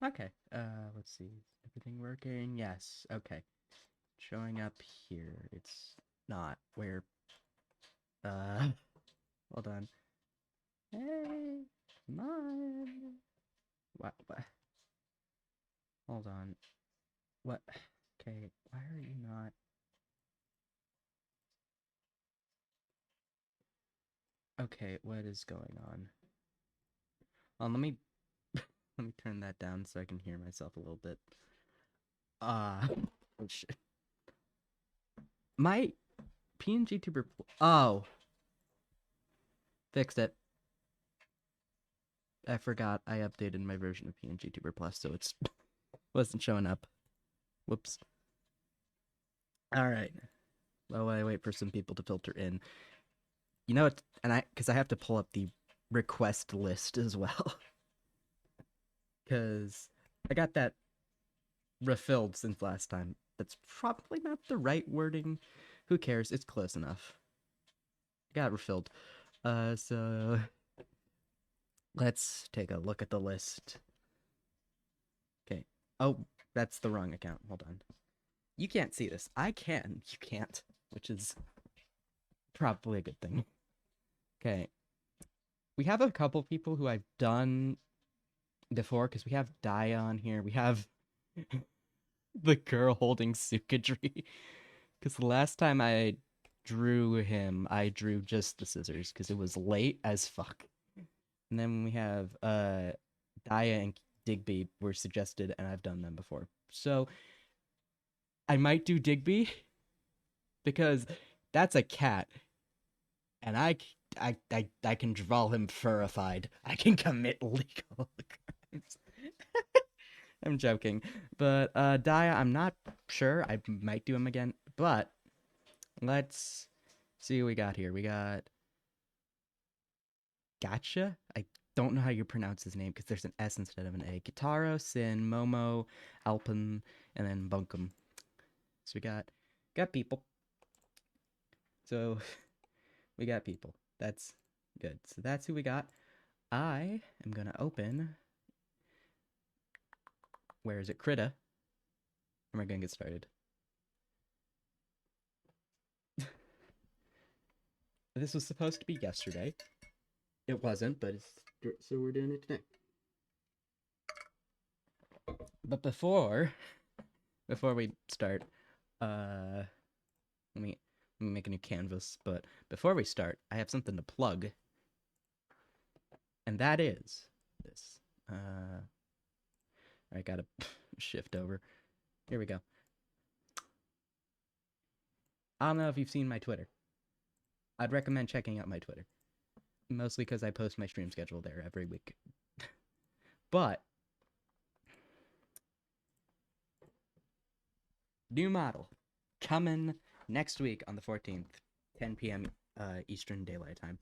Okay. Let's see. Is everything working? Yes. Okay. Showing up here. It's not where. Uh, hold on. Hey, come on. What? What? Hold on. What? Okay. Why are you not? Okay. What is going on? Let me let me turn that down so I can hear myself a little bit. Uh, oh shit. My PNG tuber. Oh, fixed it. I forgot I updated my version of PNG Tuber Plus, so it's wasn't showing up. Whoops. All right. While I wait for some people to filter in, you know what? And because I have to pull up the request list as well, because I got that refilled since last time. That's probably not the right wording. Who cares? It's close enough. Got refilled. So let's take a look at the list. Okay. Oh, that's the wrong account. Hold on. You can't see this. I can. You can't, which is probably a good thing. Okay. We have a couple people who I've done before because we have Daya on here. We have the girl holding Sukadri. Because the last time I drew him, I drew just the scissors because it was late as fuck. And then we have Daya and Digby were suggested, and I've done them before. So I might do Digby because that's a cat, and I can draw him furrified. I can commit legal crimes. I'm joking, but Daya, I'm not sure. I might do him again, but let's see what we got here. We got Gotcha. I don't know how you pronounce his name because there's an S instead of an A. Kitaro, Sin, Momo, Alpen, and then Bunkum. So we got people. So we got people. That's good. So that's who we got. I am gonna open. Where is it? Krita. And we're gonna get started. This was supposed to be yesterday. It wasn't, but it's so we're doing it today. But before we start, let me let me make a new canvas. But before we start, I have something to plug, and that is this. I gotta shift over. Here we go. I don't know if you've seen my Twitter. I'd recommend checking out my Twitter, mostly because I post my stream schedule there every week. But new model coming next week on the 14th, 10 p.m. Eastern Daylight Time.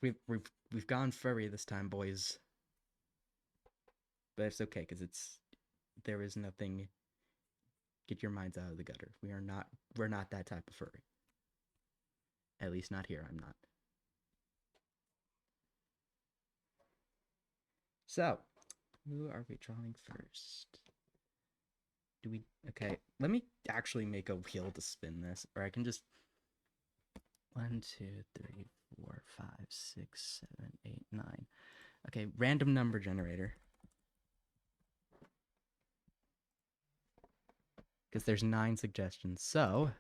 We've gone furry this time, boys. But it's okay because there is nothing. Get your minds out of the gutter. We're not that type of furry. At least not here. I'm not. So, who are we drawing first? Do we? Okay, let me actually make a wheel to spin this, or I can just 1, 2, 3, 4, 5, 6, 7, 8, 9. Okay, random number generator. Because there's 9 suggestions. So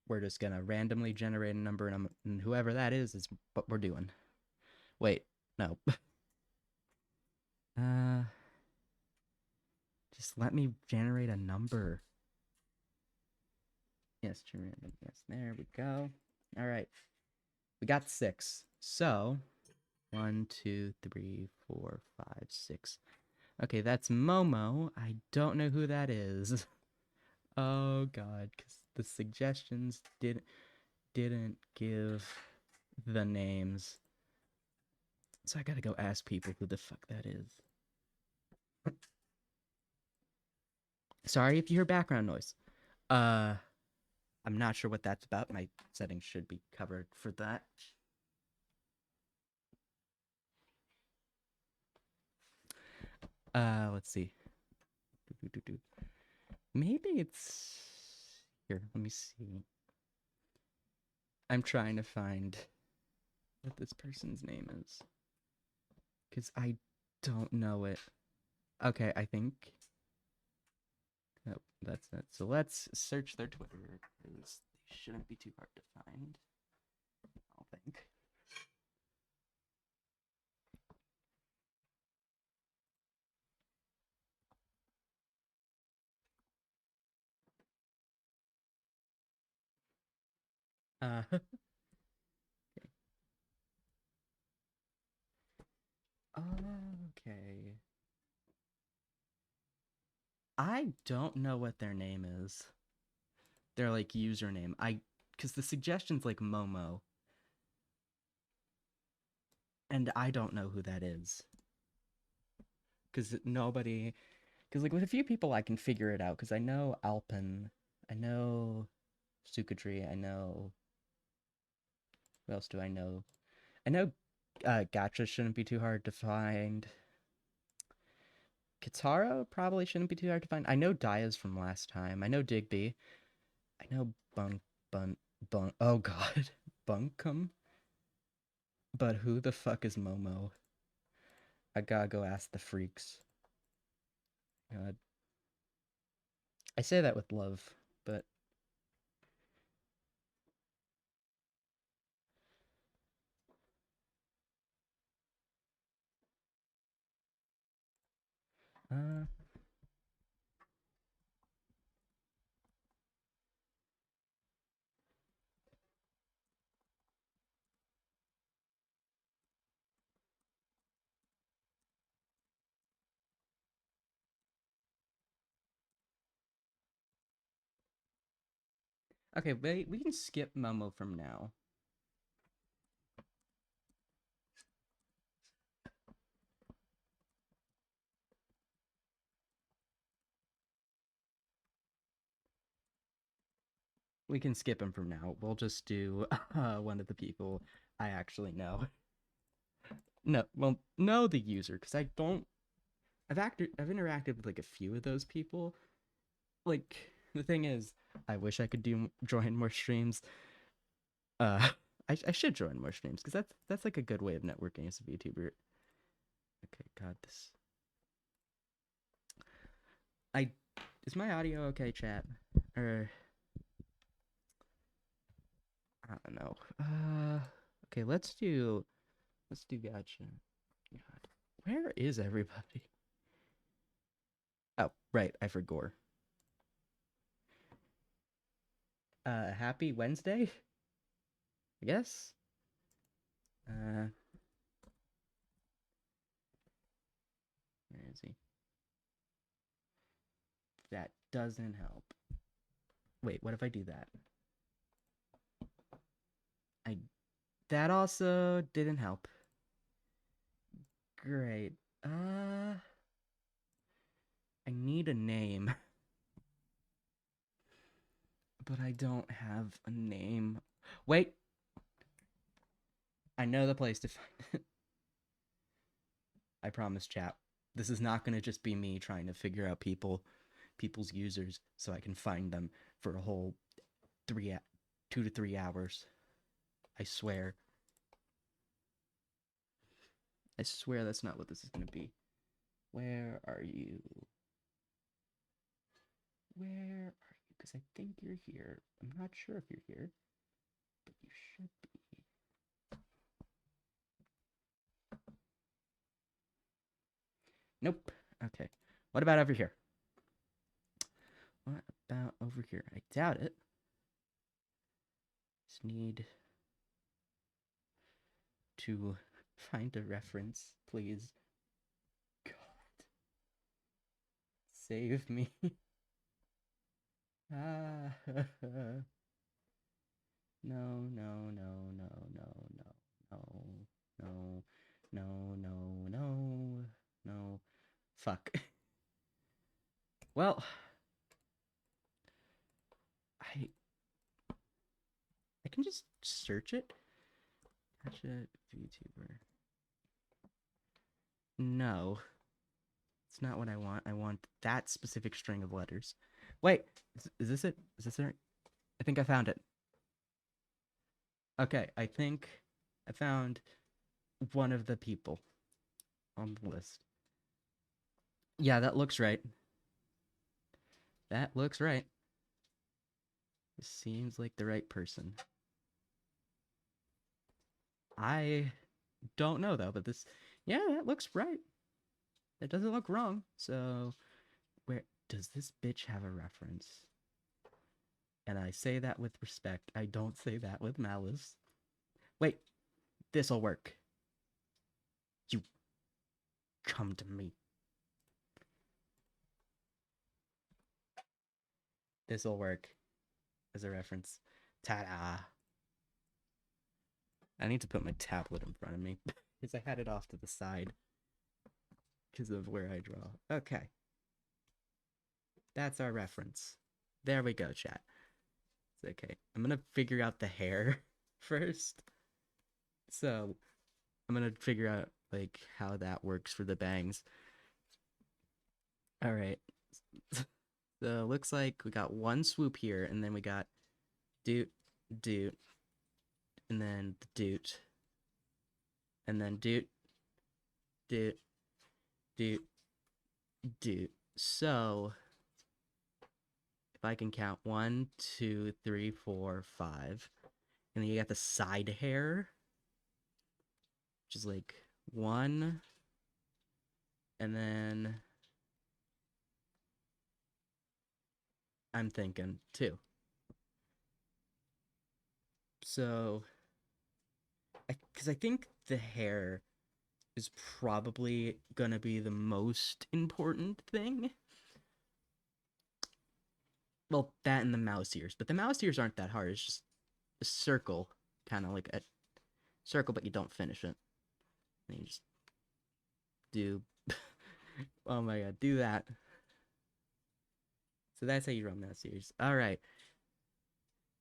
we're just gonna randomly generate a number, and whoever that is what we're doing. Wait, no. uh, just let me generate a number. Yes, random. Yes, there we go. All right, we got 6. So 1, 2, 3, 4, 5, 6. Okay, that's Momo. I don't know who that is. Oh god, because the suggestions didn't give the names. So I gotta go ask people who the fuck that is. Sorry if you hear background noise. Uh, I'm not sure what that's about. My settings should be covered for that. Let's see. Do. Maybe it's here. Let me see. I'm trying to find what this person's name is because I don't know it. Okay, I think. Nope, that's it. So let's search their Twitter because they shouldn't be too hard to find. I don't think. Okay. I don't know what their name is. Their like username. Because the suggestion's like Momo, and I don't know who that is. Because nobody. Because like with a few people, I can figure it out. Because I know Alpen, I know Sukatri, I know. Who else do I know? I know Gacha shouldn't be too hard to find. Kitaro probably shouldn't be too hard to find. I know Daya's from last time. I know Digby. I know Bunk. Oh god. Bunkum? But who the fuck is Momo? I gotta go ask the freaks. God. I say that with love, but. Uh. Okay, wait, we can skip Momo from now. We can skip him from now. We'll just do one of the people I actually know. No, well, know the user because I don't. I've interacted with like a few of those people. Like the thing is, I wish I could join more streams. Uh, I should join more streams because that's like a good way of networking as a VTuber. Okay, God, this. I is my audio okay, chat? Or I don't know. Okay, let's do Gacha. God, where is everybody? Oh, right, I forgot. Happy Wednesday, I guess. Where is he? That doesn't help. Wait, what if I do that? I that also didn't help. Great. I need a name, but I don't have a name. Wait, I know the place to find it. I promise, chat. This is not gonna just be me trying to figure out people's users so I can find them for a whole 2 to 3 hours. I swear. I swear that's not what this is gonna be. Where are you? Where are you? Because I think you're here. I'm not sure if you're here, but you should be. Nope. Okay. What about over here? What about over here? I doubt it. Just need to find a reference, please. God. Save me. Ah. No, no, no, no, no, no, no, no, no, no, no. Fuck. Well, I I can just search it. Gotcha VTuber. No. It's not what I want. I want that specific string of letters. Wait, is this it? Is this it? I think I found it. Okay, I think I found one of the people on the list. Yeah, that looks right. That looks right. This seems like the right person. I don't know though, but this, yeah, that looks right. That doesn't look wrong. So, where does this bitch have a reference? And I say that with respect. I don't say that with malice. Wait, this'll work. You come to me. This'll work as a reference. Ta-da! I need to put my tablet in front of me because I had it off to the side because of where I draw. Okay. That's our reference. There we go, chat. It's okay. I'm gonna figure out the hair first. So I'm gonna figure out like how that works for the bangs. All right. So looks like we got one swoop here, and then we got doot, doot, and then the doot, and then doot, doot, doot, doot. So if I can count 1, 2, 3, 4, 5, and then you got the side hair, which is like 1, and then I'm thinking 2. So, because I think the hair is probably gonna be the most important thing. Well, that and the mouse ears, but the mouse ears aren't that hard. It's just a circle, kind of like a circle, but you don't finish it. And you just do. Oh my god, do that. So that's how you run mouse ears. All right.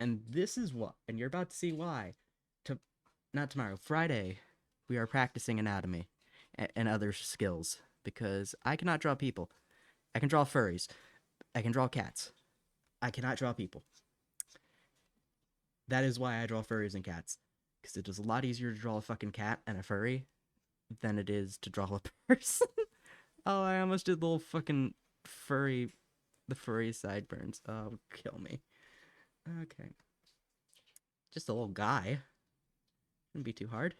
And this is what, and you're about to see why. Not tomorrow, Friday, we are practicing anatomy and other skills because I cannot draw people. I can draw furries. I can draw cats. I cannot draw people. That is why I draw furries and cats. Because it is a lot easier to draw a fucking cat and a furry than it is to draw a person. Oh, I almost did the little fucking furry, the furry sideburns. Oh, kill me. Okay. Just a little guy. Shouldn't be too hard.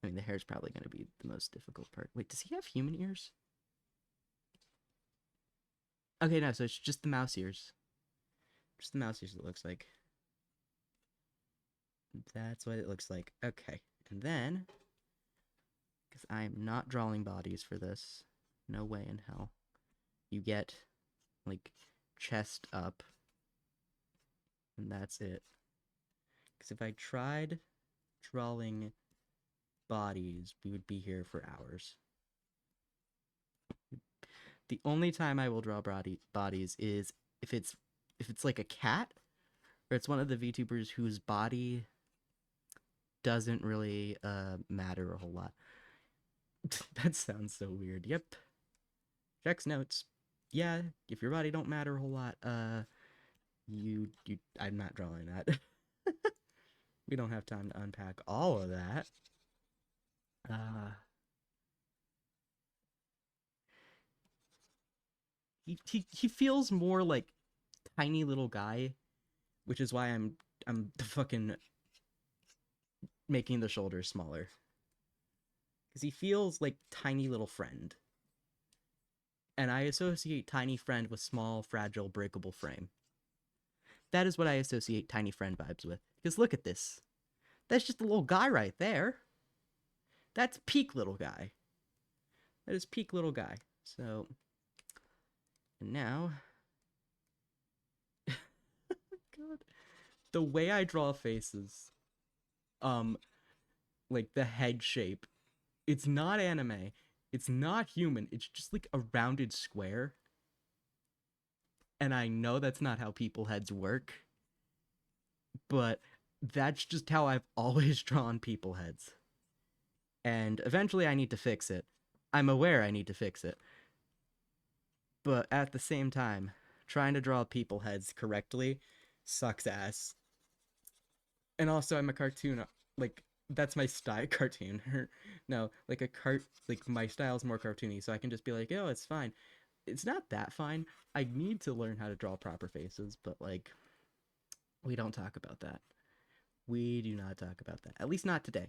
I mean, the hair's probably going to be the most difficult part. Wait, does he have human ears? Okay, no, so it's just the mouse ears. Just the mouse ears, it looks like. That's what it looks like. Okay, and then, because I am not drawing bodies for this, no way in hell, you get, like, chest up, and that's it. Because if I tried drawing bodies, we would be here for hours. The only time I will draw bodies is if it's like a cat, or it's one of the VTubers whose body doesn't really matter a whole lot. That sounds so weird. Yep. Checks notes. Yeah, if your body don't matter a whole lot, I'm not drawing that. We don't have time to unpack all of that. He feels more like tiny little guy, which is why I'm the fucking making the shoulders smaller. Because he feels like tiny little friend. And I associate tiny friend with small, fragile, breakable frame. That is what I associate tiny friend vibes with. Because look at this. That's just a little guy right there. That's peak little guy. That is peak little guy. So, and now, God, the way I draw faces, like the head shape, it's not anime. It's not human. It's just like a rounded square. And I know that's not how people heads work, but that's just how I've always drawn people heads. And eventually I need to fix it. I'm aware I need to fix it. But at the same time, trying to draw people heads correctly sucks ass. And also, I'm a cartoon. Like, that's my style. Cartoon. No, like like my style is more cartoony, so I can just be like, oh, it's fine. It's not that fine. I need to learn how to draw proper faces, but like, we don't talk about that. We do not talk about that. At least not today.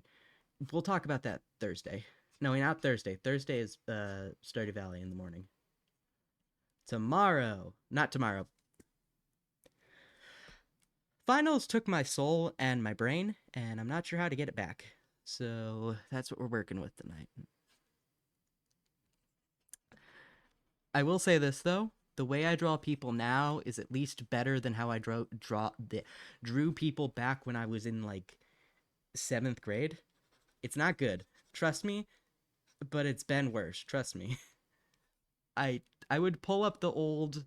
We'll talk about that Thursday. No, not Thursday. Thursday is Stardew Valley in the morning. Tomorrow, not tomorrow. Finals took my soul and my brain, and I'm not sure how to get it back. So that's what we're working with tonight. I will say this though, the way I draw people now is at least better than how I drew people back when I was in like 7th grade. It's not good, trust me, but it's been worse. Trust me. I would pull up the old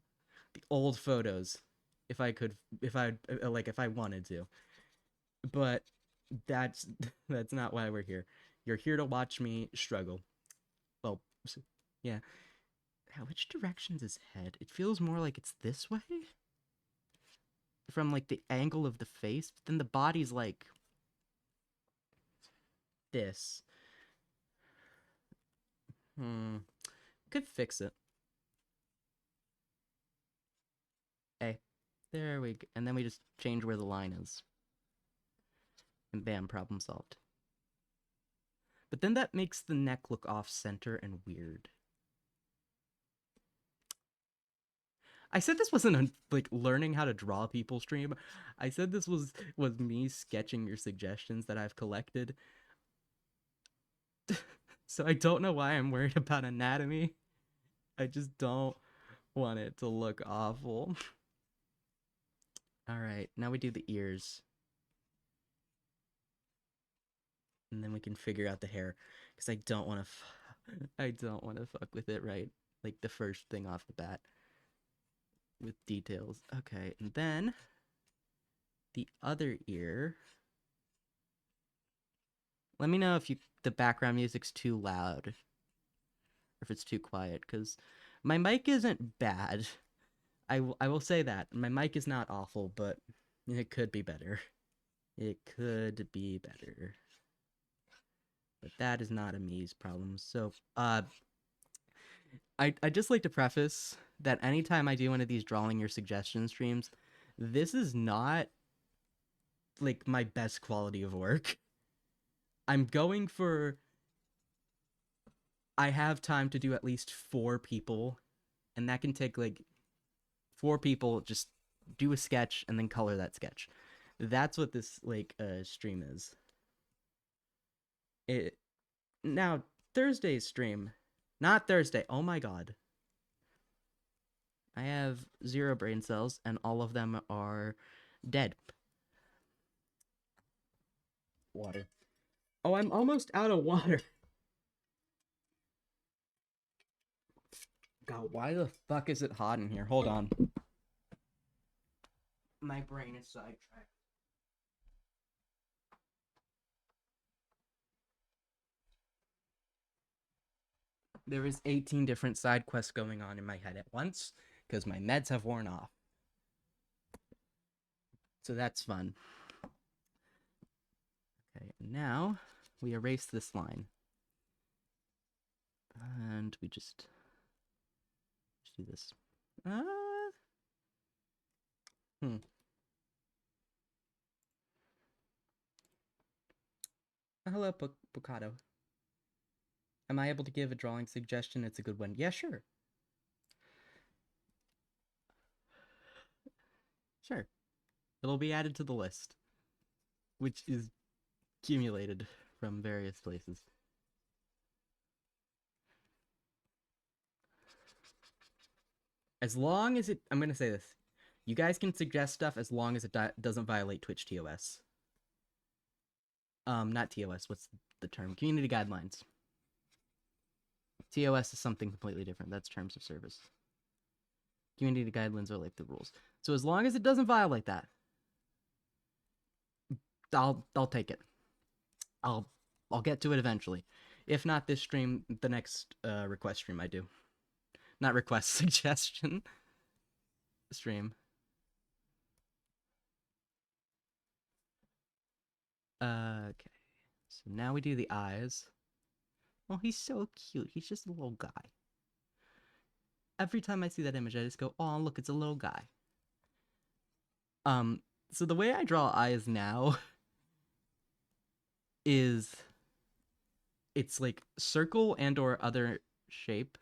photos if I could, if I wanted to, but that's that's not why we're here. You're here to watch me struggle. Well, yeah. Which direction's his head? It feels more like it's this way from like the angle of the face, but then the body's like this. Could fix it. Hey, there we go. And then we just change where the line is. And bam, problem solved. But then that makes the neck look off center and weird. I said this wasn't a like learning how to draw people stream. I said this was me sketching your suggestions that I've collected. So I don't know why I'm worried about anatomy. I just don't want it to look awful. All right, now we do the ears. And then we can figure out the hair because I don't want to I don't want to fuck with it right like the first thing off the bat with details. Okay, and then the other ear. Let me know if the background music's too loud or if it's too quiet because my mic isn't bad. I will say that. My mic is not awful, but it could be better. It could be better. But that is not a me's problem. So, I just like to preface that anytime I do one of these drawing your suggestion streams, this is not like my best quality of work. I'm going for I have time to do at least 4 people, and that can take like 4 people just do a sketch and then color that sketch. That's what this like stream is. It now Thursday's stream, not Thursday. Oh my god. I have 0 brain cells and all of them are dead. Water. Oh, I'm almost out of water. God, why the fuck is it hot in here? Hold on. My brain is sidetracked. There is 18 different side quests going on in my head at once because my meds have worn off. So that's fun. Okay, now we erase this line. And we just do this. Hello, Pocado. Am I able to give a drawing suggestion? It's a good one. Yeah, sure. Sure. It'll be added to the list, which is accumulated from various places. As long as I'm going to say this. You guys can suggest stuff as long as it doesn't violate Twitch TOS. Not TOS. What's the term? Community guidelines. TOS is something completely different. That's terms of service. Community guidelines are like the rules. So as long as it doesn't violate that, I'll take it. I'll get to it eventually. If not this stream, the next request stream I do. Not request, suggestion stream. Okay. So now we do the eyes. Oh, he's so cute. He's just a little guy. Every time I see that image, I just go, oh, look, it's a little guy. So the way I draw eyes now is it's like circle and or other shape.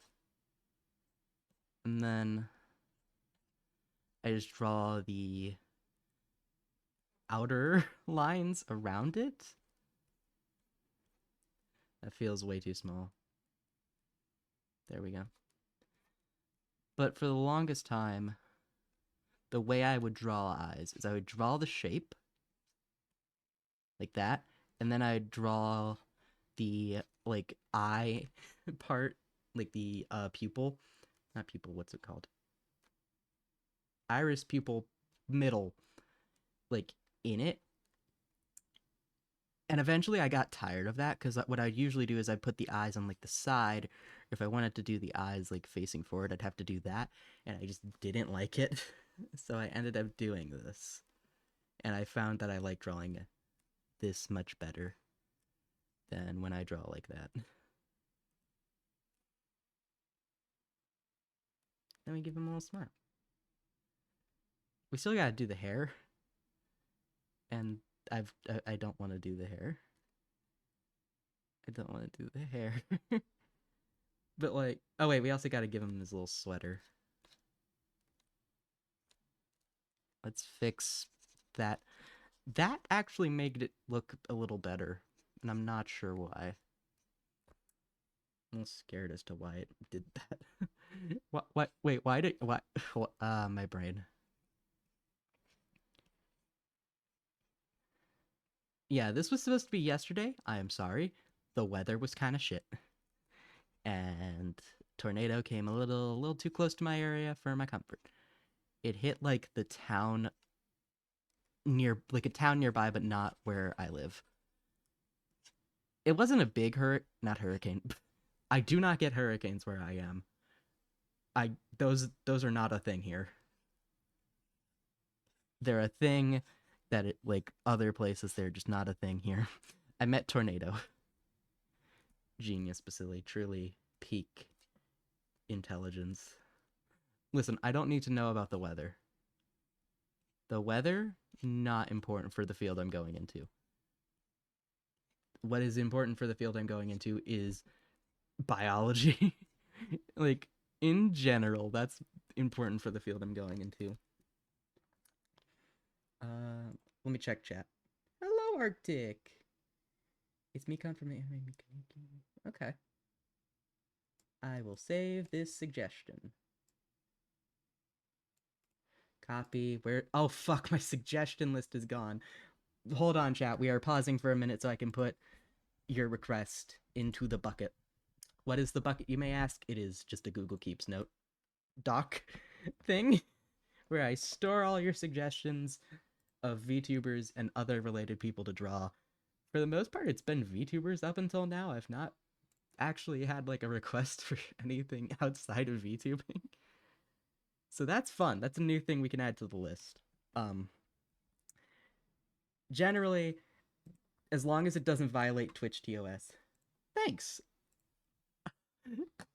And then I just draw the outer lines around it. That feels way too small. There we go. But for the longest time, the way I would draw eyes is I would draw the shape like that, and then I'd draw the like eye part, like the pupil, not pupil, what's it called? Iris pupil middle, like in it. And eventually I got tired of that because what I'd usually do is I'd put the eyes on like the side. If I wanted to do the eyes like facing forward, I'd have to do that. And I just didn't like it. So I ended up doing this. And I found that I like drawing this much better than when I draw like that. Then we give him a little smile. We still gotta do the hair. And I don't want to do the hair. I don't want to do the hair. But like, oh wait, we also got to give him his little sweater. Let's fix that. That actually made it look a little better, and I'm not sure why. I'm a little scared as to why it did that. What? Wait, why did what? My brain. Yeah, this was supposed to be yesterday. I am sorry. The weather was kind of shit. And tornado came a little too close to my area for my comfort. It hit like the town like a town nearby, but not where I live. It wasn't a big not hurricane. I do not get hurricanes where I am. Those are not a thing here. They're a thing that it like other places, they're just not a thing here. I met tornado. Genius Basili, truly peak intelligence. Listen, I don't need to know about the weather. The weather, not important for the field I'm going into. What is important for the field I'm going into is biology. Like, in general, that's important for the field I'm going into. Let me check chat. Hello, Arctic. It's me confirmation. Okay. I will save this suggestion. Copy. Where? Oh, fuck. My suggestion list is gone. Hold on, chat. We are pausing for a minute so I can put your request into the bucket. What is the bucket, you may ask? It is just a Google Keeps note doc thing where I store all your suggestions of VTubers and other related people to draw. For the most part, it's been VTubers up until now. I've not actually had like a request for anything outside of VTubing. So that's fun. That's a new thing we can add to the list. Generally, as long as it doesn't violate Twitch TOS. Thanks.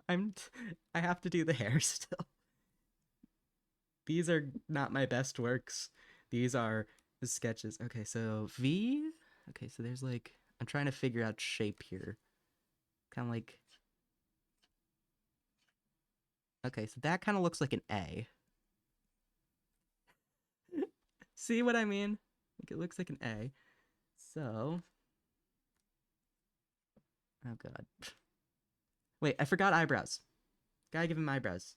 I have to do the hair still. These are not my best works. These are the sketches. Okay, so V. Okay, so there's like, I'm trying to figure out shape here. Kind of like, okay, so that kind of looks like an A. See what I mean? Like it looks like an A. So, oh god. Wait, I forgot eyebrows. Gotta give him eyebrows.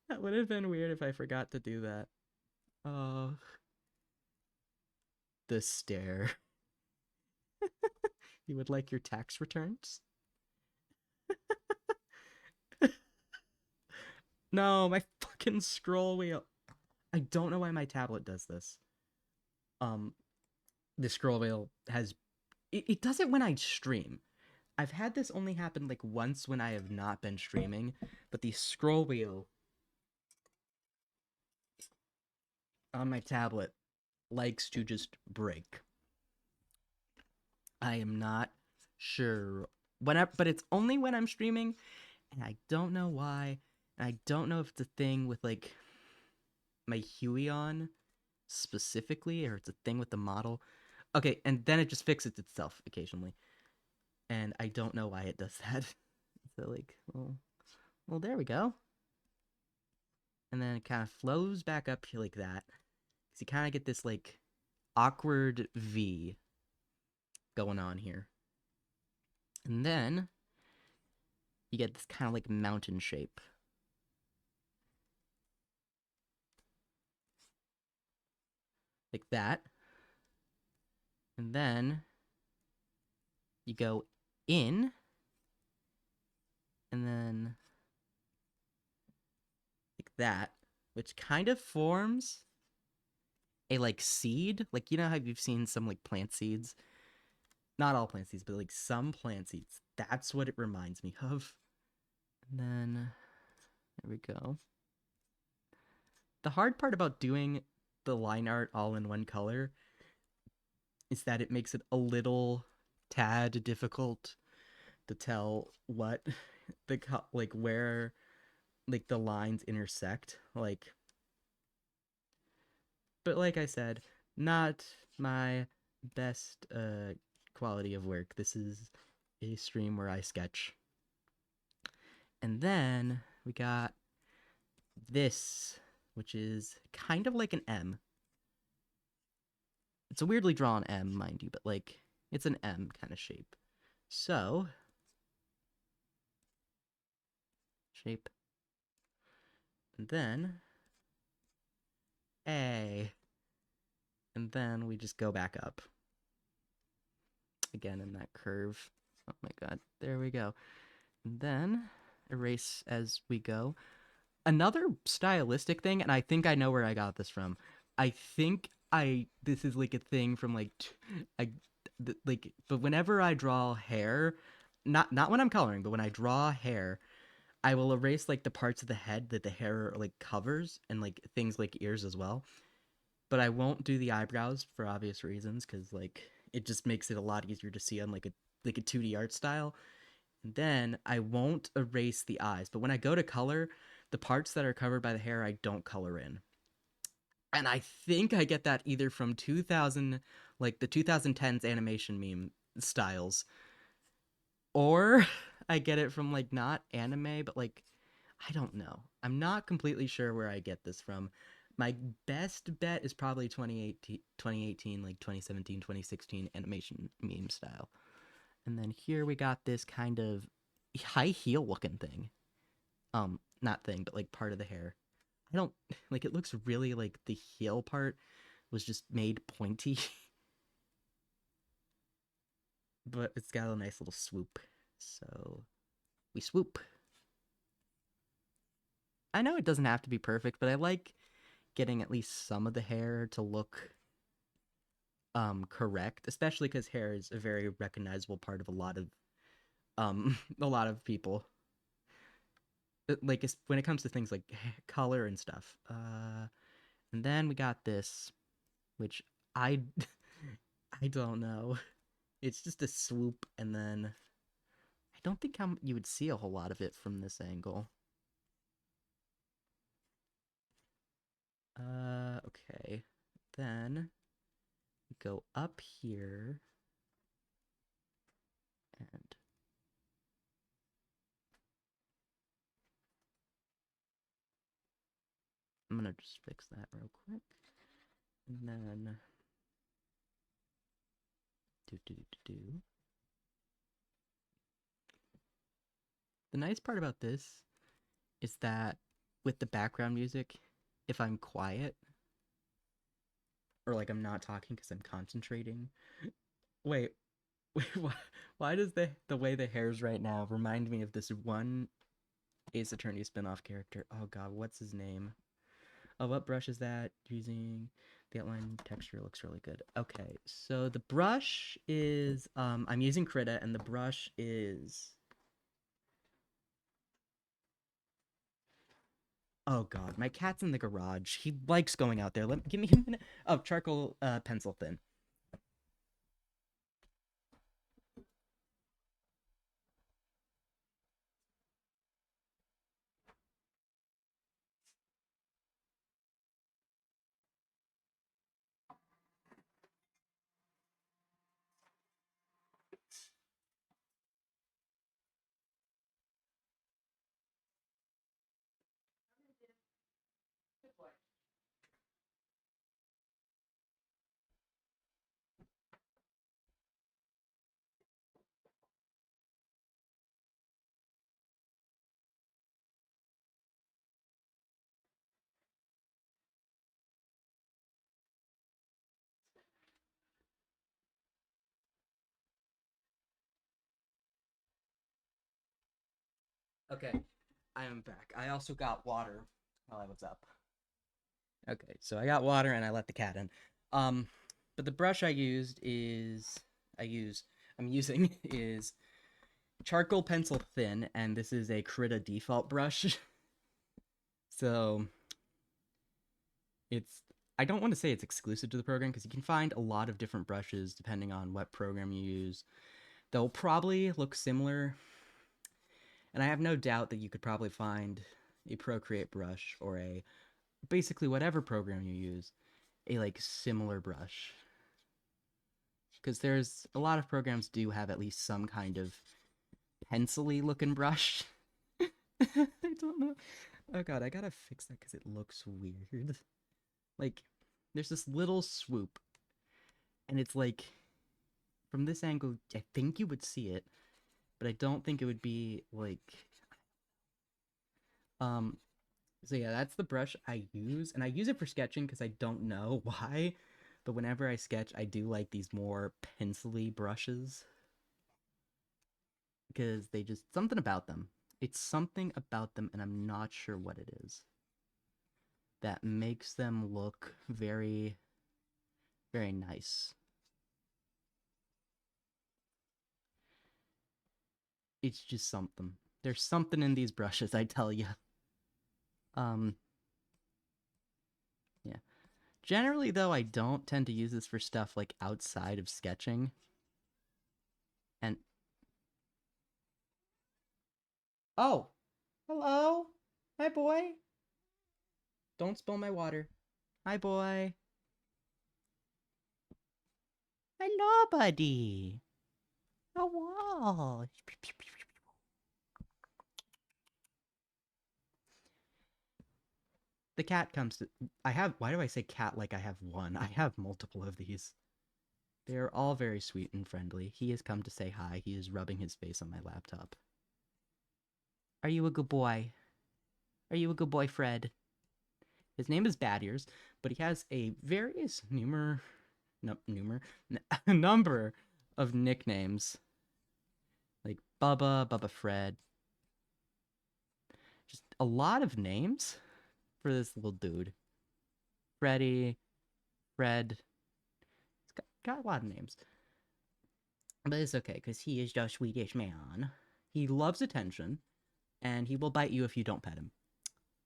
That would have been weird if I forgot to do that. Oh. The stare. You would like your tax returns? No, my fucking scroll wheel. I don't know why my tablet does this. The scroll wheel has It does it when I stream. I've had this only happen like once when I have not been streaming, but the scroll wheel on my tablet likes to just break. I am not sure but it's only when I'm streaming, and I don't know why. And I don't know if it's a thing with like my Huey on specifically, or it's a thing with the model. Okay, and then it just fixes itself occasionally, and I don't know why it does that. So like, well, there we go. And then it kind of flows back up here like that. So you kind of get this like awkward V going on here. And then you get this kind of like mountain shape. Like that. And then you go in, and then like that, which kind of forms a like seed. Like, you know how you've seen some like plant seeds? Not all plant seeds, but like some plant seeds. That's what it reminds me of. And then there we go. The hard part about doing the line art all in one color is that it makes it a little tad difficult to tell what like where like the lines intersect, like, but like I said, not my best quality of work. This is a stream where I sketch. And then we got this, which is kind of like an M. It's a weirdly drawn M, mind you, but like it's an M kind of shape. So, shape. And then A. And then we just go back up. Again in that curve. Oh my god, there we go. And then erase as we go. Another stylistic thing, and I think I know where I got this from. I think this is like a thing from like like, but whenever I draw hair, not when I'm coloring, but when I draw hair, I will erase like the parts of the head that the hair like covers, and like things like ears as well. But I won't do the eyebrows for obvious reasons, because like it just makes it a lot easier to see on like a 2D art style. And then I won't erase the eyes, but when I go to color, the parts that are covered by the hair I don't color in. And I think I get that either from 2000, like the 2010s animation meme styles, or I get it from like not anime, but like I don't know. I'm not completely sure where I get this from. My best bet is probably 2018, like 2017, 2016 animation meme style. And then here we got this kind of high heel looking thing. Not thing, but like part of the hair. I don't like, it looks really like the heel part was just made pointy, but it's got a nice little swoop. So we swoop. I know it doesn't have to be perfect, but I like getting at least some of the hair to look correct, especially because hair is a very recognizable part of a lot of a lot of people. Like when it comes to things like color and stuff. And then we got this, which I I don't know. It's just a swoop, and then I don't think you would see a whole lot of it from this angle. Okay. Then go up here, and I'm gonna just fix that real quick. And then do. The nice part about this is that with the background music, if I'm quiet or like I'm not talking because I'm concentrating. Wait, wait, why does the way the hair's right now remind me of this one Ace Attorney spin-off character? Oh god, what's his name? Oh, what brush is that using? The outline texture looks really good. Okay, so the brush is, I'm using Krita, and the brush is... Oh god, my cat's in the garage. He likes going out there. Give me a minute. Oh, charcoal pencil thin. Okay, I am back. I also got water while I was up. Okay, so I got water and I let the cat in. Um, but the brush I'm using is charcoal pencil thin, and this is a Krita default brush. So it's, I don't want to say it's exclusive to the program because you can find a lot of different brushes depending on what program you use. They'll probably look similar, and I have no doubt that you could probably find a Procreate brush or a basically whatever program you use, a like similar brush. Because there's a lot of programs do have at least some kind of pencil-y looking brush. I don't know. Oh god, I gotta fix that because it looks weird. Like, there's this little swoop, and it's like, from this angle, I think you would see it, but I don't think it would be like, um, so yeah, that's the brush I use, and I use it for sketching because I don't know why, but whenever I sketch, I do like these more pencil-y brushes because they just, something about them. It's something about them, and I'm not sure what it is, that makes them look very, very nice. It's just something. There's something in these brushes, I tell you. Um, yeah. Generally, though, I don't tend to use this for stuff like outside of sketching. And oh, hello, hi boy. Don't spill my water. Hi boy. Hello, buddy. Oh wow. The cat comes to. I have. Why do I say cat like I have one? I have multiple of these. They're all very sweet and friendly. He has come to say hi. He is rubbing his face on my laptop. Are you a good boy? Are you a good boy, Fred? His name is Bad Ears, but he has a various number of nicknames, like Bubba, Bubba Fred. Just a lot of names for this little dude. Freddy, Fred. He's got a lot of names. But it's okay, because he is just Swedish man. He loves attention, and he will bite you if you don't pet him.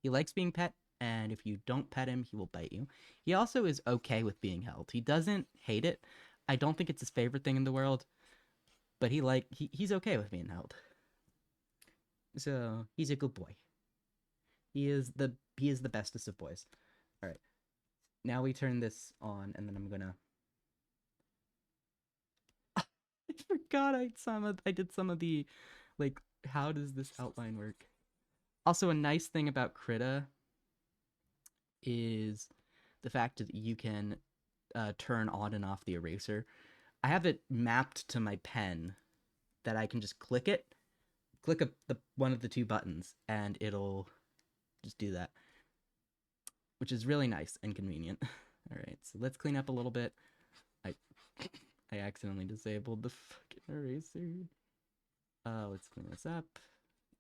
He likes being pet, and if you don't pet him, he will bite you. He also is okay with being held. He doesn't hate it. I don't think it's his favorite thing in the world, but he's okay with being held. So he's a good boy. He is the bestest of boys. All right, now we turn this on, and then I'm gonna. I forgot I did some of the, like, how does this outline work? Also, a nice thing about Krita is the fact that you can turn on and off the eraser. I have it mapped to my pen that I can just click one of the two buttons, and it'll just do that, which is really nice and convenient. All right, so let's clean up a little bit. I I accidentally disabled the fucking eraser. Let's clean this up.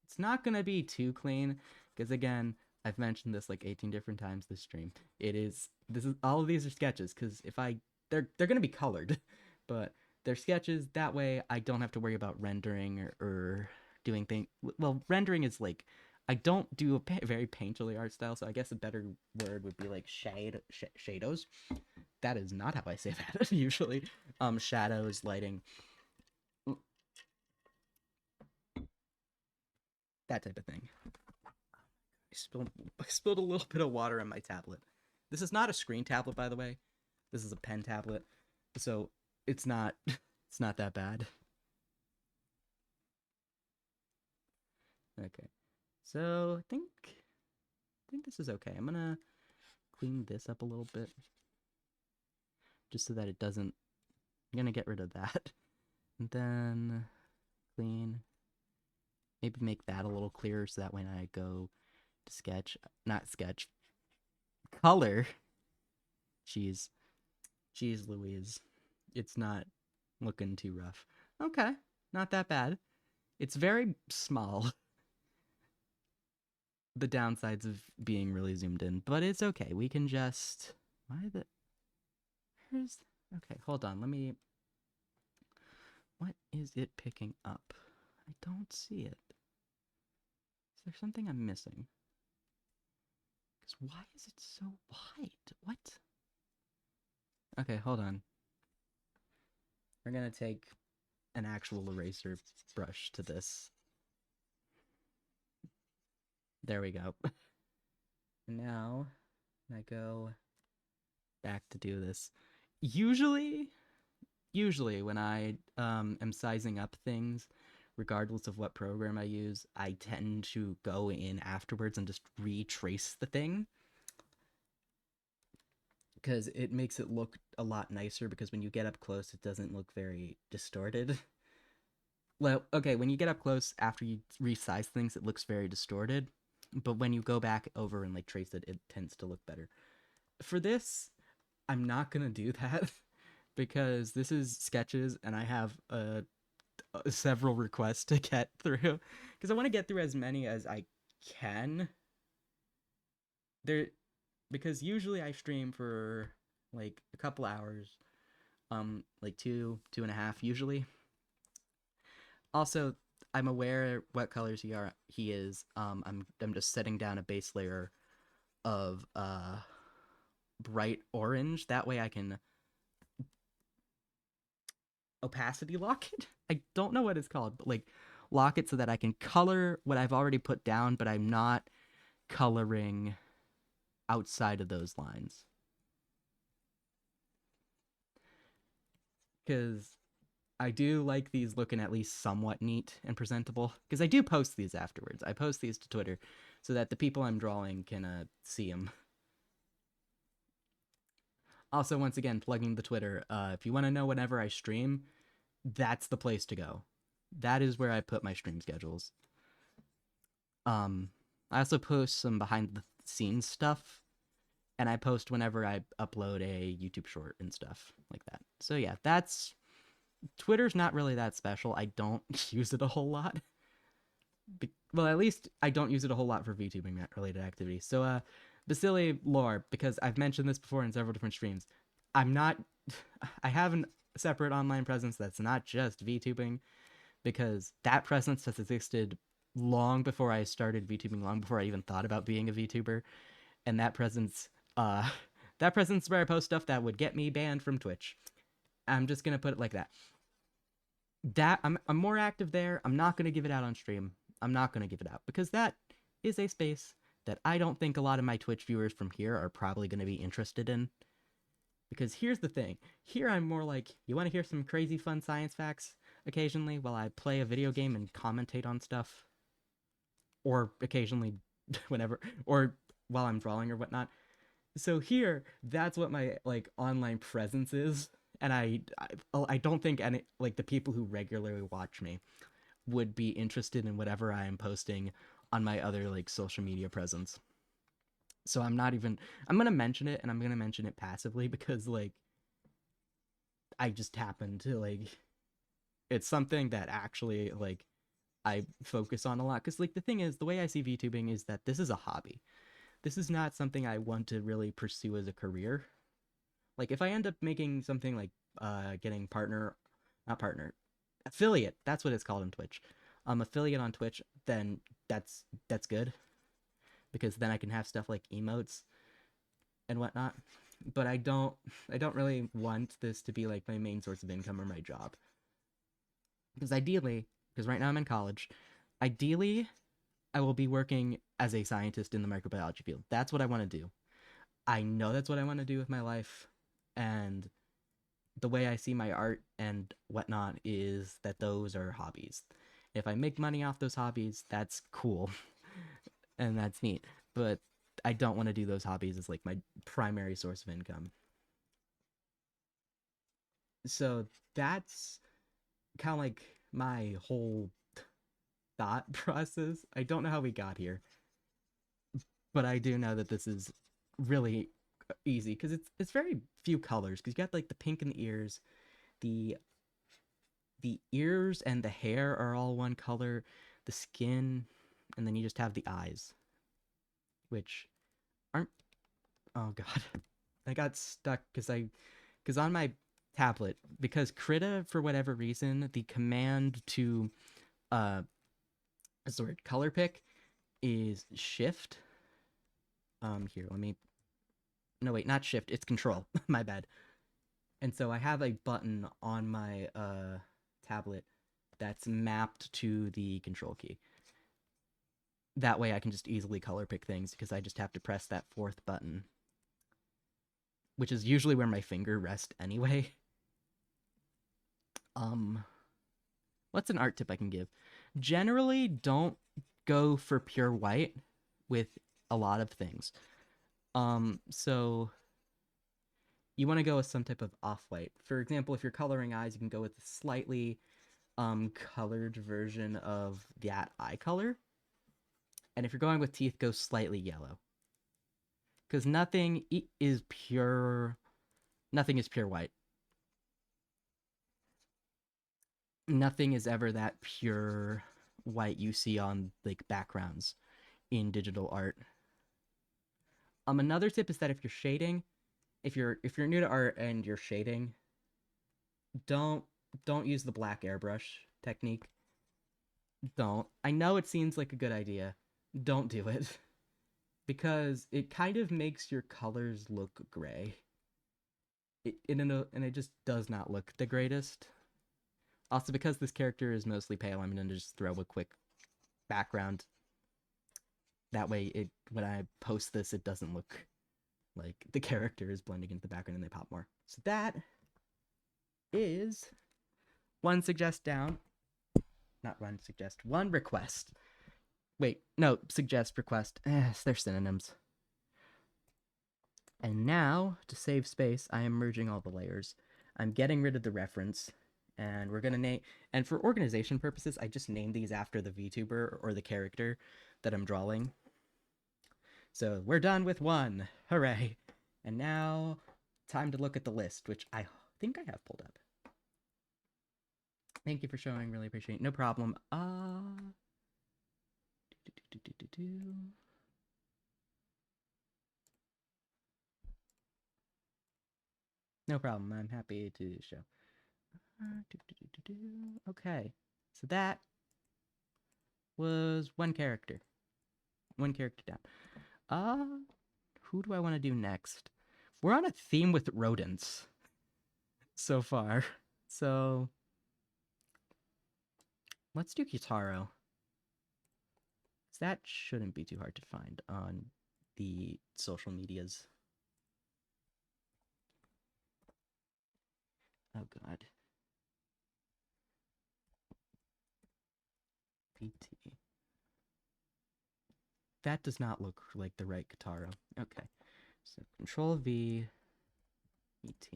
It's not gonna be too clean because again, I've mentioned this like 18 different times this stream. This is all of these are sketches because if I they're gonna be colored, but they're sketches. That way I don't have to worry about rendering or doing things. Well, rendering is like I don't do a very painterly art style, so I guess a better word would be like shadows. That is not how I say that usually. Shadows, lighting, that type of thing. I spilled a little bit of water on my tablet. This is not a screen tablet, by the way. This is a pen tablet, so it's not it's not that bad. Okay, so I think this is okay. I'm gonna clean this up a little bit, just so that it doesn't. I'm gonna get rid of that, and then clean. Maybe make that a little clearer so that when I go to sketch, not sketch, color. Jeez, Louise, it's not looking too rough. Okay, not that bad. It's very small. The downsides of being really zoomed in, but it's okay. We can just where's okay, hold on. What is it picking up? I don't see it. Is there something I'm missing? Because why is it so white? What? Okay, hold on. We're gonna take an actual eraser brush to this. There we go. And now I go back to do this. Usually when I am sizing up things, regardless of what program I use, I tend to go in afterwards and just retrace the thing. Because it makes it look a lot nicer, because when you get up close, it doesn't look very distorted. Well, okay, when you get up close after you resize things, it looks very distorted. But when you go back over and like trace it, it tends to look better. For this, I'm not gonna do that because this is sketches and I have several requests to get through because I want to get through as many as I can. There, because usually I stream for like a couple hours, like two and a half usually. Also, I'm aware what colors he is. I'm just setting down a base layer of bright orange. That way I can opacity lock it. I don't know what it's called, but like lock it so that I can color what I've already put down, but I'm not coloring outside of those lines. Because I do like these looking at least somewhat neat and presentable. Because I do post these afterwards. I post these to Twitter so that the people I'm drawing can see them. Also, once again, plugging the Twitter. If you want to know whenever I stream, that's the place to go. That is where I put my stream schedules. I also post some behind the scenes stuff, and I post whenever I upload a YouTube short and stuff like that. So yeah, Twitter's not really that special. I don't use it a whole lot. Well, at least I don't use it a whole lot for VTubing related activities. So Vasily lore, because I've mentioned this before in several different streams. I have a separate online presence that's not just VTubing, because that presence has existed long before I started VTubing, long before I even thought about being a VTuber. And that presence is where I post stuff that would get me banned from Twitch. I'm just gonna put it like that. I'm more active there. I'm not gonna give it out on stream. I'm not gonna give it out because that is a space that I don't think a lot of my Twitch viewers from here are probably gonna be interested in. Because here's the thing. Here I'm more like, you want to hear some crazy fun science facts occasionally while I play a video game and commentate on stuff? Or occasionally whenever, or while I'm drawing or whatnot. So here, that's what my like online presence is. And I don't think any like the people who regularly watch me would be interested in whatever I am posting on my other like social media presence. So I'm gonna mention it, and I'm gonna mention it passively because like I just happen to like it's something that actually like I focus on a lot. Because like the thing is, the way I see VTubing is that this is a hobby. this is not something I want to really pursue as a career. Like if I end up making something like getting not partner, affiliate, that's what it's called on Twitch. Affiliate on Twitch, then that's good because then I can have stuff like emotes and whatnot. But I don't really want this to be like my main source of income or my job. Because right now I'm in college, ideally I will be working as a scientist in the microbiology field. That's what I want to do. I know that's what I want to do with my life, and the way I see my art and whatnot is that those are hobbies. If I make money off those hobbies, that's cool and that's neat. But I don't want to do those hobbies as like my primary source of income. So that's kind of like my whole thought process. I don't know how we got here, but I do know that this is really easy because it's very few colors because you got like the pink in the ears, the ears and the hair are all one color, the skin, and then you just have the eyes, which aren't. Oh god, I got stuck because on my tablet, because Krita for whatever reason the command to uh color pick is shift. Here, let me. No wait, not shift. It's control. My bad. And so I have a button on my tablet that's mapped to the control key. That way I can just easily color pick things because I just have to press that fourth button, which is usually where my finger rests anyway. What's an art tip I can give? Generally, don't go for pure white with a lot of things. So you want to go with some type of off-white. For example, if you're coloring eyes, you can go with a slightly colored version of that eye color. And if you're going with teeth, go slightly yellow. Because nothing is pure white. Nothing is ever that pure white you see on like backgrounds in digital art. Another tip is that if you're shading, if you're new to art and you're shading, don't use the black airbrush technique. Don't. I know it seems like a good idea. Don't do it. Because it kind of makes your colors look gray. And it just does not look the greatest. Also, because this character is mostly pale, I'm going to just throw a quick background. That way, when I post this, it doesn't look like the character is blending into the background and they pop more. So that is one request. Wait, no, suggest, request. They're synonyms. And now, to save space, I am merging all the layers. I'm getting rid of the reference, and we're gonna name, and for organization purposes, I just named these after the VTuber or the character that I'm drawing. So we're done with one. Hooray. And now, time to look at the list, which I think I have pulled up. Thank you for showing, really appreciate it. No problem. No problem, I'm happy to show. Okay, so that was one character. One character down. Who do I want to do next? We're on a theme with rodents so far. So let's do Kitaro. That shouldn't be too hard to find on the social medias. Oh god. PT. That does not look like the right Kitaro. Okay. So Control V, ET.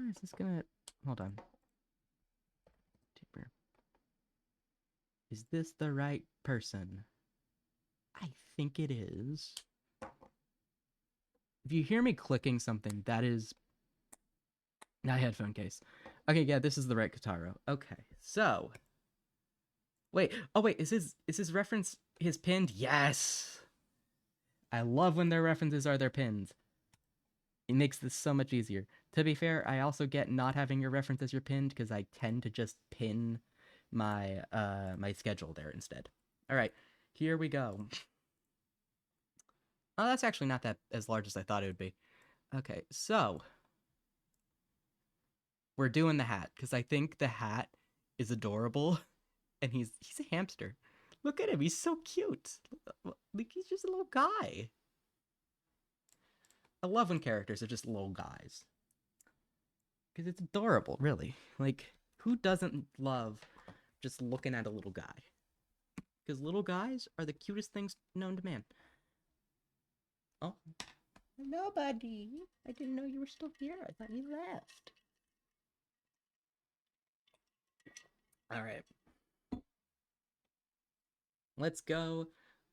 Is this gonna... Hold on. Is this the right person? I think it is. If you hear me clicking something, that is my headphone case. Okay, yeah, this is the right Kitaro. Okay, so wait. Oh wait, is his reference his pinned? Yes. I love when their references are their pins. It makes this so much easier. To be fair, I also get not having your reference as your pinned because I tend to just pin my my schedule there instead. All right, here we go. Oh, that's actually not that as large as I thought it would be. Okay, so we're doing the hat because I think the hat is adorable, and he's a hamster. Look at him, he's so cute. Like he's just a little guy. I love when characters are just little guys because it's adorable, really. Like who doesn't love just looking at a little guy? Because little guys are the cutest things known to man. Oh, hello, buddy. I didn't know you were still here. I thought you left. All right. Let's go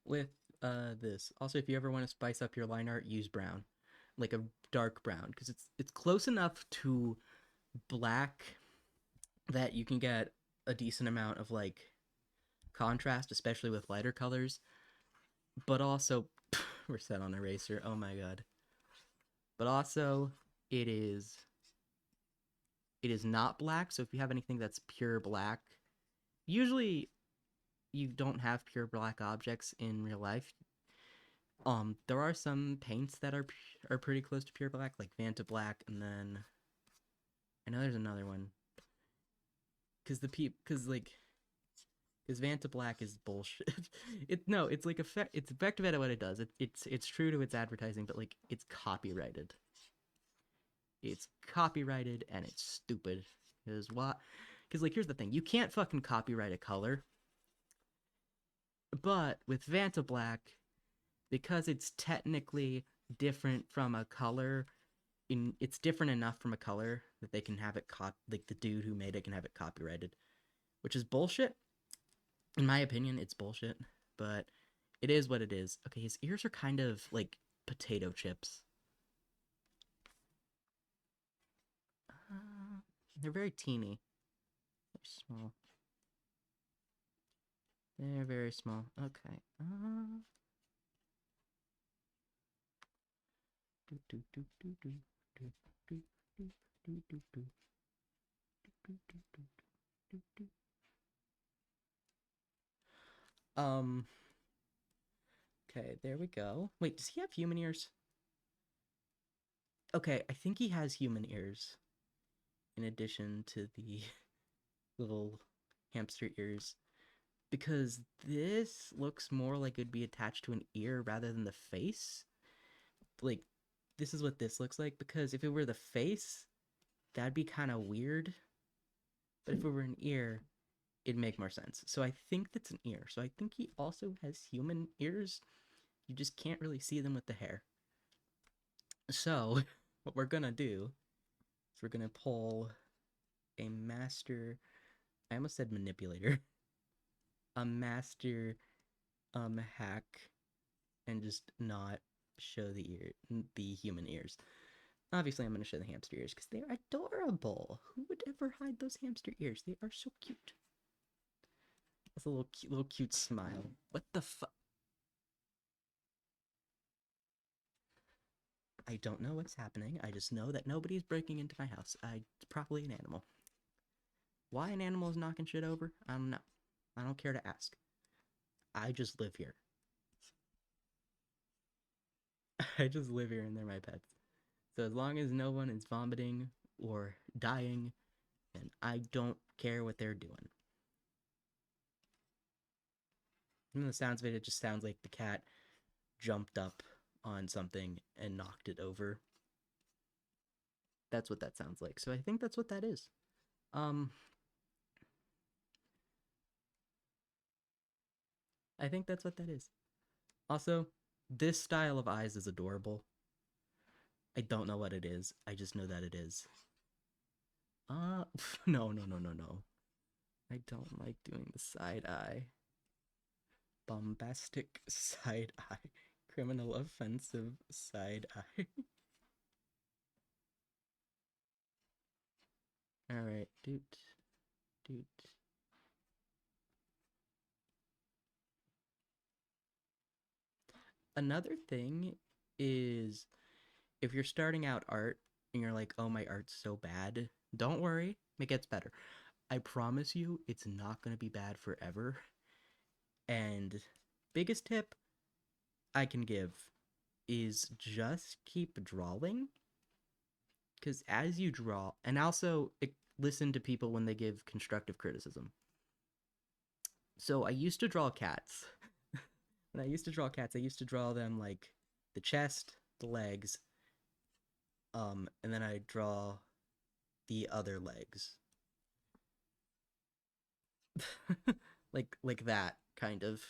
with this. Also, if you ever want to spice up your line art, use brown, like a dark brown, because it's close enough to black that you can get a decent amount of like contrast, especially with lighter colors. But also, we're set on eraser. Oh my god. But also, it is it is not black. So if you have anything that's pure black, usually you don't have pure black objects in real life. There are some paints that are pretty close to pure black, like Vanta Black, and then I know there's another one. Because Vanta Black is bullshit. It's like it's effective at what it does. It's true to its advertising, but like it's copyrighted. It's copyrighted and it's stupid. Because what? Because like here's the thing, you can't fucking copyright a color. But with Vanta Black, because it's technically different from a color, it's different enough from a color that they can have it like the dude who made it can have it copyrighted, which is bullshit. In my opinion, it's bullshit, but it is what it is. Okay, his ears are kind of like potato chips. They're very teeny. They're small. They're very small. Okay. Um. Okay, there we go. Wait, does he have human ears? Okay, I think he has human ears. In addition to the little hamster ears. Because this looks more like it'd be attached to an ear rather than the face. Like, this is what this looks like. Because if it were the face, that'd be kind of weird. But if it were an ear, it'd make more sense. So I think that's an ear. So I think he also has human ears. You just can't really see them with the hair. So, what we're gonna do is we're gonna pull a master. I almost said manipulator. A master hack and just not show the human ears. Obviously, I'm going to show the hamster ears because they're adorable. Who would ever hide those hamster ears? They are so cute. That's a little cute smile. What the fuck? I don't know what's happening. I just know that nobody's breaking into my house. It's probably an animal. Why an animal is knocking shit over? I don't know. I don't care to ask. I just live here. I just live here and they're my pets. So as long as no one is vomiting or dying, then I don't care what they're doing. From the sounds of it, it just sounds like the cat jumped up on something and knocked it over. That's what that sounds like. So I think that's what that is. Um, I think that's what that is. Also, this style of eyes is adorable. I don't know what it is. I just know that it is. No, no, no, no, no. I don't like doing the side eye. Bombastic side eye. Criminal offensive side eye. Alright, doot, doot. Another thing is if you're starting out art and you're like, oh, my art's so bad, don't worry, it gets better. I promise you, it's not going to be bad forever. And biggest tip I can give is just keep drawing. Because as you draw, and also listen to people when they give constructive criticism. So I used to draw cats. When I used to draw cats, I used to draw them like the chest, the legs, and then I draw the other legs. like that kind of.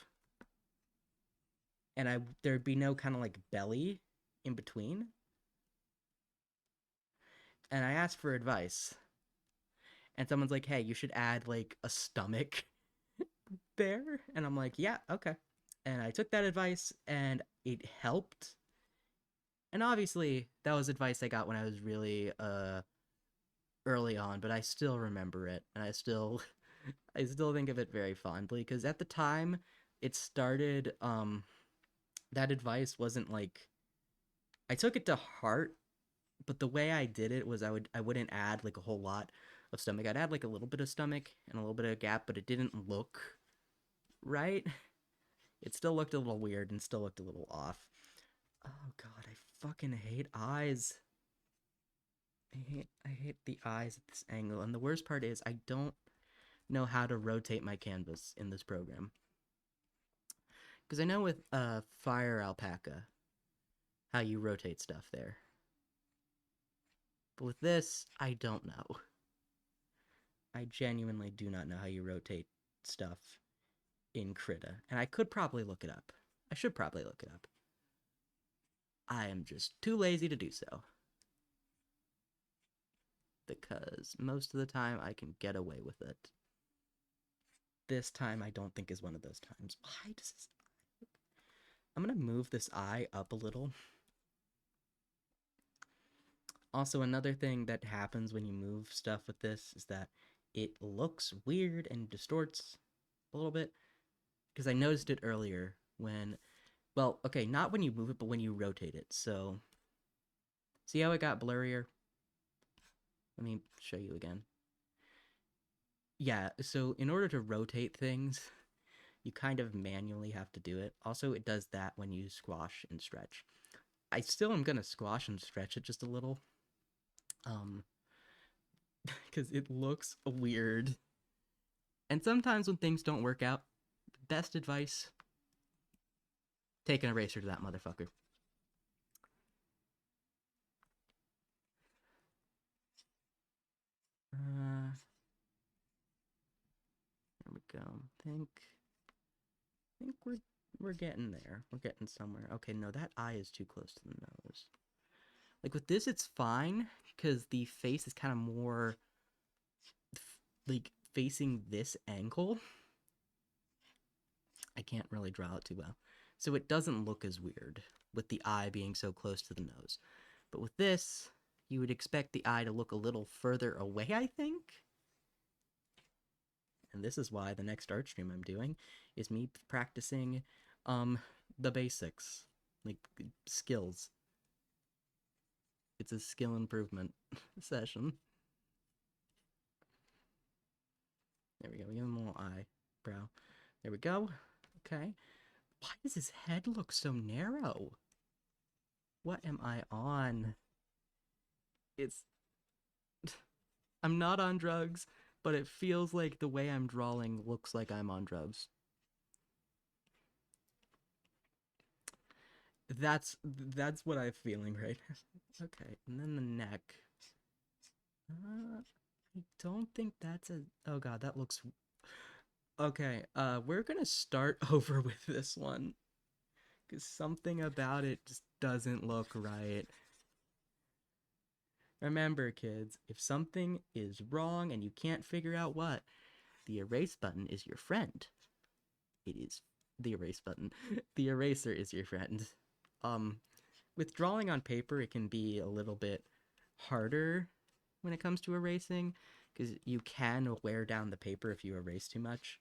And there'd be no kind of like belly in between. And I asked for advice. And someone's like, "Hey, you should add like a stomach there." And I'm like, "Yeah, okay." And I took that advice and it helped. And obviously, that was advice I got when I was really early on, but I still remember it and I still I still think of it very fondly because at the time it started that advice wasn't like I took it to heart, but the way I did it was I wouldn't add like a whole lot of stomach. I'd add like a little bit of stomach and a little bit of gap, but it didn't look right. It still looked a little weird and still looked a little off. Oh god, I fucking hate eyes. I hate the eyes at this angle. And the worst part is I don't know how to rotate my canvas in this program. Because I know with Fire Alpaca how you rotate stuff there. But with this, I don't know. I genuinely do not know how you rotate stuff in Krita. And I could probably look it up. I should probably look it up. I am just too lazy to do so. Because most of the time I can get away with it. This time I don't think is one of those times. Why does this... I'm gonna move this eye up a little. Also, another thing that happens when you move stuff with this is that it looks weird and distorts a little bit. Because I noticed it earlier when... Well, okay, not when you move it, but when you rotate it. So, see how it got blurrier? Let me show you again. Yeah, so in order to rotate things, you kind of manually have to do it. Also, it does that when you squash and stretch. I still am gonna squash and stretch it just a little. Because it looks weird. And sometimes when things don't work out, best advice, take an eraser to that motherfucker. There we go. Think we're getting there. We're getting somewhere. Okay, no, that eye is too close to the nose. Like with this, it's fine because the face is kind of more like facing this angle. I can't really draw it too well. So it doesn't look as weird with the eye being so close to the nose. But with this, you would expect the eye to look a little further away, I think. And this is why the next art stream I'm doing is me practicing the basics, like skills. It's a skill improvement session. There we go. We give him a little eyebrow. There we go. Okay. Why does his head look so narrow? What am I on? It's... I'm not on drugs, but it feels like the way I'm drawing looks like I'm on drugs. That's what I'm feeling right now. Okay, and then the neck. I don't think that's a... Oh god, that looks... Okay, we're gonna start over with this one. Because something about it just doesn't look right. Remember, kids, if something is wrong and you can't figure out what, the erase button is your friend. It is the erase button. The eraser is your friend. With drawing on paper, it can be a little bit harder when it comes to erasing, because you can wear down the paper if you erase too much.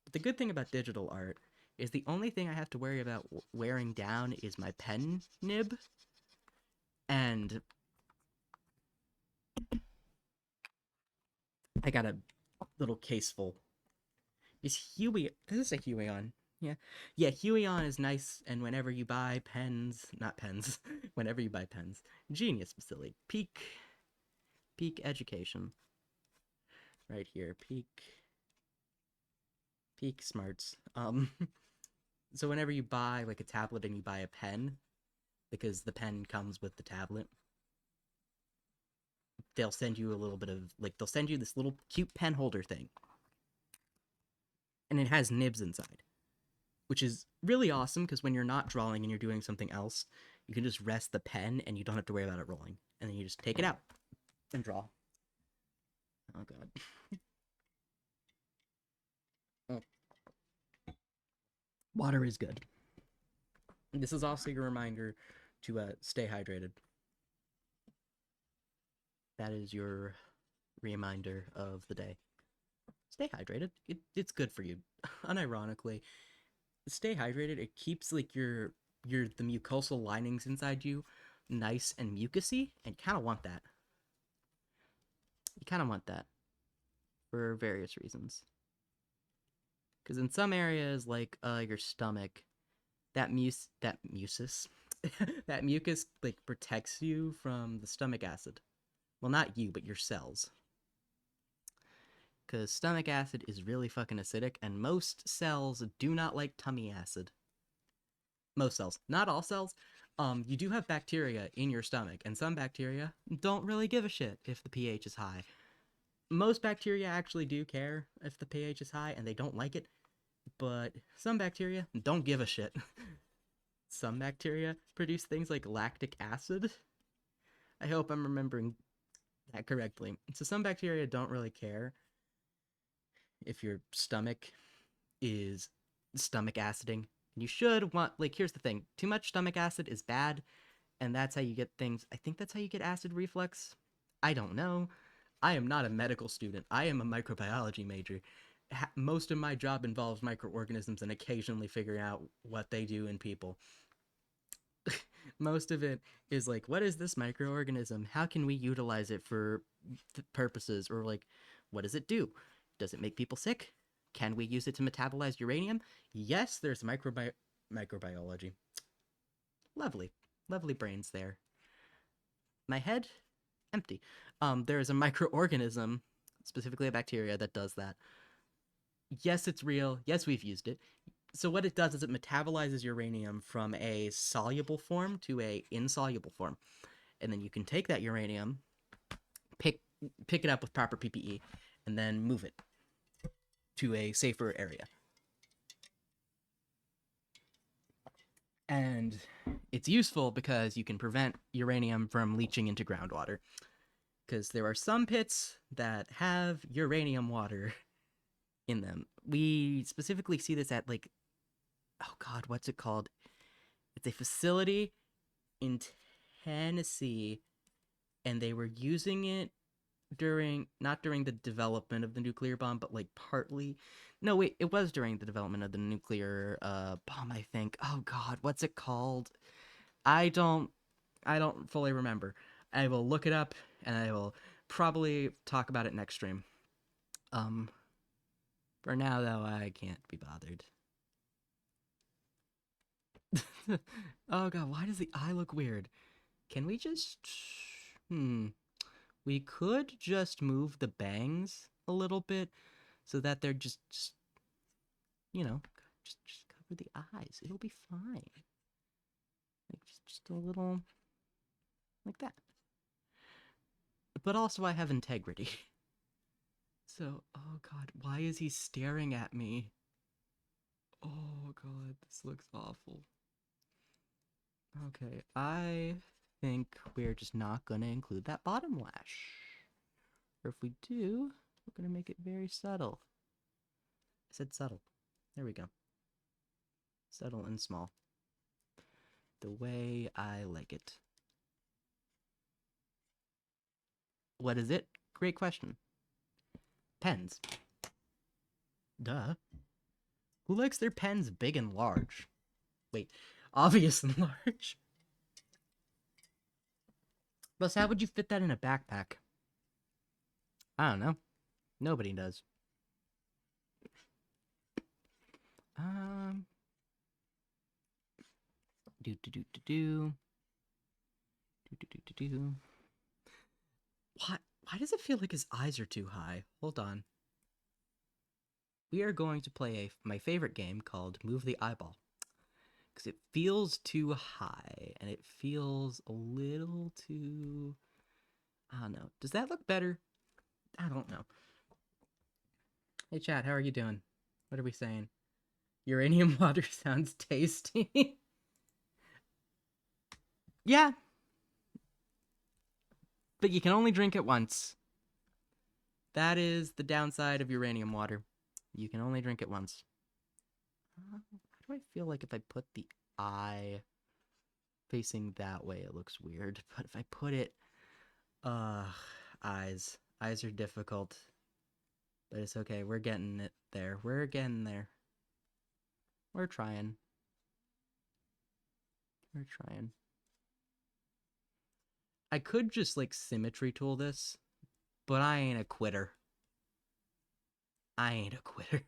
But the good thing about digital art is the only thing I have to worry about wearing down is my pen nib. And I got a little case full. Is Huey... This is a Huion. Yeah. Yeah, Huion is nice, and whenever you buy pens... Not pens. Whenever you buy pens. Genius facility. Peak education. Right here. Peak smarts. So whenever you buy, like, a tablet and you buy a pen, because the pen comes with the tablet, they'll send you a little bit of, like, they'll send you this little cute pen holder thing. And it has nibs inside, which is really awesome because when you're not drawing and you're doing something else, you can just rest the pen and you don't have to worry about it rolling. And then you just take it out and draw. Oh, God. Oh. Water is good. This is also your reminder to stay hydrated. That is your reminder of the day. Stay hydrated. It's good for you. Unironically, stay hydrated. It keeps like the mucosal linings inside you nice and mucousy, and you kind of want that. You kind of want that for various reasons. Because in some areas, like your stomach, that mucus that mucus like protects you from the stomach acid. Well, not you, but your cells. Because stomach acid is really fucking acidic, and most cells do not like tummy acid. Most cells. Not all cells. You do have bacteria in your stomach, and some bacteria don't really give a shit if the pH is high. Most bacteria actually do care if the pH is high, and they don't like it, but some bacteria don't give a shit. Some bacteria produce things like lactic acid. I hope I'm remembering that correctly. So some bacteria don't really care if your stomach is stomach aciding. And you should want, like, here's the thing. Too much stomach acid is bad, and that's how you get things. I think that's how you get acid reflux. I don't know. I am not a medical student. I am a microbiology major. Most of my job involves microorganisms and occasionally figuring out what they do in people. Most of it is like, what is this microorganism? How can we utilize it for purposes? Or like, what does it do? Does it make people sick? Can we use it to metabolize uranium? Yes, there's microbiology. Lovely. Lovely brains there. My head? Empty. There is a microorganism, specifically a bacteria, that does that. Yes, it's real. Yes, we've used it. So what it does is it metabolizes uranium from a soluble form to a insoluble form. And then you can take that uranium, pick it up with proper PPE, and then move it to a safer area. And it's useful because you can prevent uranium from leaching into groundwater. Because there are some pits that have uranium water in them. We specifically see this at, like, oh God, what's it called? It's a facility in Tennessee, and they were using it not during the development of the nuclear bomb, but like partly. No, wait, it was during the development of the nuclear bomb, I think. Oh God, what's it called? I don't fully remember. I will look it up, and I will probably talk about it next stream. For now though, I can't be bothered. Oh God, why does the eye look weird? Can we just... We could just move the bangs a little bit so that they're just you know, just cover the eyes. It'll be fine. Like, just a little... like that. But also I have integrity. So, oh God, why is he staring at me? Oh God, this looks awful. Okay, I think we're just not gonna include that bottom lash. Or if we do, we're gonna make it very subtle. I said subtle. There we go. Subtle and small. The way I like it. What is it? Great question. Pens. Duh. Who likes their pens big and large? Wait, obvious and large? Plus, how would you fit that in a backpack? I don't know. Nobody does. Um. Do do do do do. Do do do do do. What? Why does it feel like his eyes are too high? Hold on. We are going to play my favorite game called Move the Eyeball. Because it feels too high, and it feels a little too... I don't know. Does that look better? I don't know. Hey, chat, how are you doing? What are we saying? Uranium water sounds tasty. Yeah. But you can only drink it once. That is the downside of uranium water. You can only drink it once. How do I feel like if I put the eye facing that way, it looks weird. But if I put it... eyes. Eyes are difficult. But it's okay. We're getting it there. We're getting there. We're trying. We're trying. I could just, like, symmetry tool this, but I ain't a quitter. I ain't a quitter.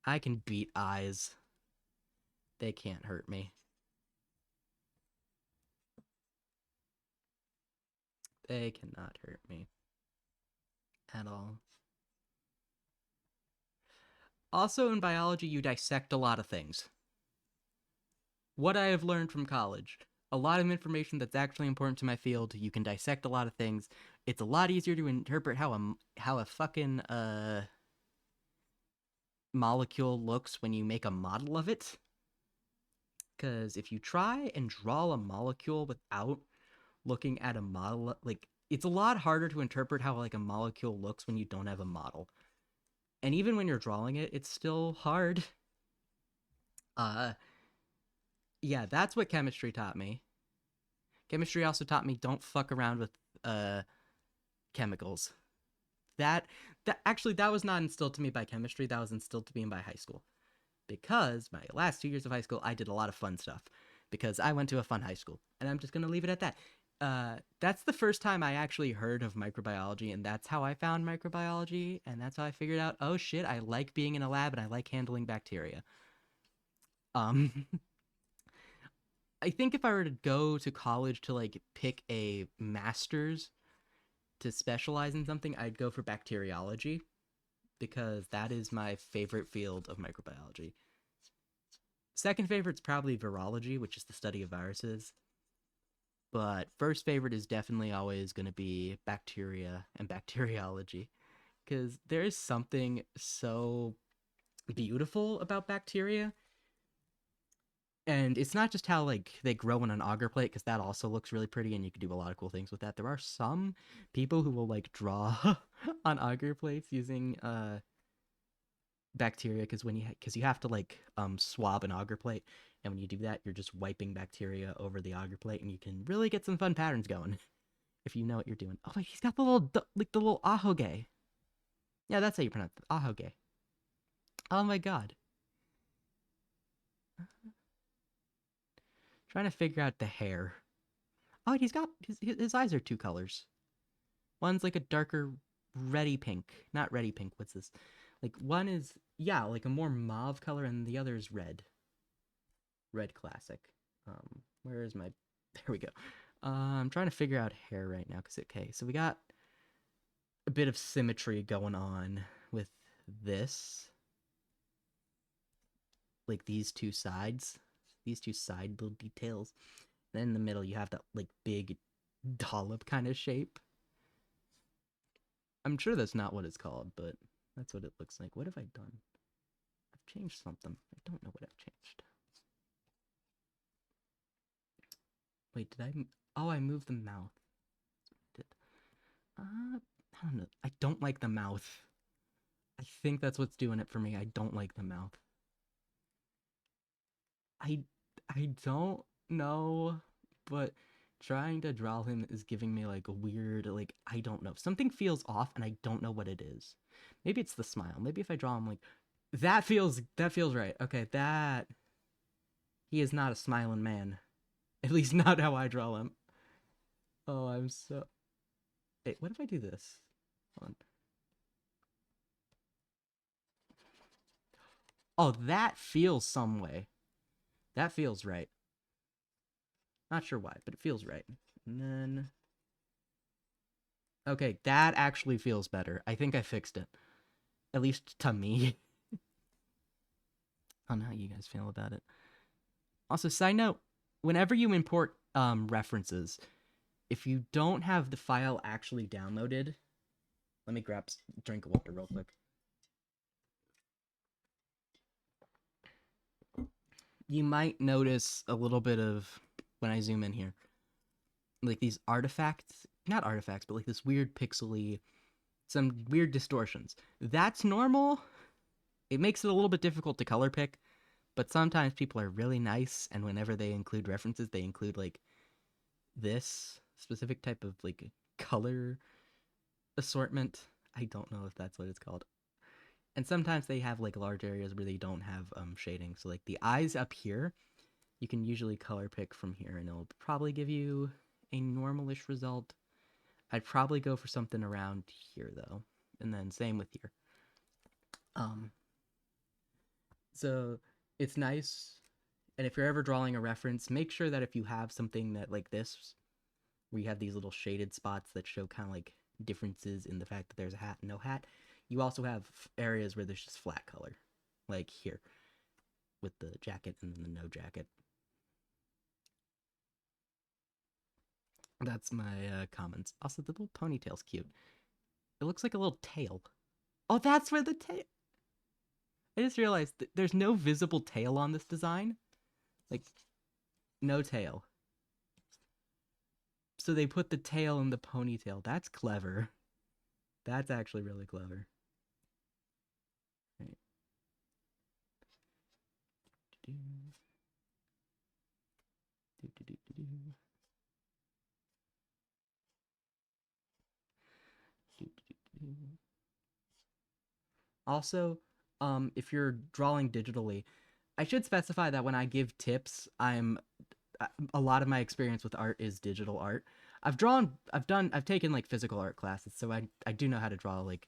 I can beat eyes. They can't hurt me. They cannot hurt me. At all. Also, in biology, you dissect a lot of things. What I have learned from college. A lot of information that's actually important to my field. You can dissect a lot of things. It's a lot easier to interpret how a fucking molecule looks when you make a model of it. Because if you try and draw a molecule without looking at a model, like, it's a lot harder to interpret how, like, a molecule looks when you don't have a model. And even when you're drawing it, it's still hard. Yeah, that's what chemistry taught me. Chemistry also taught me don't fuck around with chemicals. That actually, that was not instilled to me by chemistry. That was instilled to me by high school. Because my last 2 years of high school, I did a lot of fun stuff. Because I went to a fun high school. And I'm just going to leave it at that. That's the first time I actually heard of microbiology, and that's how I found microbiology, and that's how I figured out, oh shit, I like being in a lab and I like handling bacteria. I think if I were to go to college to, like, pick a master's to specialize in something, I'd go for bacteriology, because that is my favorite field of microbiology. Second favorite's probably virology, which is the study of viruses. But first favorite is definitely always going to be bacteria and bacteriology, because there is something so beautiful about bacteria. And it's not just how, like, they grow on an agar plate, because that also looks really pretty and you can do a lot of cool things with that. There are some people who will, like, draw on agar plates using bacteria, because you have to, like, swab an agar plate, and when you do that, you're just wiping bacteria over the agar plate, and you can really get some fun patterns going if you know what you're doing. Oh wait, he's got the little ahoge. Yeah, that's how you pronounce it, ahoge. Oh my god. Trying to figure out the hair. Oh, he's got his eyes are two colors. One's like a darker reddy pink, not reddy pink. What's this? Like, one is, yeah, like a more mauve color, and the other is red. Red classic. Where is my... There we go. I'm trying to figure out hair right now, because, okay, so we got a bit of symmetry going on with this. Like, these two sides. These two side little details. Then in the middle, you have that, like, big dollop kind of shape. I'm sure that's not what it's called, but that's what it looks like. What have I done? I've changed something. I don't know what I've changed. Wait, did I... Oh, I moved the mouth. I don't know. I don't like the mouth. I think that's what's doing it for me. I don't like the mouth. I don't know, but trying to draw him is giving me, like, a weird, like, I don't know. Something feels off, and I don't know what it is. Maybe it's the smile. Maybe if I draw him, like, That feels right. Okay, that he is not a smiling man. At least not how I draw him. Oh, I'm so. Wait, what if I do this? Hold on. Oh, that feels some way. That feels right. Not sure why, but it feels right. And then. Okay, that actually feels better. I think I fixed it. At least to me. I don't know how you guys feel about it. Also, side note, whenever you import references, if you don't have the file actually downloaded, let me grab drink of water real quick. You might notice a little bit of, when I zoom in here, like these artifacts, not artifacts, but like this weird pixely, some weird distortions. That's normal. It makes it a little bit difficult to color pick, but sometimes people are really nice, and whenever they include references, they include like this specific type of like color assortment. I don't know if that's what it's called. And sometimes they have like large areas where they don't have shading. So like the eyes up here, you can usually color pick from here, and it'll probably give you a normalish result. I'd probably go for something around here though, and then same with here. Um, so it's nice, and if you're ever drawing a reference, make sure that if you have something that like this, where you have these little shaded spots that show kind of like differences in the fact that there's a hat and no hat, you also have areas where there's just flat color, like here with the jacket and then the no jacket. That's my comments. Also, the little ponytail's cute. It looks like a little tail. Oh, that's where the tail. I just realized there's no visible tail on this design. Like, no tail. So they put the tail in the ponytail. That's clever. That's actually really clever. Right. Also, if you're drawing digitally, I should specify that when I give tips, a lot of my experience with art is digital art. I've taken like physical art classes, so I do know how to draw like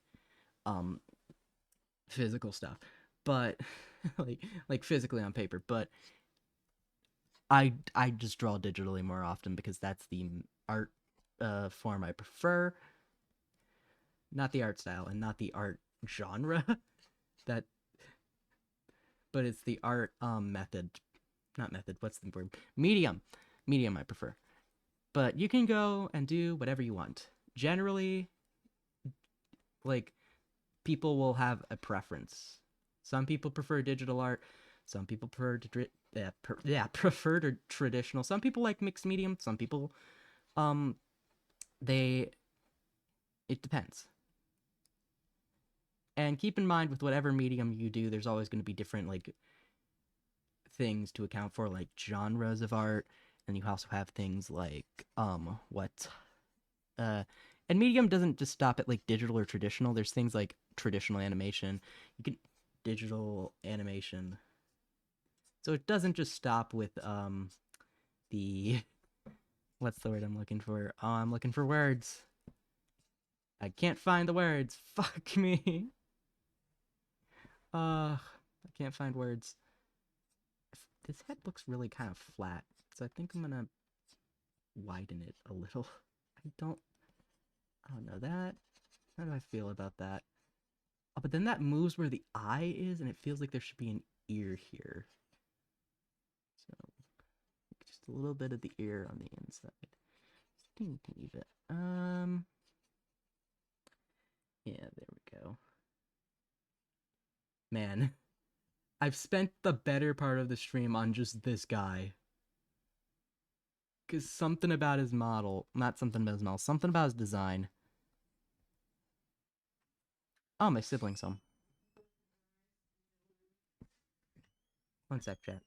um physical stuff, but like physically on paper. But I just draw digitally more often because that's the art form I prefer, not the art style and not the art genre that, but it's the art method, not method. What's the word? Medium I prefer. But you can go and do whatever you want. Generally, like people will have a preference. Some people prefer digital art. Some people prefer traditional. Some people like mixed medium. Some people, um, they. It depends. And keep in mind with whatever medium you do, there's always going to be different like things to account for, like genres of art, and you also have things like what uh and medium doesn't just stop at like digital or traditional. There's things like traditional animation. You can digital animation. So it doesn't just stop with the what's the word I'm looking for? Oh, I'm looking for words. I can't find the words. Fuck me. I can't find words. This head looks really kind of flat, so I think I'm gonna widen it a little. I don't know that. How do I feel about that? Oh, but then that moves where the eye is, and it feels like there should be an ear here. So just a little bit of the ear on the inside. Teeny, teeny bit. Yeah, there we go. Man, I've spent the better part of the stream on just this guy. Cause something about his model, not something about his model, something about his design. Oh, my siblings home. One sec, chat.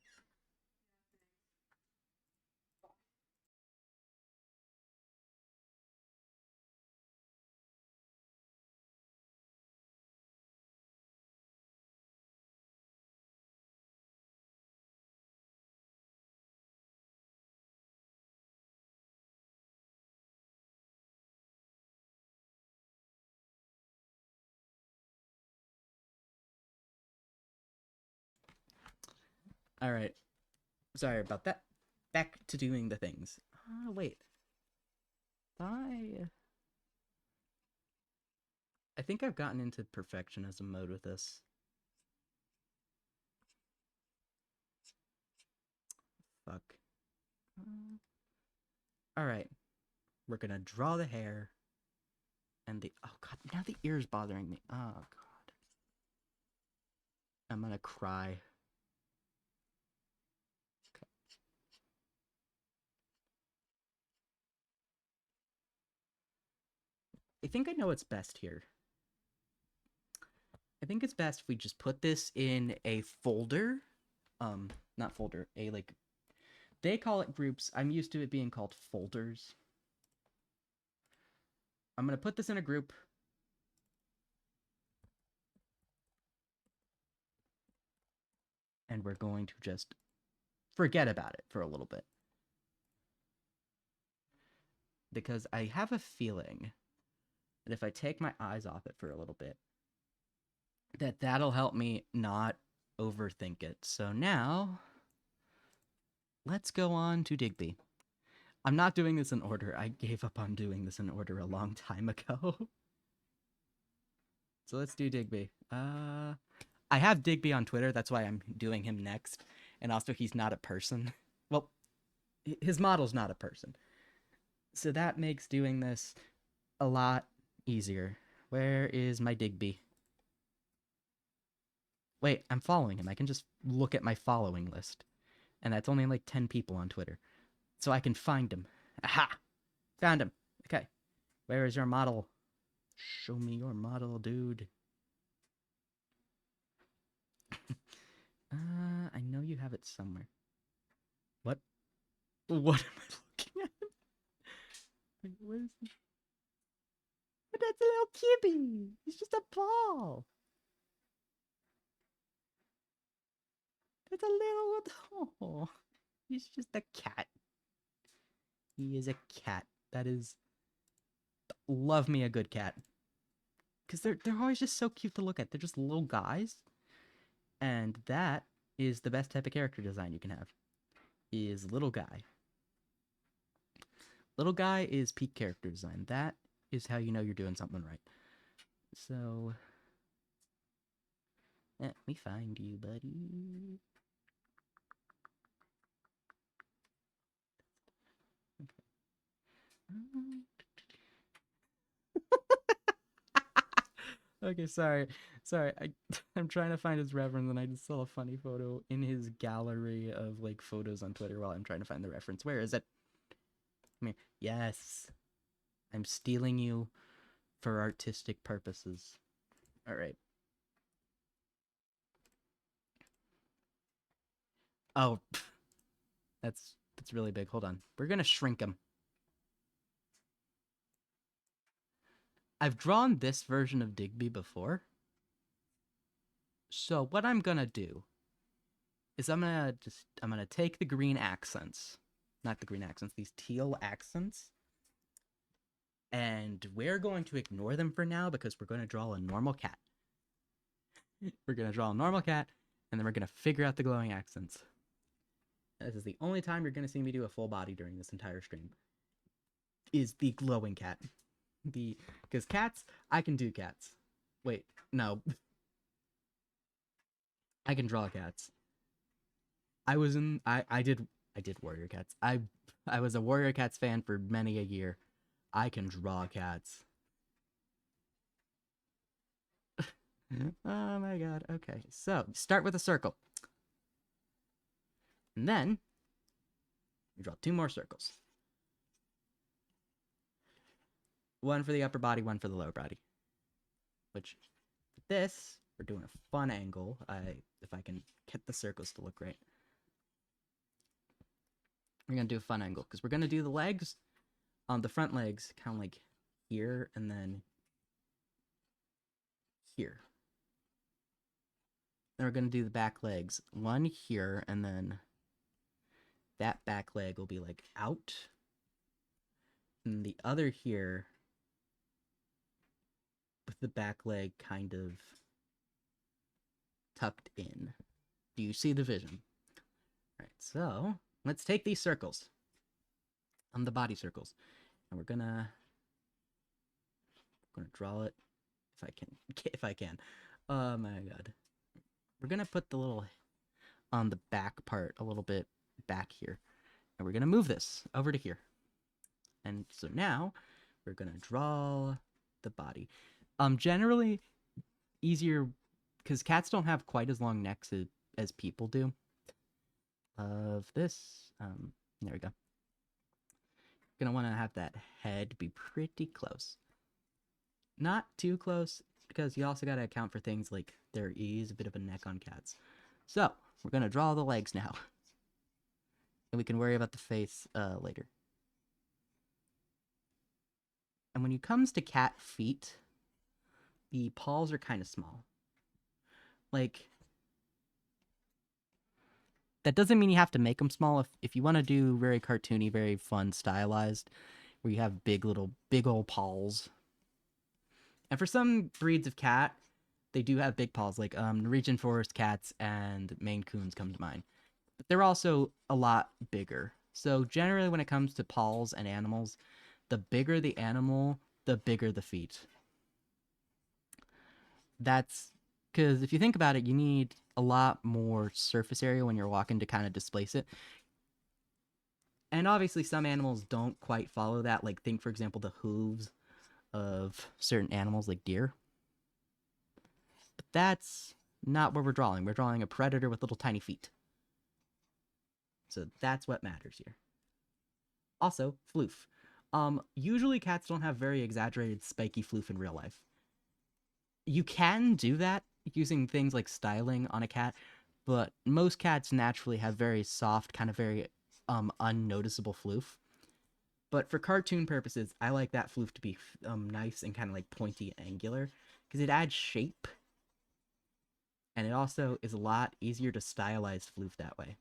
All right. Sorry about that. Back to doing the things. Wait. I think I've gotten into perfectionism mode with this. Fuck. All right. We're gonna draw the hair and the. Oh god, now the ear's bothering me. Oh god. I'm gonna cry. Okay. I think I know what's best here. I think it's best if we just put this in a folder. Not folder, a like. They call it groups. I'm used to it being called folders. I'm gonna put this in a group. And we're going to just forget about it for a little bit. Because I have a feeling that if I take my eyes off it for a little bit, that'll help me not overthink it. So now, let's go on to Digby. I'm not doing this in order. I gave up on doing this in order a long time ago. So let's do Digby. I have Digby on Twitter. That's why I'm doing him next. And also, he's not a person. Well, his model's not a person. So that makes doing this a lot easier. Where is my Digby? Wait, I'm following him. I can just look at my following list. And that's only like 10 people on Twitter. So I can find him. Aha! Found him. Okay. Where is your model? Show me your model, dude. I know you have it somewhere. What? What am I looking at? What is this? But that's a little kibby. He's just a ball. That's a little. Oh, he's just a cat. He is a cat. That is. Love me a good cat. Because they're always just so cute to look at. They're just little guys. And that is the best type of character design you can have. Is little guy. Little guy is peak character design. That is how you know you're doing something right. So let me find you, buddy. Okay, sorry. I'm trying to find his reference and I just saw a funny photo in his gallery of like photos on Twitter while I'm trying to find the reference. Where is it? Come here. Yes. I'm stealing you for artistic purposes. All right. Oh, that's really big. Hold on. We're going to shrink him. I've drawn this version of Digby before. So what I'm going to do is I'm going to take the green accents. Not the green accents, these teal accents. And we're going to ignore them for now because we're going to draw a normal cat. We're going to draw a normal cat, and then we're going to figure out the glowing accents. This is the only time you're going to see me do a full body during this entire stream. Is the glowing cat. Because cats, I can do cats. Wait, no. I can draw cats. I did Warrior Cats. I was a Warrior Cats fan for many a year. I can draw cats. Oh my god. Okay. So, start with a circle. And then you draw 2 more circles. One for the upper body, one for the lower body. Which, this, we're doing a fun angle. If I can get the circles to look right. We're going to do a fun angle, because we're going to do the legs, the front legs, kind of like here, and then here. Then we're going to do the back legs. One here, and then that back leg will be like out. And the other here with the back leg kind of tucked in. Do you see the vision? So let's take these circles, the body circles, and we're gonna draw it if I can. If I can. Oh my god. We're gonna put the little on the back part a little bit back here, and we're gonna move this over to here. And so now we're gonna draw the body. Generally easier because cats don't have quite as long necks as people do. Of this, there we go. Gonna want to have that head be pretty close, not too close, because you also got to account for things like there is a bit of a neck on cats. So we're gonna draw the legs now, and we can worry about the face later. And when it comes to cat feet, the paws are kind of small. Like, that doesn't mean you have to make them small. If you want to do very cartoony, very fun, stylized, where you have big old paws. And for some breeds of cat, they do have big paws, like Norwegian Forest cats and Maine Coons come to mind. But they're also a lot bigger. So generally when it comes to paws and animals, the bigger the animal, the bigger the feet. That's because if you think about it, you need a lot more surface area when you're walking to kind of displace it. And obviously some animals don't quite follow that. Like think, for example, the hooves of certain animals like deer. But that's not what we're drawing. We're drawing a predator with little tiny feet. So that's what matters here. Also, floof. Usually cats don't have very exaggerated spiky floof in real life. You can do that using things like styling on a cat, but most cats naturally have very soft, kind of very unnoticeable floof. But for cartoon purposes, I like that floof to be nice and kind of like pointy and angular, because it adds shape. And it also is a lot easier to stylize floof that way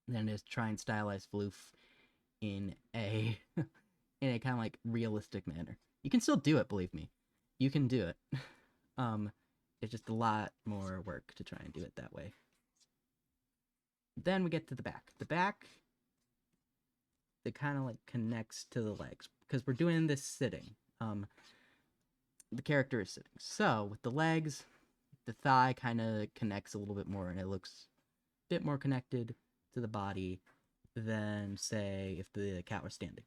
than it is to try and stylize floof in a in a kind of like realistic manner. You can still do it, believe me. You can do it. It's just a lot more work to try and do it that way. Then we get to the back. The back, it kind of like connects to the legs because we're doing this sitting. The character is sitting. So with the legs, the thigh kind of connects a little bit more and it looks a bit more connected to the body than, say, if the cat was standing.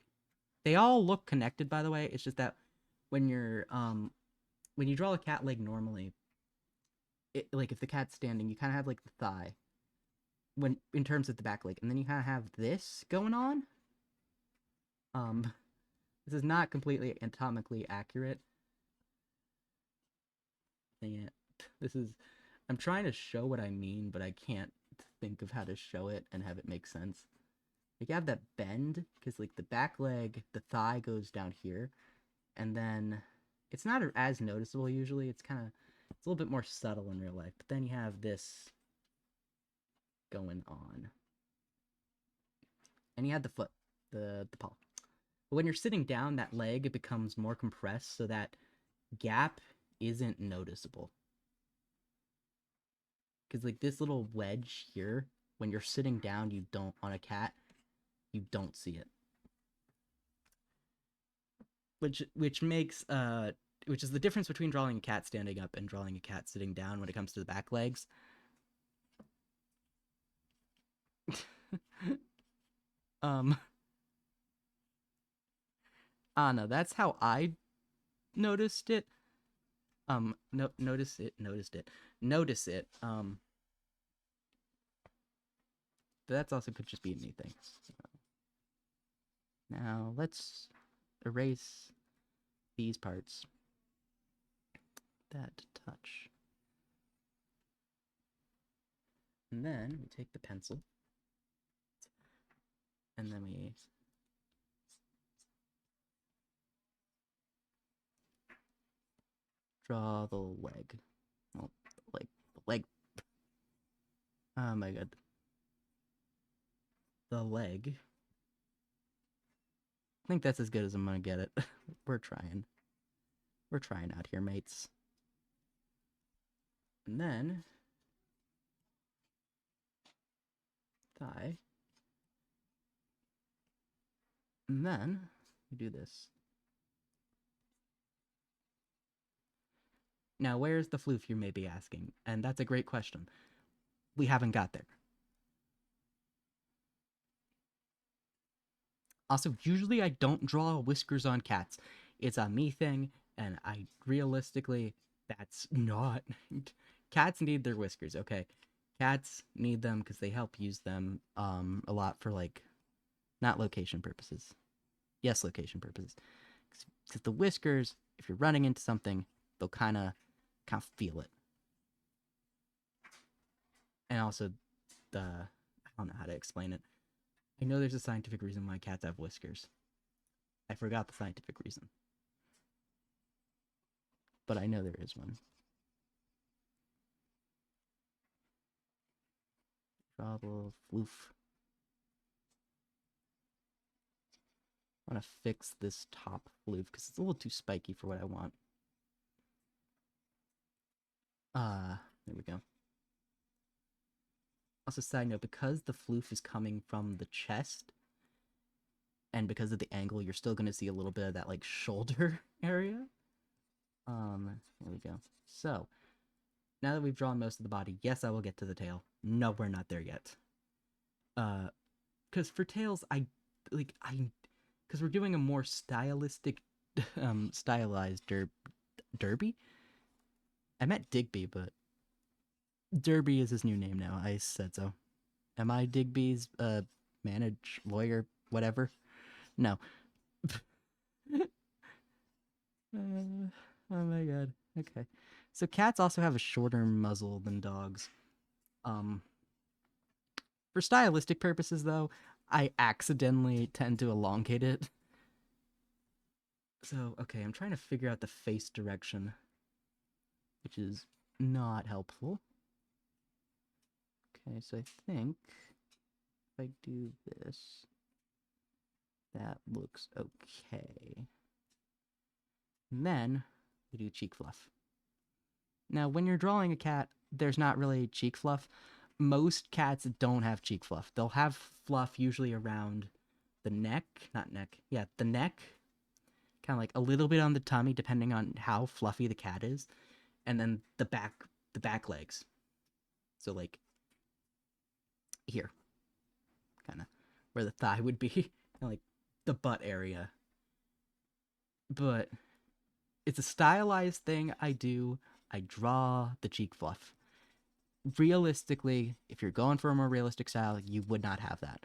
They all look connected, by the way. It's just that when you're when you draw a cat leg normally, like if the cat's standing, you kind of have like the thigh when in terms of the back leg, and then you kind of have this going on. This is not completely anatomically accurate. Dang it. This is I'm trying to show what I mean, but I can't think of how to show it and have it make sense. Like you have that bend because like the back leg, the thigh goes down here, and then it's not as noticeable usually. It's a little bit more subtle in real life. But then you have this going on, and you have the foot, the paw. But when you're sitting down, that leg becomes more compressed, so that gap isn't noticeable. Because like this little wedge here, when you're sitting down, you don't on a cat, you don't see it. Which makes which is the difference between drawing a cat standing up and drawing a cat sitting down when it comes to the back legs. No, that's how I noticed it. Notice it. But that's also could just be a me thing. So. Now let's erase these parts that touch. And then we take the pencil and then we draw the leg. Well, like the leg. Oh my god. The leg. I think that's as good as I'm gonna get it. We're trying. We're trying out here, mates. And then thigh. And then we do this. Now, where's the floof, you may be asking? And that's a great question. We haven't got there. Also, usually I don't draw whiskers on cats. It's a me thing, and I realistically, that's not. Cats need their whiskers, okay? Cats need them because they help use them a lot for, like, not location purposes. Yes, location purposes. Because the whiskers, if you're running into something, they'll kind of feel it. And also, I don't know how to explain it. I know there's a scientific reason why cats have whiskers. I forgot the scientific reason. But I know there is one. Draw a little floof. I want to fix this top floof because it's a little too spiky for what I want. There we go. Also, side note, because the floof is coming from the chest, and because of the angle, you're still going to see a little bit of that, like, shoulder area. There we go. So, now that we've drawn most of the body, yes, I will get to the tail. No, we're not there yet. Because for tails, because we're doing a more stylistic, stylized Derby? I meant Digby, but Derby is his new name now. I said so. Am I Digby's, lawyer, whatever? No. Oh my god. Okay. So cats also have a shorter muzzle than dogs. For stylistic purposes, though, I accidentally tend to elongate it. So, okay, I'm trying to figure out the face direction, which is not helpful. Okay, so I think if I do this, that looks okay. And then we do cheek fluff. Now, when you're drawing a cat, there's not really cheek fluff. Most cats don't have cheek fluff. They'll have fluff usually around the neck, the neck, kind of like a little bit on the tummy, depending on how fluffy the cat is, and then the back legs. So, like, here, kind of where the thigh would be, like the butt area. But it's a stylized thing I do. I draw the cheek fluff. Realistically, if you're going for a more realistic style, you would not have that.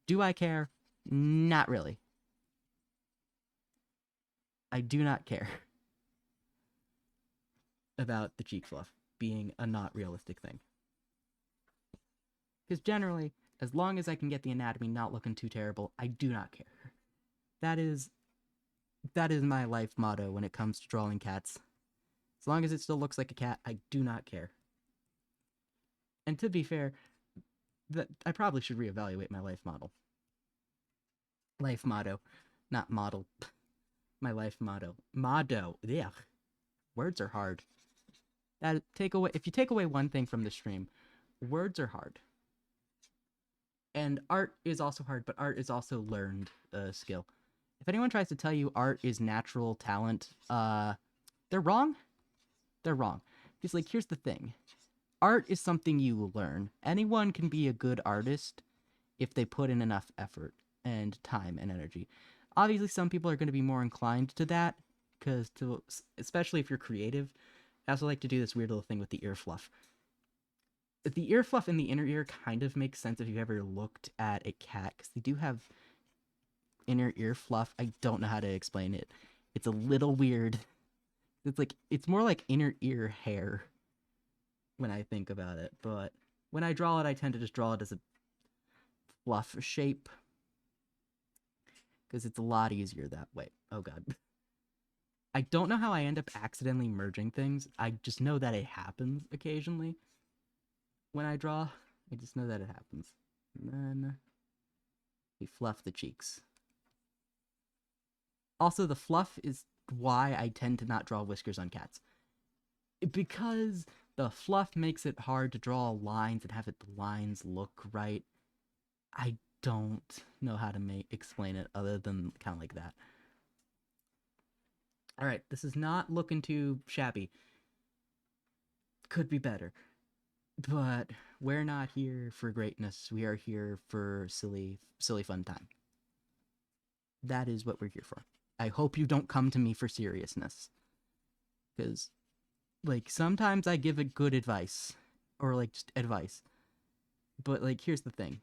Do I care? Not really. I do not care about the cheek fluff being a not realistic thing. Because generally, as long as I can get the anatomy not looking too terrible, I do not care. That is my life motto when it comes to drawing cats. As long as it still looks like a cat, I do not care. And to be fair, I probably should reevaluate my life model. Life motto, not model. My life motto. Motto. Yeah. Words are hard. If you take away one thing from the stream, words are hard. And art is also hard, but art is also learned skill. If anyone tries to tell you art is natural talent, they're wrong. They're wrong. Because, like, here's the thing. Art is something you learn. Anyone can be a good artist if they put in enough effort and time and energy. Obviously, some people are going to be more inclined to that, especially if you're creative. I also like to do this weird little thing with the ear fluff. The ear fluff in the inner ear kind of makes sense if you've ever looked at a cat, because they do have inner ear fluff. I don't know how to explain it. It's a little weird. It's more like inner ear hair when I think about it, but when I draw it, I tend to just draw it as a fluff shape, because it's a lot easier that way. Oh god. I don't know how I end up accidentally merging things. I just know that it happens occasionally when I draw. I just know that it happens. And then we fluff the cheeks. Also, the fluff is why I tend to not draw whiskers on cats. Because the fluff makes it hard to draw lines and have the lines look right. I don't know how to explain it other than kind of like that. All right, this is not looking too shabby. Could be better. But we're not here for greatness. We are here for silly fun time. That is what we're here for. I hope you don't come to me for seriousness. Because, like, sometimes I give it good advice. Or, like, just advice. But, like, here's the thing.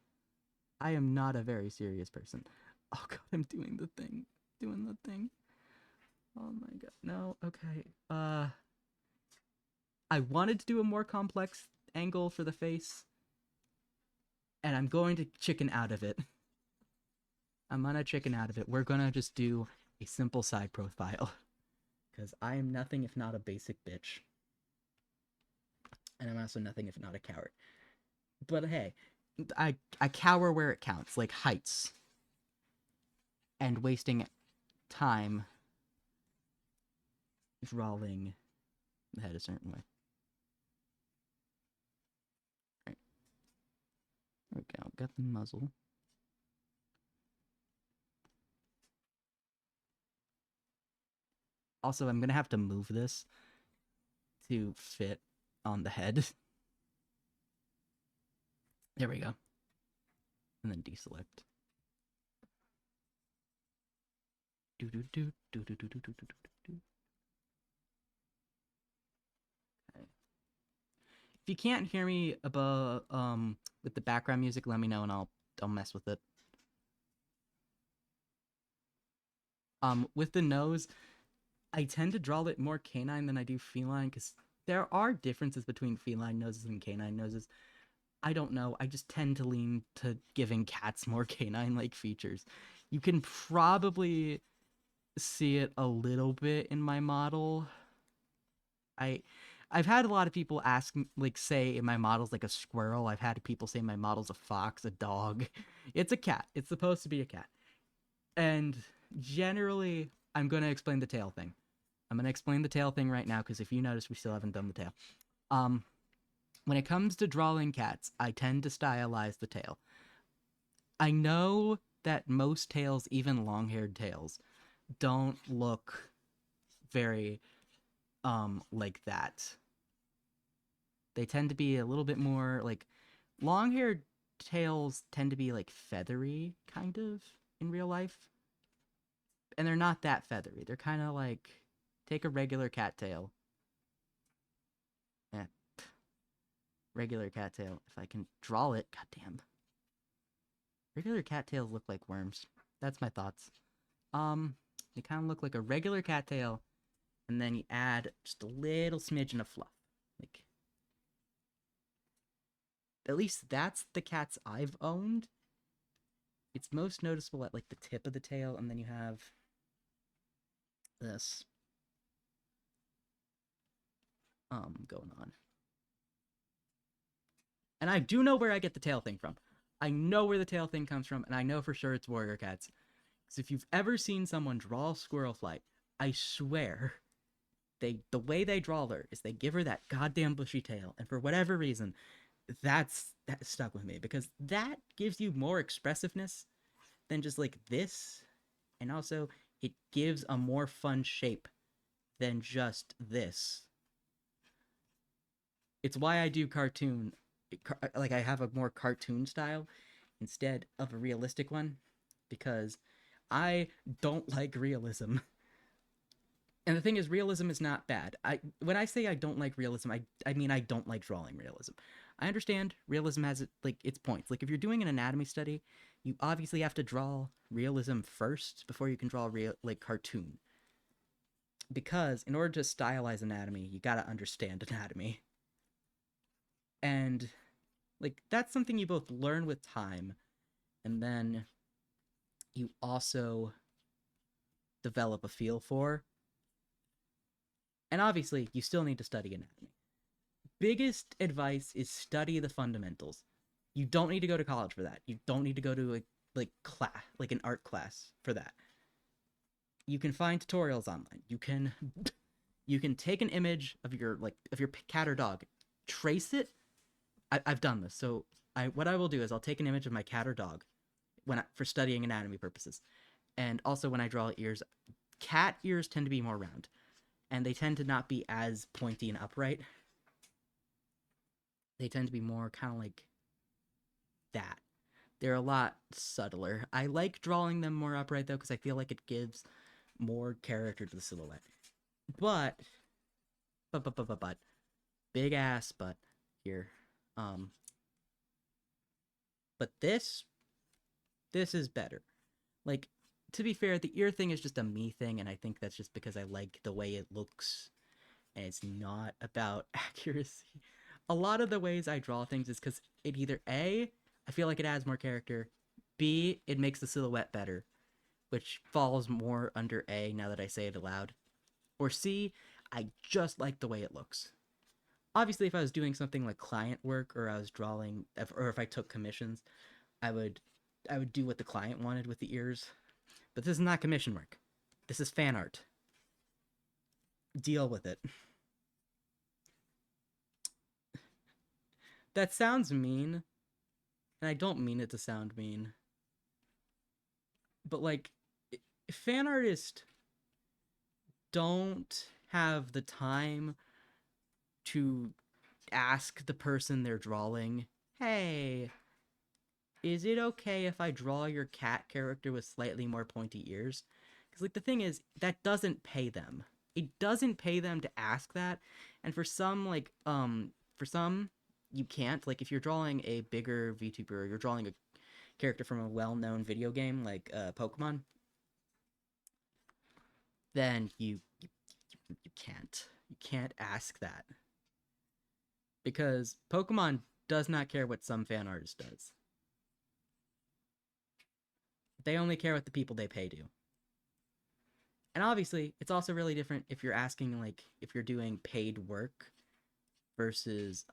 I am not a very serious person. Oh, God, I'm doing the thing. Doing the thing. Oh, my God. No, okay. I wanted to do a more complex angle for the face. And I'm going to chicken out of it. I'm gonna chicken out of it. We're gonna just do a simple side profile. Because I am nothing if not a basic bitch. And I'm also nothing if not a coward. But hey, I cower where it counts, like heights. And wasting time drawing the head a certain way. Right. There we go. Got the muzzle. Also, I'm gonna have to move this to fit on the head. There we go. And then deselect. Do do do do do do do do do do. Okay. If you can't hear me above with the background music, let me know and I'll mess with it. With the nose, I tend to draw it more canine than I do feline because there are differences between feline noses and canine noses. I don't know. I just tend to lean to giving cats more canine-like features. You can probably see it a little bit in my model. I've had a lot of people ask, like, say my model's like a squirrel. I've had people say my model's a fox, a dog. It's a cat. It's supposed to be a cat. And generally, I'm going to explain the tail thing. I'm going to explain the tail thing right now because if you notice, we still haven't done the tail. When it comes to drawing cats, I tend to stylize the tail. I know that most tails, even long-haired tails, don't look very like that. They tend to be a little bit more like long-haired tails tend to be like feathery kind of in real life. And they're not that feathery. They're kind of like take a regular cattail. Yeah. Regular cattail. If I can draw it, goddamn. Regular cattails look like worms. That's my thoughts. They kind of look like a regular cattail, and then you add just a little smidgen of fluff. Like, at least that's the cats I've owned. It's most noticeable at like the tip of the tail, and then you have this going on. And I do know where I get the tail thing from. I know where the tail thing comes from, and I know for sure it's warrior cats. Because if you've ever seen someone draw squirrel flight, I swear the way they draw her is they give her that goddamn bushy tail, and for whatever reason, that stuck with me because that gives you more expressiveness than just like this, and also it gives a more fun shape than just this. It's why I do cartoon, like I have a more cartoon style instead of a realistic one, because I don't like realism. And the thing is, realism is not bad. When I say I don't like realism, I mean I don't like drawing realism. I understand realism has like its points. Like if you're doing an anatomy study, you obviously have to draw realism first before you can draw like cartoon. Because in order to stylize anatomy, you gotta understand anatomy. And like that's something you both learn with time, and then you also develop a feel for. And obviously, you still need to study anatomy. Biggest advice is study the fundamentals. You don't need to go to college for that. You don't need to go to like class, like an art class for that. You can find tutorials online. You can take an image of your cat or dog, trace it. I've done this. So what I will do is I'll take an image of my cat or dog for studying anatomy purposes, and also when I draw ears, cat ears tend to be more round, and they tend to not be as pointy and upright. They tend to be more kind of like that. They're a lot subtler. I like drawing them more upright though, because I feel like it gives more character to the silhouette. But big ass butt here. But this is better. Like, to be fair, the ear thing is just a me thing, and I think that's just because I like the way it looks, and it's not about accuracy. A lot of the ways I draw things is because it either A, I feel like it adds more character, B, it makes the silhouette better, which falls more under A now that I say it aloud, or C, I just like the way it looks. Obviously, if I was doing something like client work, or I was drawing, or if I took commissions, I would do what the client wanted with the ears. But this is not commission work. This is fan art. Deal with it. That sounds mean, and I don't mean it to sound mean. But like, fan artists don't have the time to ask the person they're drawing, hey, is it okay if I draw your cat character with slightly more pointy ears? Because, like, the thing is, that doesn't pay them. It doesn't pay them to ask that. And for some, like, you can't. Like, if you're drawing a bigger VTuber, or you're drawing a character from a well-known video game, like, Pokemon, then you can't. You can't ask that. Because Pokemon does not care what some fan artist does. They only care what the people they pay do. And obviously, it's also really different if you're asking, like, if you're doing paid work versus,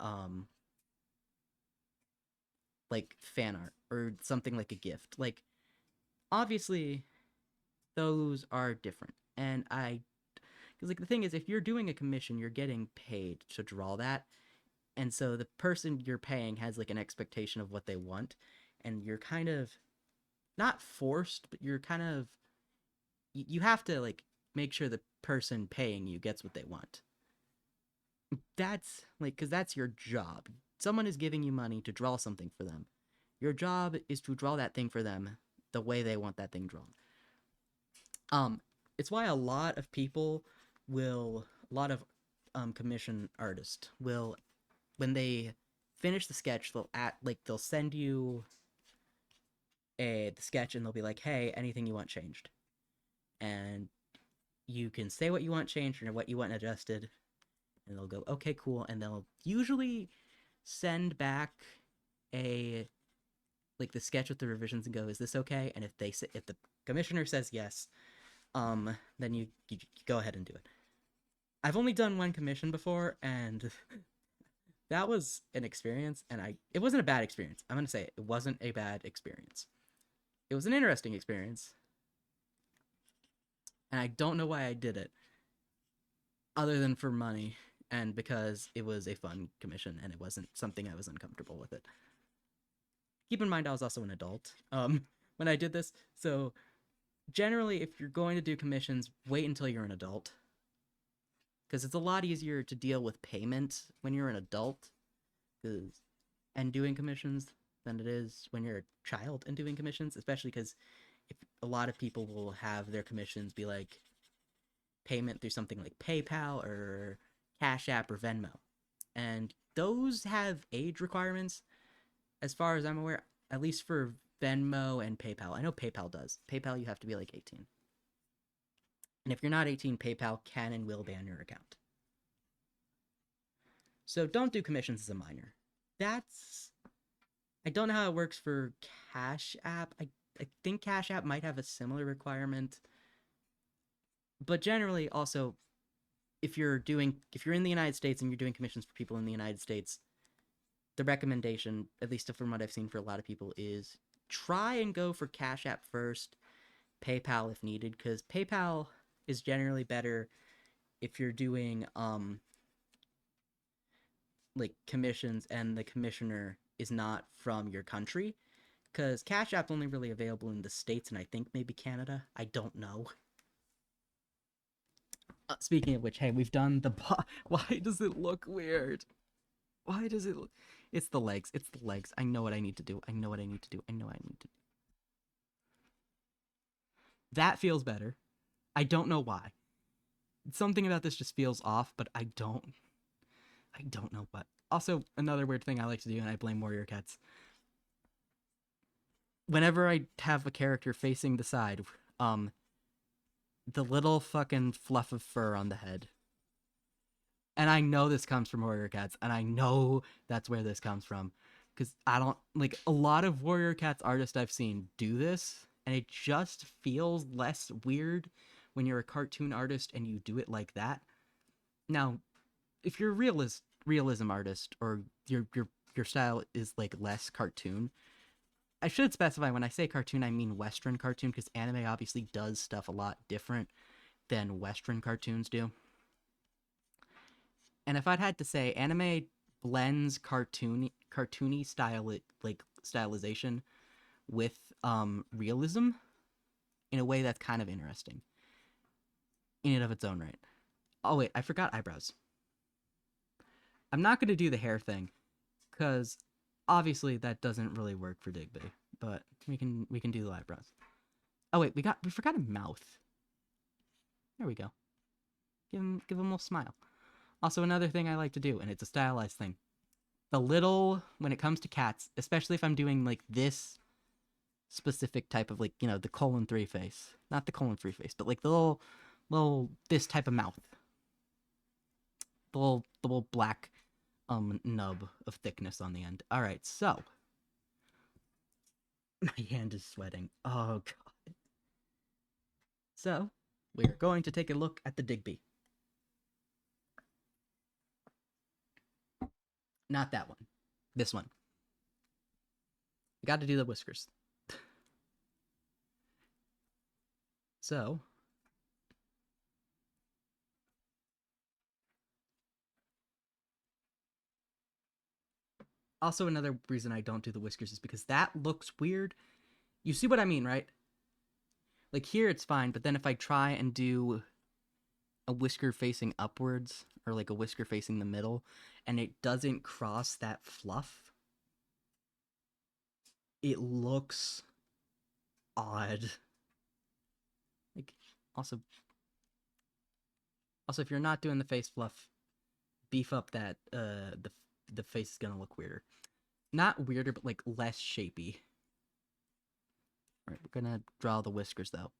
like, fan art or something like a gift. Like, obviously, those are different. And because, like, the thing is, if you're doing a commission, you're getting paid to draw that. And so the person you're paying has, like, an expectation of what they want. And you're kind of not forced, but you're kind of, you have to, like, make sure the person paying you gets what they want. That's, like, because that's your job. Someone is giving you money to draw something for them. Your job is to draw that thing for them the way they want that thing drawn. It's why a lot of people will, a lot of commission artists will, when they finish the sketch, they'll send you the sketch, and they'll be like, hey, anything you want changed. And you can say what you want changed or what you want adjusted, and they'll go, okay, cool. And they'll usually send back the sketch with the revisions and go, is this okay? And if the commissioner says yes, then you go ahead and do it. I've only done one commission before, and that was an experience, and it wasn't a bad experience. I'm gonna say it wasn't a bad experience. It was an interesting experience, and I don't know why I did it, other than for money, and because it was a fun commission, and it wasn't something I was uncomfortable with it. Keep in mind, I was also an adult when I did this, so generally, if you're going to do commissions, wait until you're an adult, because it's a lot easier to deal with payment when you're an adult and doing commissions than it is when you're a child and doing commissions, especially because if a lot of people will have their commissions be like payment through something like PayPal or Cash App or Venmo, and those have age requirements as far as I'm aware, at least for Venmo and PayPal. I know PayPal does. PayPal, you have to be like 18. And if you're not 18, PayPal can and will ban your account. So don't do commissions as a minor. I don't know how it works for Cash App. I think Cash App might have a similar requirement. But generally, also, if you're in the United States and you're doing commissions for people in the United States, the recommendation, at least from what I've seen for a lot of people, is try and go for Cash App first, PayPal if needed, because PayPal is generally better if you're doing like commissions and the commissioner is not from your country, because Cash App's only really available in the States and I think maybe Canada. I don't know. Speaking of which, hey, we've done the Why does it look weird? Why does it look... It's the legs. It's the legs. I know what I need to do. I know what I need to do. I know what I need to do. That feels better. I don't know why. Something about this just feels off, but I don't know what. Also, another weird thing I like to do, and I blame Warrior Cats. Whenever I have a character facing the side, the little fucking fluff of fur on the head. And I know this comes from Warrior Cats, and I know that's where this comes from. Because I don't, like, a lot of Warrior Cats artists I've seen do this, and it just feels less weird when you're a cartoon artist and you do it like that. Now, if you're a realism artist, or your style is, like, less cartoon, I should specify when I say cartoon, I mean Western cartoon, because anime obviously does stuff a lot different than Western cartoons do. And if I'd had to say, anime blends cartoony style, like stylization with realism in a way that's kind of interesting in and of its own right. Oh wait, I forgot eyebrows. I'm not going to do the hair thing because obviously that doesn't really work for Digby, but we can do the eyebrows. Oh wait, we forgot a mouth. There we go. Give him a little smile. Also, another thing I like to do, and it's a stylized thing, when it comes to cats, especially if I'm doing like this specific type of, like, you know, the colon 3 face, not the colon 3 face, but like the little this type of mouth, the little black nub of thickness on the end. All right, so my hand is sweating. Oh god. So we're going to take a look at the Digby. Not that one. This one. You got to do the whiskers. So also another reason I don't do the whiskers is because that looks weird. You see what I mean, right? Like here it's fine, but then if I try and do a whisker facing upwards, or like a whisker facing the middle, and it doesn't cross that fluff, it looks odd. Like, also if you're not doing the face fluff, beef up that the face is gonna look weirder. Not weirder, but like less shapy. All right, we're gonna draw the whiskers though.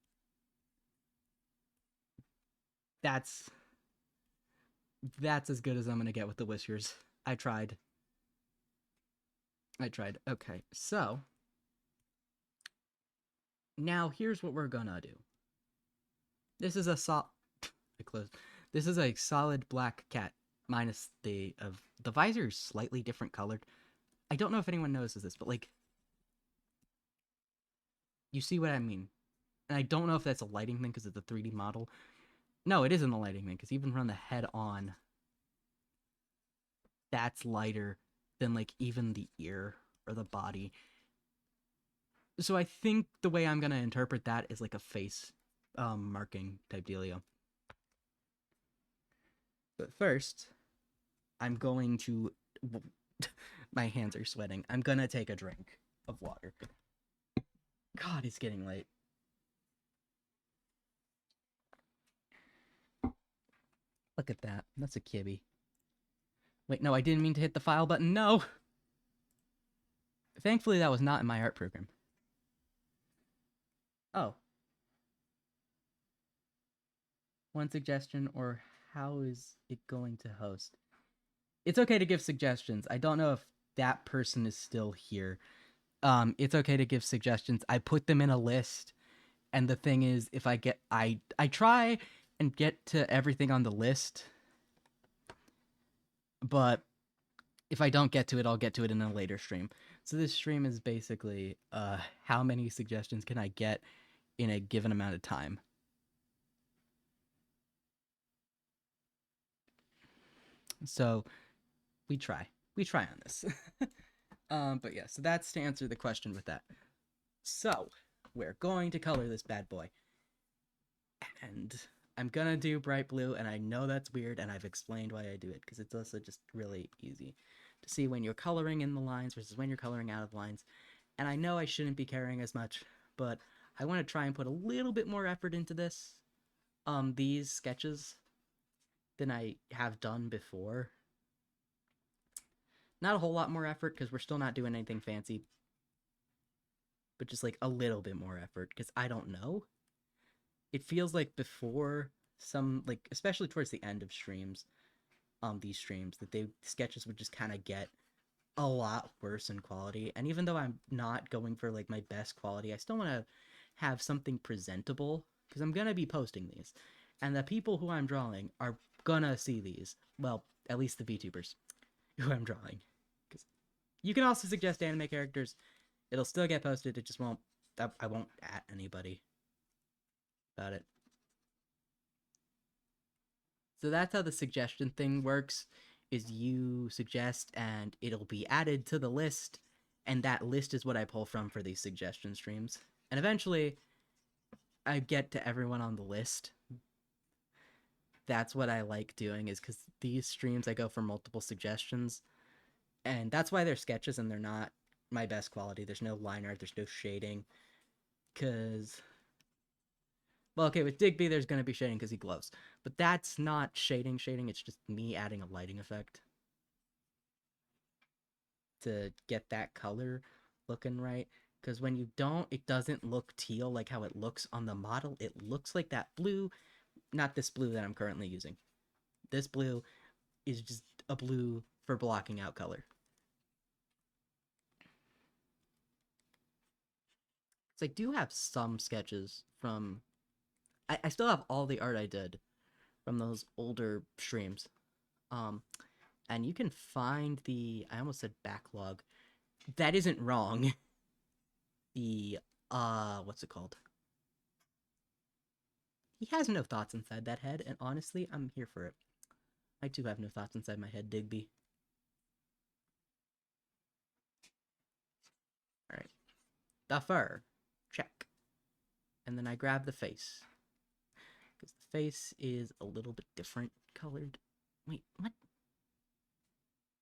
That's as good as I'm gonna get with the whiskers. I tried. Okay, so now here's what we're gonna do. This is a This is a solid black cat, minus the visor is slightly different colored. I don't know if anyone notices this, but like, you see what I mean? And I don't know if that's a lighting thing because it's a 3D model. No, it isn't a lighting thing, because even from the head on, that's lighter than like even the ear or the body. So I think the way I'm gonna interpret that is like a face marking type dealio. But first, I'm going to... My hands are sweating. I'm gonna take a drink of water. God, it's getting late. Look at that. That's a kibby. Wait, no, I didn't mean to hit the file button. No! Thankfully, that was not in my art program. Oh. One suggestion, or how is it going to host? It's okay to give suggestions. I don't know if that person is still here. It's okay to give suggestions. I put them in a list, and the thing is, if I try and get to everything on the list, but if I don't get to it, I'll get to it in a later stream. So this stream is basically how many suggestions can I get in a given amount of time. So we try on this. But yeah, so that's to answer the question with that. So we're going to color this bad boy, and I'm gonna do bright blue, and I know that's weird, and I've explained why I do it, because it's also just really easy to see when you're coloring in the lines versus when you're coloring out of the lines. And I know I shouldn't be caring as much, but I want to try and put a little bit more effort into this, these sketches, than I have done before. Not a whole lot more effort, because we're still not doing anything fancy, but just like a little bit more effort, because I don't know. It feels like before, some, like, especially towards the end of streams, these streams, that sketches would just kind of get a lot worse in quality. And even though I'm not going for like my best quality, I still want to have something presentable, because I'm gonna be posting these, and the people who I'm drawing are gonna see these. Well, at least the VTubers who I'm drawing, because you can also suggest anime characters. It'll still get posted. It just won't. I won't at anybody about it. So that's how the suggestion thing works, is you suggest and it'll be added to the list, and that list is what I pull from for these suggestion streams. And eventually I get to everyone on the list. That's what I like doing, is because these streams I go for multiple suggestions, and that's why they're sketches and they're not my best quality. There's no line art, there's no shading, because, well, okay, with Digby there's going to be shading because he glows, but that's not shading, it's just me adding a lighting effect to get that color looking right. Because when you don't, it doesn't look teal like how it looks on the model. It looks like that blue, not this blue that I'm currently using. This blue is just a blue for blocking out color. So I do have some sketches from, I still have all the art I did from those older streams. And you can find the, I almost said backlog. That isn't wrong. The, what's it called? He has no thoughts inside that head, and honestly, I'm here for it. I too have no thoughts inside my head, Digby. Alright. The fur. Check. And then I grab the face, because the face is a little bit different colored. Wait, what?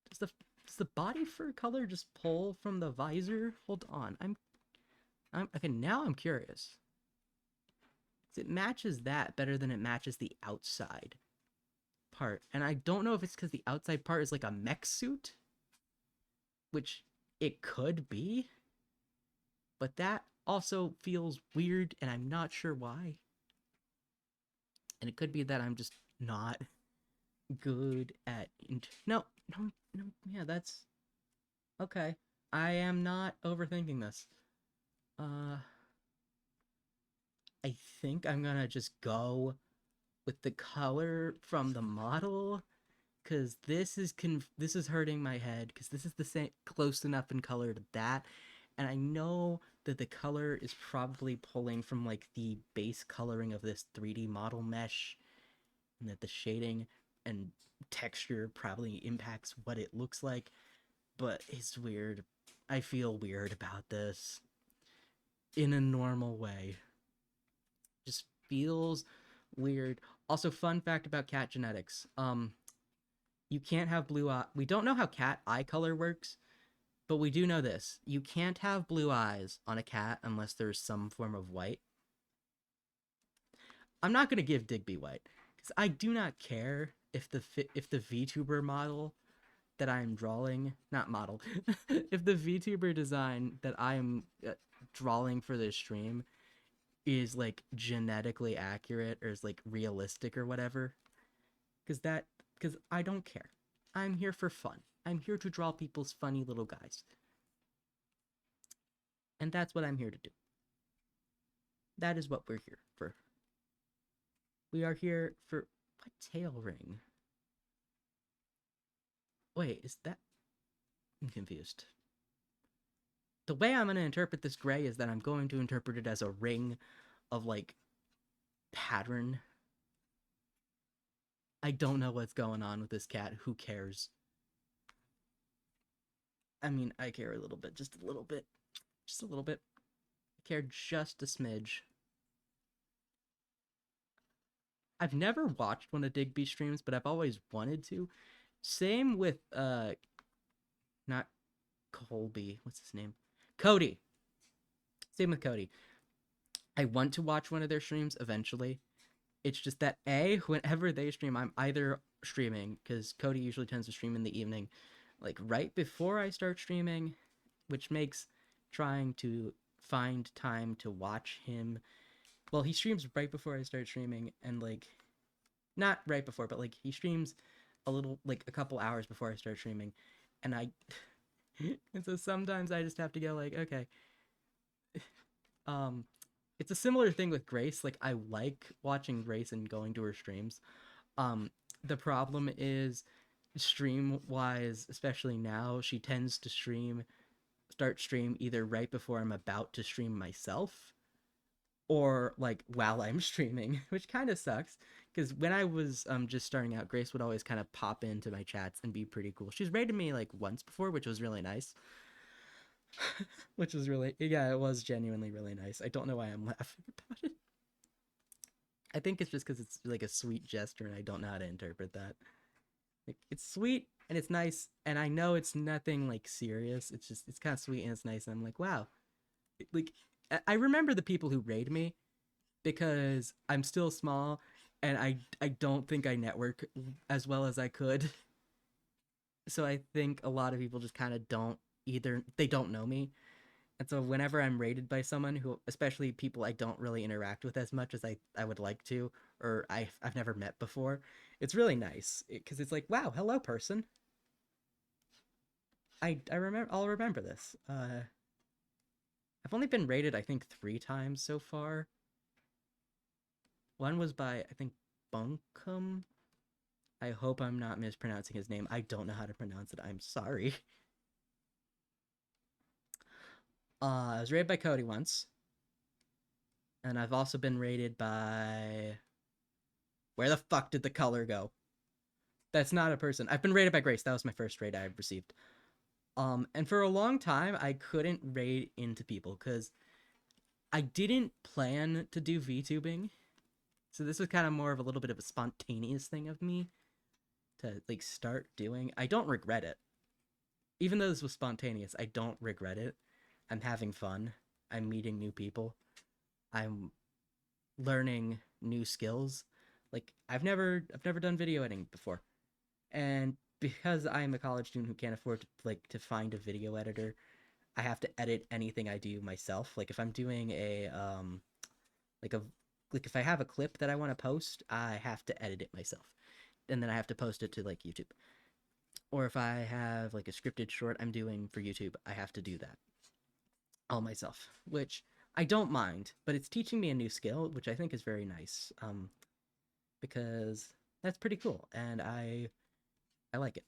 Does the body fur color just pull from the visor? Hold on. I'm okay, now I'm curious. It matches that better than it matches the outside part. And I don't know if it's because the outside part is like a mech suit, which it could be, but that also feels weird, and I'm not sure why. And it could be that I'm just not good at... No, yeah, that's... Okay. I am not overthinking this. I think I'm gonna just go with the color from the model, because this is hurting my head, because this is the same, close enough in color to that, and I know that the color is probably pulling from like the base coloring of this 3D model mesh, and that the shading and texture probably impacts what it looks like. But it's weird. I feel weird about this in a normal way. Just feels weird. Also, fun fact about cat genetics. You can't have blue eye. We don't know how cat eye color works, but we do know this. You can't have blue eyes on a cat unless there's some form of white. I'm not going to give Digby white, because I do not care if the VTuber model that I'm drawing, not model, if the VTuber design that I'm drawing for this stream is like genetically accurate or is like realistic or whatever, because I don't care. I'm here for fun. I'm here to draw people's funny little guys, and that's what I'm here to do. That is what we're here for. We are here for... What tail ring? Wait, is that... I'm confused. The way I'm going to interpret this gray is that I'm going to interpret it as a ring of, like, pattern. I don't know what's going on with this cat. Who cares? I mean, I care a little bit, just a little bit, just a little bit. I care just a smidge. I've never watched one of Digby streams, but I've always wanted to. Same with not Colby. What's his name? Cody. Same with Cody. I want to watch one of their streams eventually. It's just that whenever they stream, I'm either streaming because Cody usually tends to stream in the evening, like right before I start streaming, which makes trying to find time to watch him. Well, he streams right before I start streaming, and like, not right before, but like he streams a little, like a couple hours before I start streaming, and and so sometimes I just have to go like, okay, um, it's a similar thing with Grace. Like I like watching Grace and going to her streams. The problem is stream wise, especially now, she tends to start stream either right before I'm about to stream myself or like while I'm streaming, which kind of sucks because when I was just starting out, Grace would always kind of pop into my chats and be pretty cool. She's raided me like once before, which was really nice. Which was really, yeah, it was genuinely really nice. I don't know why I'm laughing about it. I think it's just because it's like a sweet gesture and I don't know how to interpret that. Like, it's sweet and it's nice, and I know it's nothing like serious. It's just, it's kind of sweet and it's nice. And I'm like, wow. Like, I remember the people who raid me because I'm still small and I don't think I network as well as I could. So I think a lot of people just kind of don't, either they don't know me. And so whenever I'm rated by someone who, especially people I don't really interact with as much as I would like to, or I've never met before, it's really nice because it's like, wow, hello person. I remember, I'll remember this. I've only been rated I think 3 times so far. One was by I think Bunkum. I hope I'm not mispronouncing his name. I don't know how to pronounce it. I'm sorry. I was rated by Cody once. And I've also been rated by... Where the fuck did the color go? That's not a person. I've been rated by Grace. That was my first raid I received. And for a long time, I couldn't raid into people because I didn't plan to do VTubing. So this was kind of more of a little bit of a spontaneous thing of me to like start doing. I don't regret it. Even though this was spontaneous, I don't regret it. I'm having fun. I'm meeting new people. I'm learning new skills. Like I've never done video editing before. And because I'm a college student who can't afford to find a video editor, I have to edit anything I do myself. Like if I'm doing like a like if I have a clip that I want to post, I have to edit it myself. And then I have to post it to like YouTube. Or if I have like a scripted short I'm doing for YouTube, I have to do that all myself, which I don't mind, but it's teaching me a new skill, which I think is very nice. Because that's pretty cool, and I like it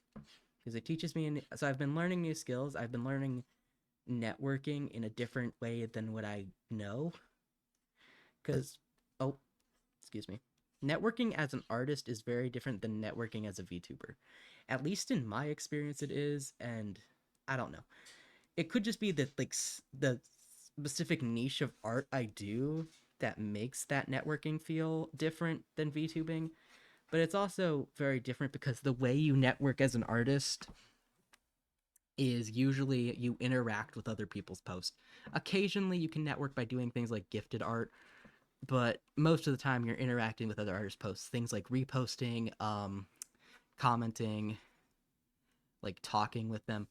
because it teaches me. So I've been learning new skills. I've been learning networking in a different way than what I know. Because oh, excuse me, networking as an artist is very different than networking as a VTuber. At least in my experience, it is, and I don't know. It could just be that like the specific niche of art I do that makes that networking feel different than VTubing. But it's also very different because the way you network as an artist is usually you interact with other people's posts. Occasionally you can network by doing things like gifted art, but most of the time you're interacting with other artists' posts. Things like reposting, commenting, like talking with them.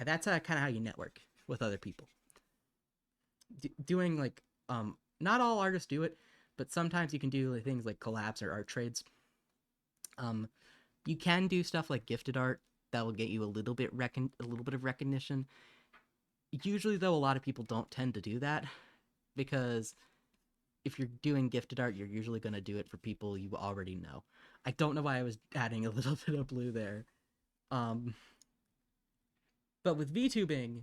That's kind of how you network with other people. Doing like not all artists do it, but sometimes you can do like, things like collabs or art trades. You can do stuff like gifted art that will get you a little bit of recognition. Usually, though, a lot of people don't tend to do that because if you're doing gifted art, you're usually going to do it for people you already know. I don't know why I was adding a little bit of blue there. But with VTubing,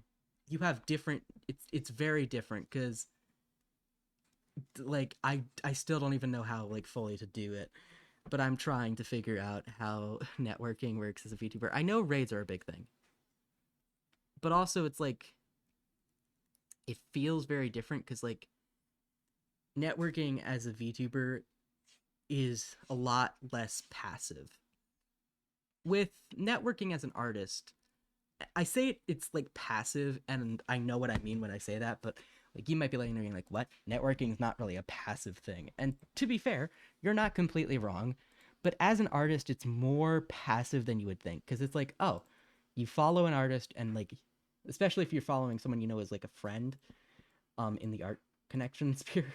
you have different. It's very different because like I still don't even know how like fully to do it, but I'm trying to figure out how networking works as a VTuber. I know raids are a big thing. but also it's like it feels very different because like networking as a VTuber is a lot less passive. With networking as an artist, I say it's like passive, and I know what I mean when I say that, but like you might be like, what? Networking is not really a passive thing. And to be fair, you're not completely wrong. But as an artist, it's more passive than you would think. Because it's like, oh, you follow an artist and like especially if you're following someone you know as like a friend, in the art connection sphere.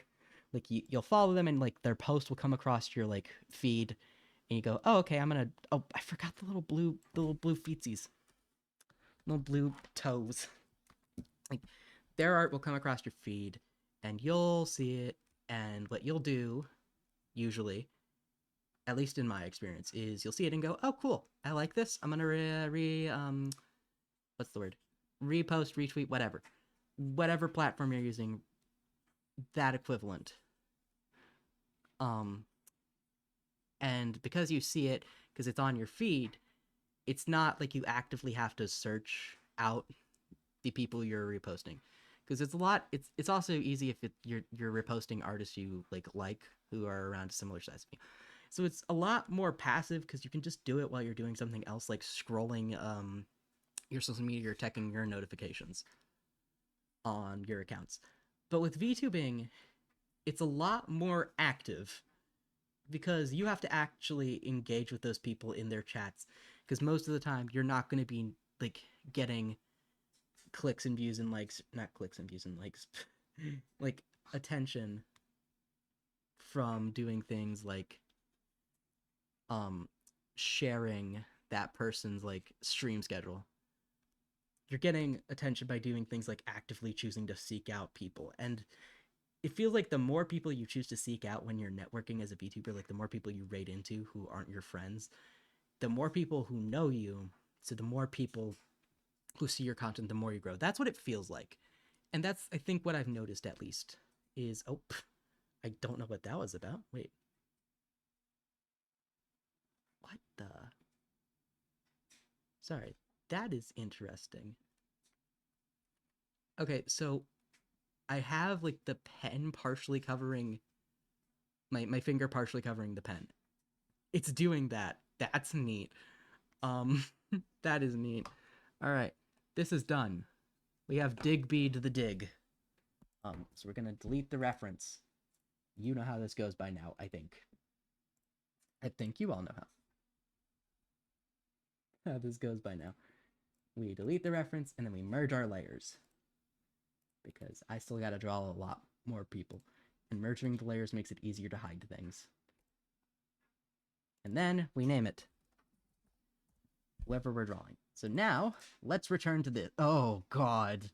Like you'll follow them and like their post will come across your like feed and you go, oh okay, oh I forgot the little blue feetsies. Little blue toes. Like their art will come across your feed and you'll see it, and what you'll do usually, at least in my experience, is you'll see it and go, oh cool, I like this, I'm gonna what's the word, repost, retweet, whatever platform you're using, that equivalent. um and because you see it because it's on your feed, it's not like you actively have to search out the people you're reposting, because it's also easy if you're reposting artists you like who are around a similar size of you. So it's a lot more passive because you can just do it while you're doing something else, like scrolling your social media or checking your notifications on your accounts. But with VTubing, it's a lot more active because you have to actually engage with those people in their chats, because most of the time you're not going to be like getting clicks and views and likes, not clicks and views and likes, like attention from doing things like sharing that person's like stream schedule. You're getting attention by doing things like actively choosing to seek out people. And it feels like the more people you choose to seek out when you're networking as a VTuber, like the more people you raid into who aren't your friends, the more people who know you, so the more people who see your content, the more you grow. That's what it feels like. And that's, I think, what I've noticed at least is, oh, I don't know what that was about. Wait. What the? Sorry. That is interesting. Okay, so I have like the pen partially covering my finger partially covering the pen. It's doing that. That's neat. Um that is neat. All right. This is done. We have Digby to the dig. So we're going to delete the reference. You know how this goes by now, I think. I think you all know how this goes by now. We delete the reference and then we merge our layers, because I still got to draw a lot more people, and merging the layers makes it easier to hide things. And then we name it whoever we're drawing. So now let's return to this. Oh god.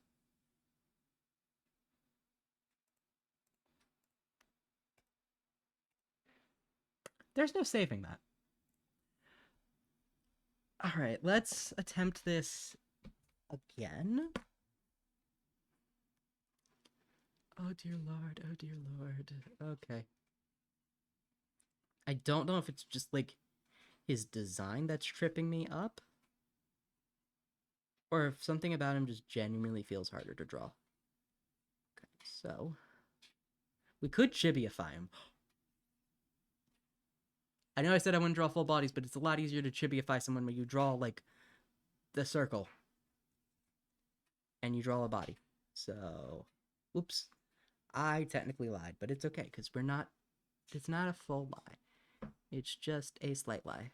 There's no saving that. All right, let's attempt this again. Oh dear lord, oh dear lord. Okay. I don't know if it's just like his design that's tripping me up, or if something about him just genuinely feels harder to draw. Okay, so we could chibiify him. I know I said I wouldn't draw full bodies, but it's a lot easier to chibiify someone when you draw like the circle and you draw a body. So, oops. I technically lied, but it's okay because it's not a full lie. It's just a slight lie.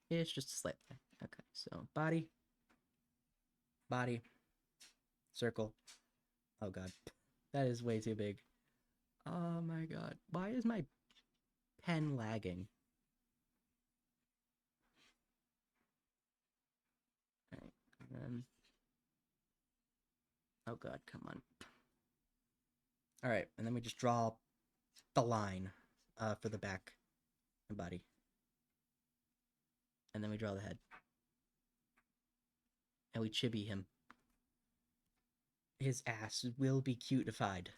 It's just a slight lie. Okay, so body, circle. Oh god, that is way too big. Oh my god, why is my pen lagging? Alright, and then... oh god, come on. Alright, and then we just draw the line for the back and body. And then we draw the head. And we chibi him. His ass will be cutified.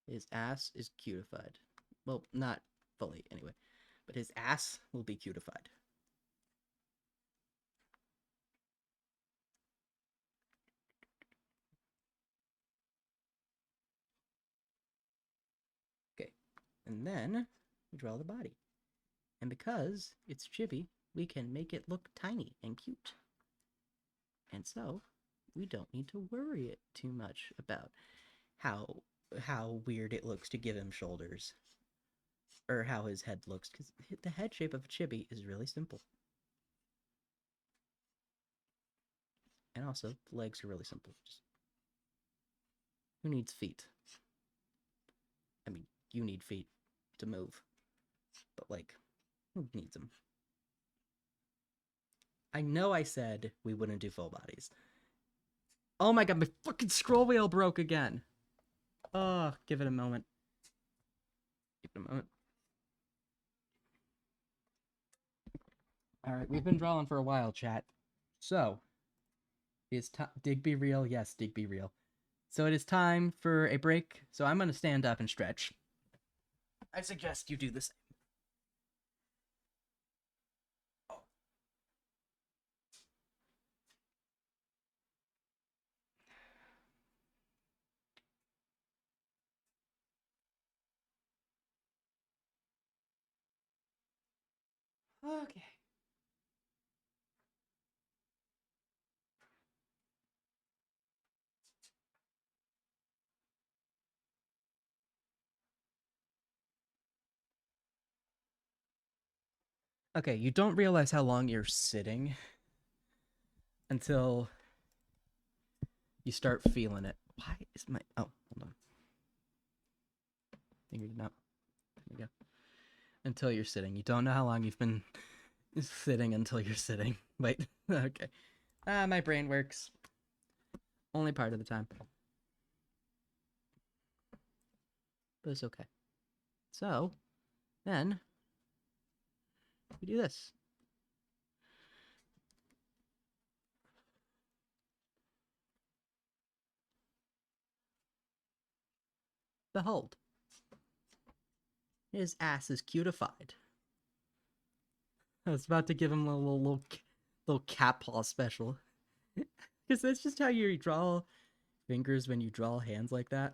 His ass is cutified. Well, not fully, anyway. But his ass will be cutified. Okay. And then we draw the body. And because it's chibi, we can make it look tiny and cute. And so, we don't need to worry it too much about how weird it looks to give him shoulders. Or how his head looks, because the head shape of a chibi is really simple. And also, the legs are really simple. Just who needs feet? I mean, you need feet to move. But, like, who needs them? I know I said we wouldn't do full bodies. Oh my god, my fucking scroll wheel broke again. Oh, give it a moment. Give it a moment. Alright, we've been drawing for a while, chat. So, is Digby real? Yes, Digby real. So it is time for a break. So I'm going to stand up and stretch. I suggest you do the same. Okay. Okay, you don't realize how long you're sitting until you start feeling it. Why is my... Oh, hold on. Figured it out. There we go. Until you're sitting. You don't know how long you've been sitting until you're sitting. Wait. Okay. My brain works. Only part of the time. But it's okay. So, then, we do this. Behold. His ass is cutified. I was about to give him a little cat paw special. Because that's just how you draw fingers when you draw hands like that.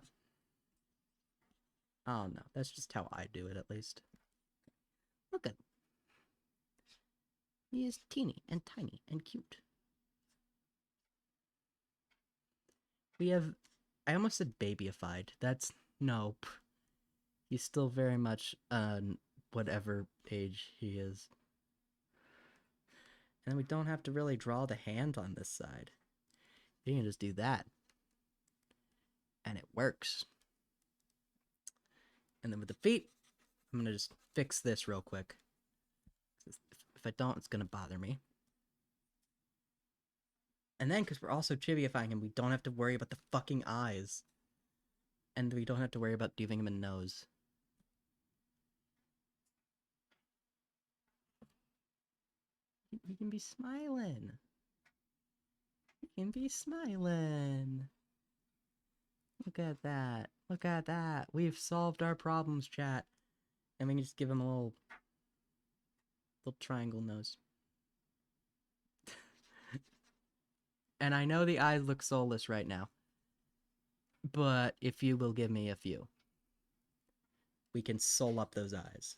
Oh no, that's just how I do it at least. Look at him. He is teeny and tiny and cute. We have... I almost said babyified. That's... Nope. He's still very much whatever age he is. And we don't have to really draw the hand on this side. You can just do that. And it works. And then with the feet, I'm going to just fix this real quick. If I don't, it's going to bother me. And then, because we're also chibifying him, we don't have to worry about the fucking eyes. And we don't have to worry about giving him a nose. He can be smiling. He can be smiling. Look at that. Look at that. We've solved our problems, chat. And we can just give him a little triangle nose. And I know the eyes look soulless right now. But if you will give me a few, we can soul up those eyes.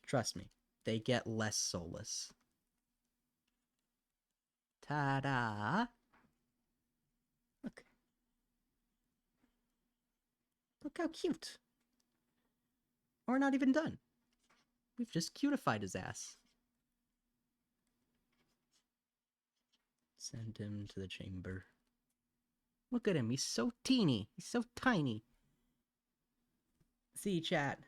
Trust me, they get less soulless. Ta-da! Look. Look how cute. We're not even done. We've just cutified his ass. Send him to the chamber. Look at him, he's so teeny. He's so tiny. See, chat.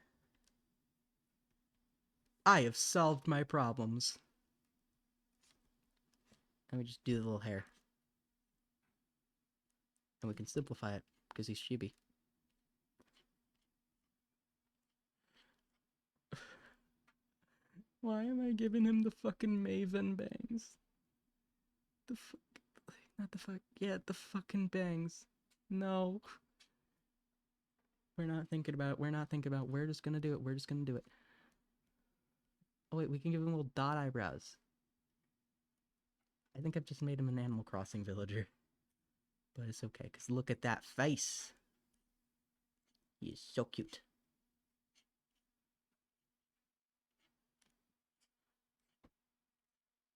I have solved my problems. And we just do the little hair. And we can simplify it, because he's chibi. Why am I giving him the fucking Maven bangs? Not the fuck, yeah, the fucking bangs. No. We're not thinking about it. We're not thinking about it. We're just gonna do it. We're just gonna do it. Oh wait, we can give him little dot eyebrows. I think I've just made him an Animal Crossing villager. But it's okay, because look at that face. He is so cute.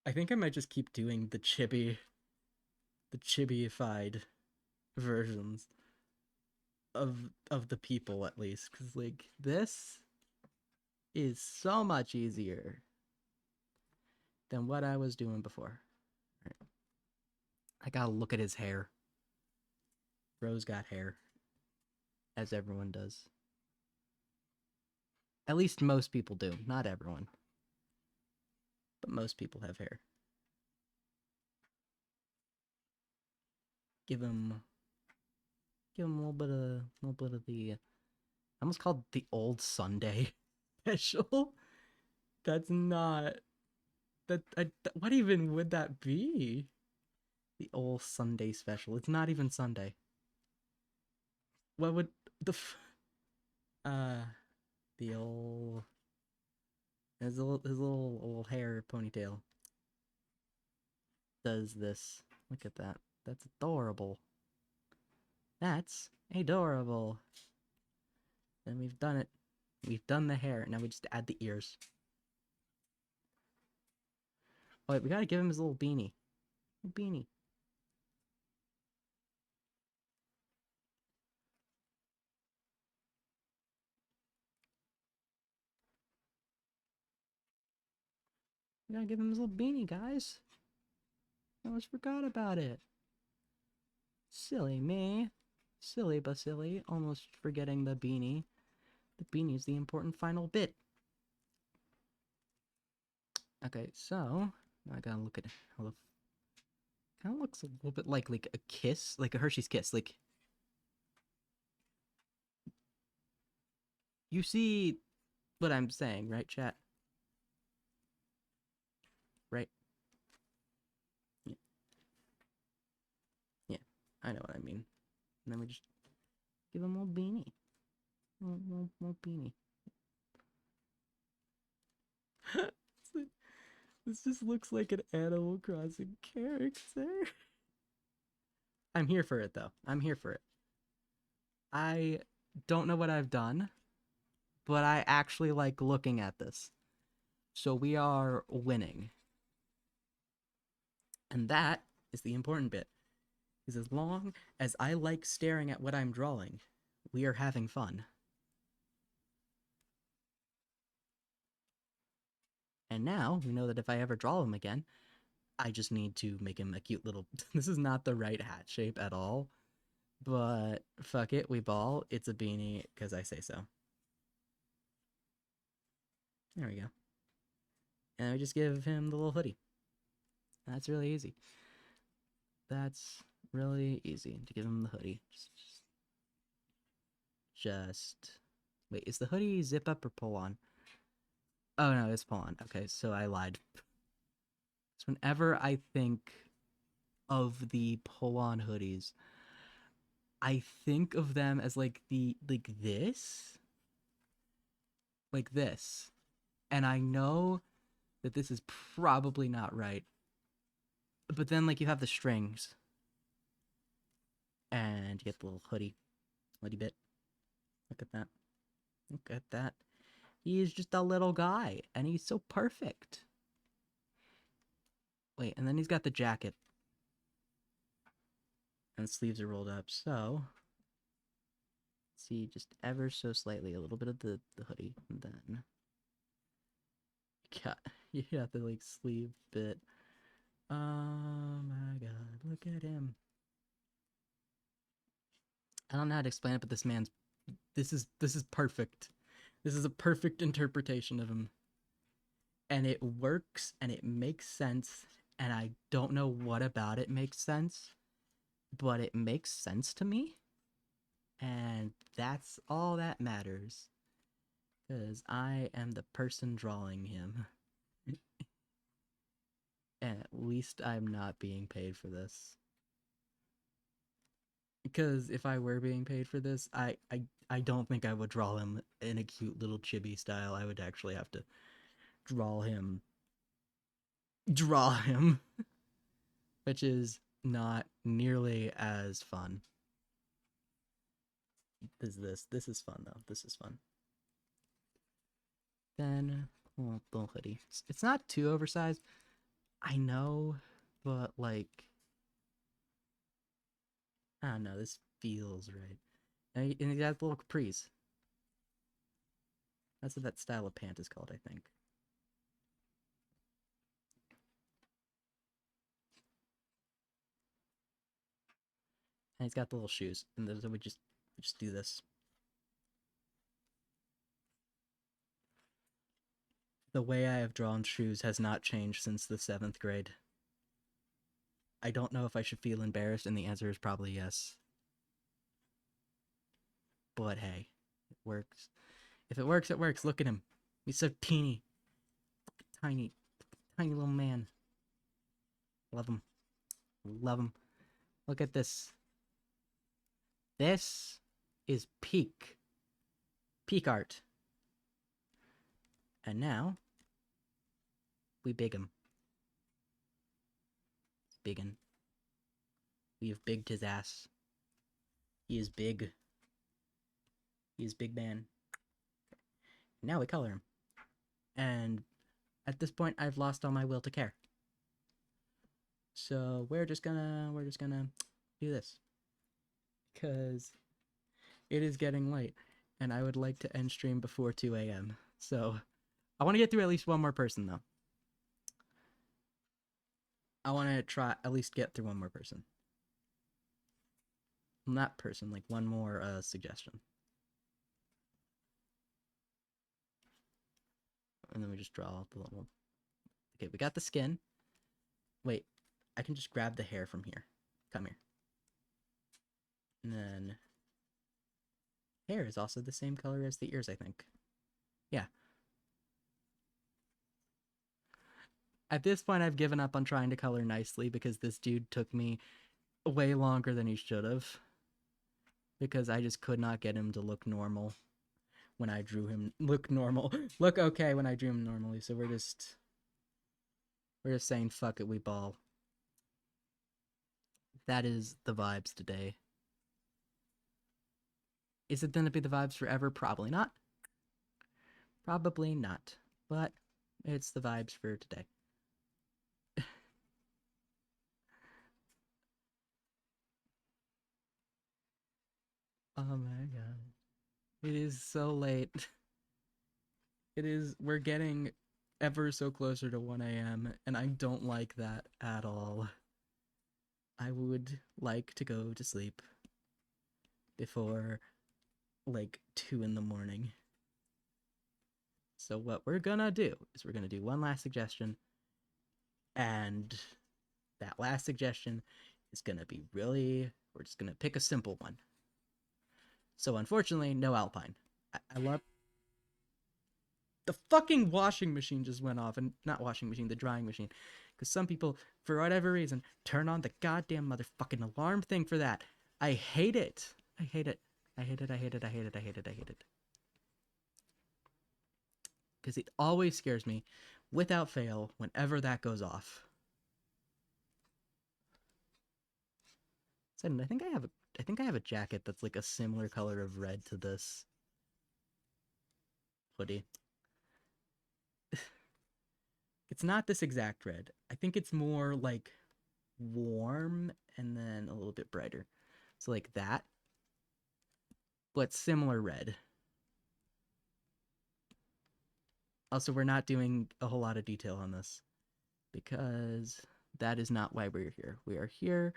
I think I might just keep doing the chibiified versions of the people, at least, because like this is so much easier than what I was doing before. Right. I gotta look at his hair. Bro's got hair, as everyone does. At least most people do. Not everyone, but most people have hair. Give him a little bit of the. I almost called the old Sunday special. That's not that. What even would that be? The old Sunday special. It's not even Sunday. What would the uh the old his little hair ponytail does this? Look at that. That's adorable. That's adorable. And we've done it. We've done the hair. Now we just add the ears. Oh wait, we gotta give him his little beanie. Beanie. We gotta give him his little beanie, guys. I almost forgot about it. Silly me. Silly but silly. Almost forgetting the beanie. The beanie is the important final bit. Okay, so now I gotta look at how the kind of looks a little bit like a kiss, like a Hershey's Kiss. Like you see what I'm saying, right, chat? Right? Yeah, yeah, I know what I mean. And then we just give him a little beanie, little beanie. This just looks like an Animal Crossing character. I'm here for it though. I'm here for it. I don't know what I've done, but I actually like looking at this. So we are winning. And that is the important bit. Is as long as I like staring at what I'm drawing, we are having fun. And now we know that if I ever draw him again, I just need to make him a cute little. This is not the right hat shape at all, but fuck it, we ball. It's a beanie because I say so. There we go. And we just give him the little hoodie. That's really easy. That's really easy to give him the hoodie. Just wait, is the hoodie zip up or pull on? Oh no, it's pull on. Okay, so I lied. So whenever I think of the pull on hoodies, I think of them as like like this. And I know that this is probably not right. But then like you have the strings and you get the little hoodie bit. Look at that. Look at that. He is just a little guy and he's so perfect. Wait, and then he's got the jacket. And the sleeves are rolled up, so see just ever so slightly a little bit of the hoodie, and then you got the like sleeve bit. Oh my god, look at him. I don't know how to explain it, but this is perfect. This is a perfect interpretation of him. And it works and it makes sense, and I don't know what about it makes sense, but it makes sense to me. And that's all that matters. Because I am the person drawing him. And at least I'm not being paid for this. Because if I were being paid for this, I don't think I would draw him in a cute little chibi style. I would actually have to draw him, draw him, which is not nearly as fun as this. This is fun though. This is fun. Then, well, the hoodie. It's not too oversized. I know, but like, I don't know. This feels right. And he has little capris. That's what that style of pant is called, I think. And he's got the little shoes. And we just do this. The way I have drawn shoes has not changed since the 7th grade. I don't know if I should feel embarrassed, and the answer is probably yes. But hey, it works. If it works, it works. Look at him. He's so teeny. Tiny. Tiny little man. Love him. Love him. Look at this. This is peak. Peak art. And now, we big him. Biggin. We have bigged his ass. He is big. He is big man. Now we color him. And at this point, I've lost all my will to care. So we're just gonna do this. Because it is getting late. And I would like to end stream before 2 a.m. So I want to get through at least one more person, though. I want to try at least get through one more person. Not person, like one more suggestion. And then we just draw the little... Okay, we got the skin. Wait, I can just grab the hair from here. Come here. And then... hair is also the same color as the ears, I think. Yeah. At this point, I've given up on trying to color nicely because this dude took me way longer than he should have. Because I just could not get him to look normal when I drew him. Look normal. Look okay when I drew him normally. So we're just saying fuck it, we ball. That is the vibes today. Is it gonna be the vibes forever? Probably not. Probably not. But it's the vibes for today. Oh my god. It is so late. It is, we're getting ever so closer to 1 a.m. and I don't like that at all. I would like to go to sleep before like 2 in the morning. So what we're gonna do is we're gonna do one last suggestion, and that last suggestion is gonna be we're just gonna pick a simple one. So unfortunately, no Alpine. I love... the fucking washing machine just went off, and not washing machine, the drying machine. Because some people, for whatever reason, turn on the goddamn motherfucking alarm thing for that. I hate it. I hate it. I hate it. I hate it. I hate it. I hate it. I hate it. Because it always scares me, without fail, whenever that goes off. So I think I have a jacket that's like a similar color of red to this hoodie. It's not this exact red. I think it's more like warm and then a little bit brighter. So like that, but similar red. Also, we're not doing a whole lot of detail on this because that is not why we're here. We are here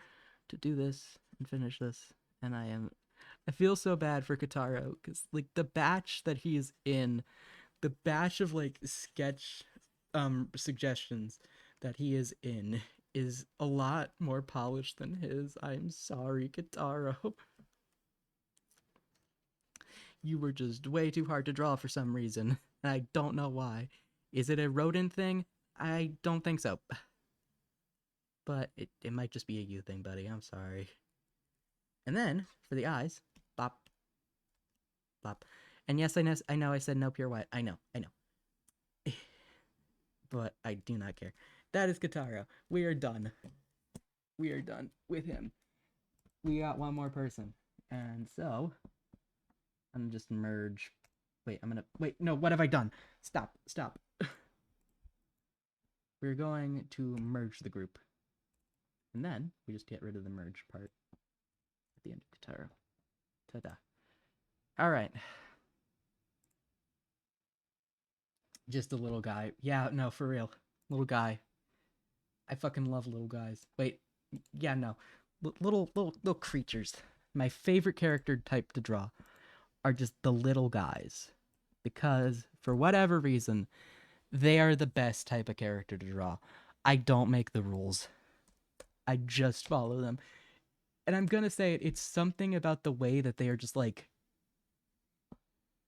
to do this and finish this. And I feel so bad for Kataro because like the batch that he is in, the batch of like sketch suggestions that he is in is a lot more polished than his. I'm sorry, Kataro. You were just way too hard to draw for some reason, and I don't know why. Is it a rodent thing? I don't think so. But it might just be a you thing, buddy. I'm sorry. And then for the eyes, bop, bop. And yes, I know I said no pure white. I know. But I do not care. That is Kataro. We are done. We are done with him. We got one more person. And so, I'm gonna just merge. Wait, no, what have I done? Stop. We're going to merge the group. And then, we just get rid of the merge part at the end of Kataro. Ta-da. Alright. Just a little guy. Yeah, no, for real. Little guy. I fucking love little guys. Wait, yeah, no. Little creatures. My favorite character type to draw are just the little guys. Because, for whatever reason, they are the best type of character to draw. I don't make the rules. I just follow them. And I'm gonna say it's something about the way that they are just like...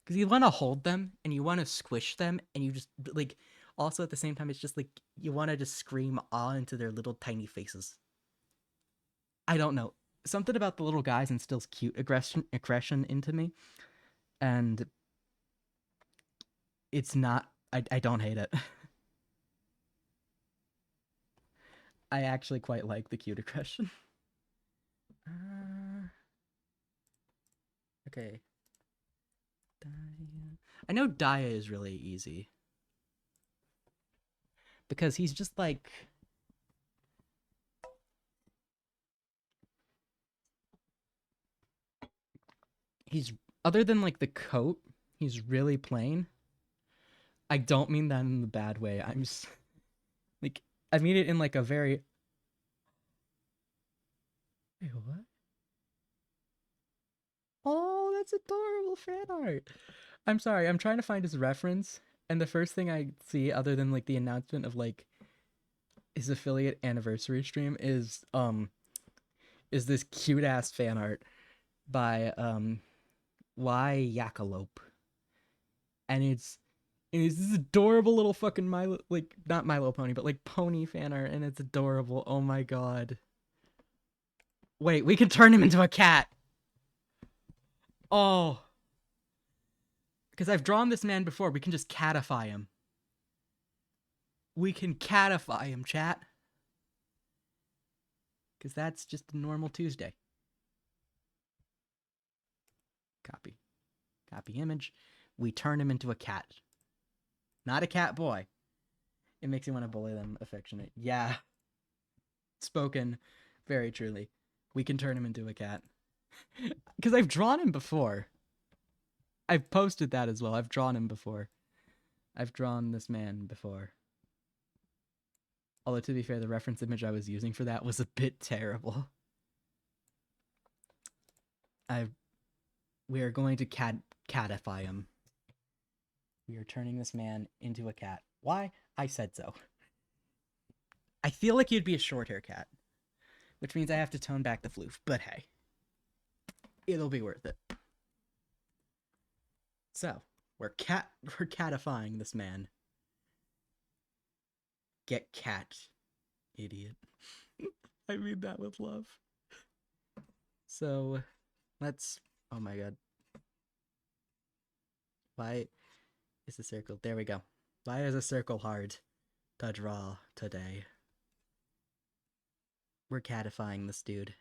Because you want to hold them, and you want to squish them, and you just, like... Also, at the same time, it's just like, you want to just scream awe into their little tiny faces. I don't know. Something about the little guys instills cute aggression into me. And it's not... I don't hate it. I actually quite like the cute aggression. Okay. Daya. I know Daya is really easy. Because he's just like... He's... Other than like the coat, he's really plain. I don't mean that in the bad way. I'm just... Like, I mean it in like a very... Wait, what? Oh, that's adorable fan art. I'm sorry, I'm trying to find his reference, and the first thing I see, other than like the announcement of like his affiliate anniversary stream, is this cute ass fan art by Y Yakalope, and it's this adorable little fucking Milo, like not Milo Pony, but like pony fan art, and it's adorable. Oh my god. Wait, we can turn him into a cat. Oh. Because I've drawn this man before. We can just catify him. We can catify him, chat. Because that's just a normal Tuesday. Copy. Copy image. We turn him into a cat. Not a cat boy. It makes you want to bully them. Affectionate. Yeah. Spoken very truly. We can turn him into a cat. Because I've drawn him before. I've posted that as well. I've drawn him before. I've drawn this man before. Although, to be fair, the reference image I was using for that was a bit terrible. We are going to catify him. We are turning this man into a cat. Why? I said so. I feel like you'd be a short hair cat, which means I have to tone back the floof, but hey. It'll be worth it. So, we're catifying this man. Get cat, idiot. I mean that with love. So, let's... Oh my god. Why is the circle... There we go. Why is a circle hard to draw today? We're catifying this dude.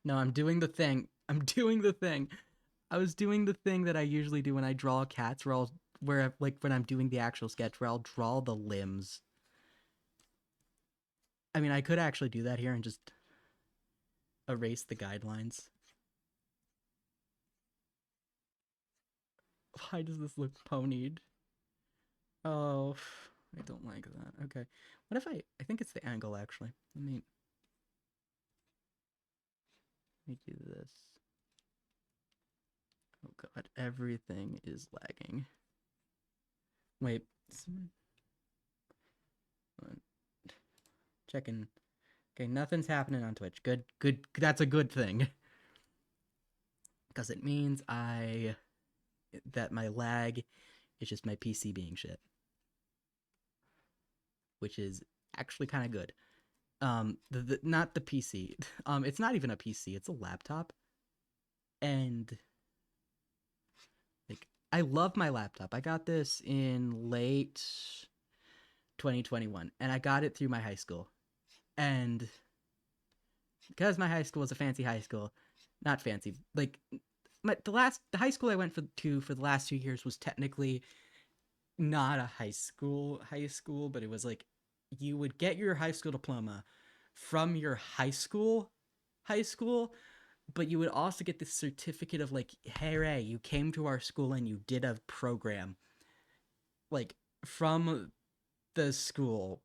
No, I'm doing the thing. I was doing the thing that I usually do when I draw cats, like when I'm doing the actual sketch, where I'll draw the limbs. I mean, I could actually do that here and just erase the guidelines. Why does this look ponied? Oh, I don't like that. Okay. What if I think it's the angle, actually. Let me do this. Oh god, everything is lagging. Wait. Checking. Okay, nothing's happening on Twitch. Good. That's a good thing. Because it means that my lag is just my PC being shit. which is actually kind of good. Not the PC. It's not even a PC, it's a laptop. And like I love my laptop. I got this in late 2021 and I got it through my high school. And because my high school was a fancy high school, not fancy, like the high school I went for the last 2 years was technically not a high school, but it was like you would get your high school diploma from your high school, but you would also get this certificate of like, hey Ray, you came to our school and you did a program like from the school.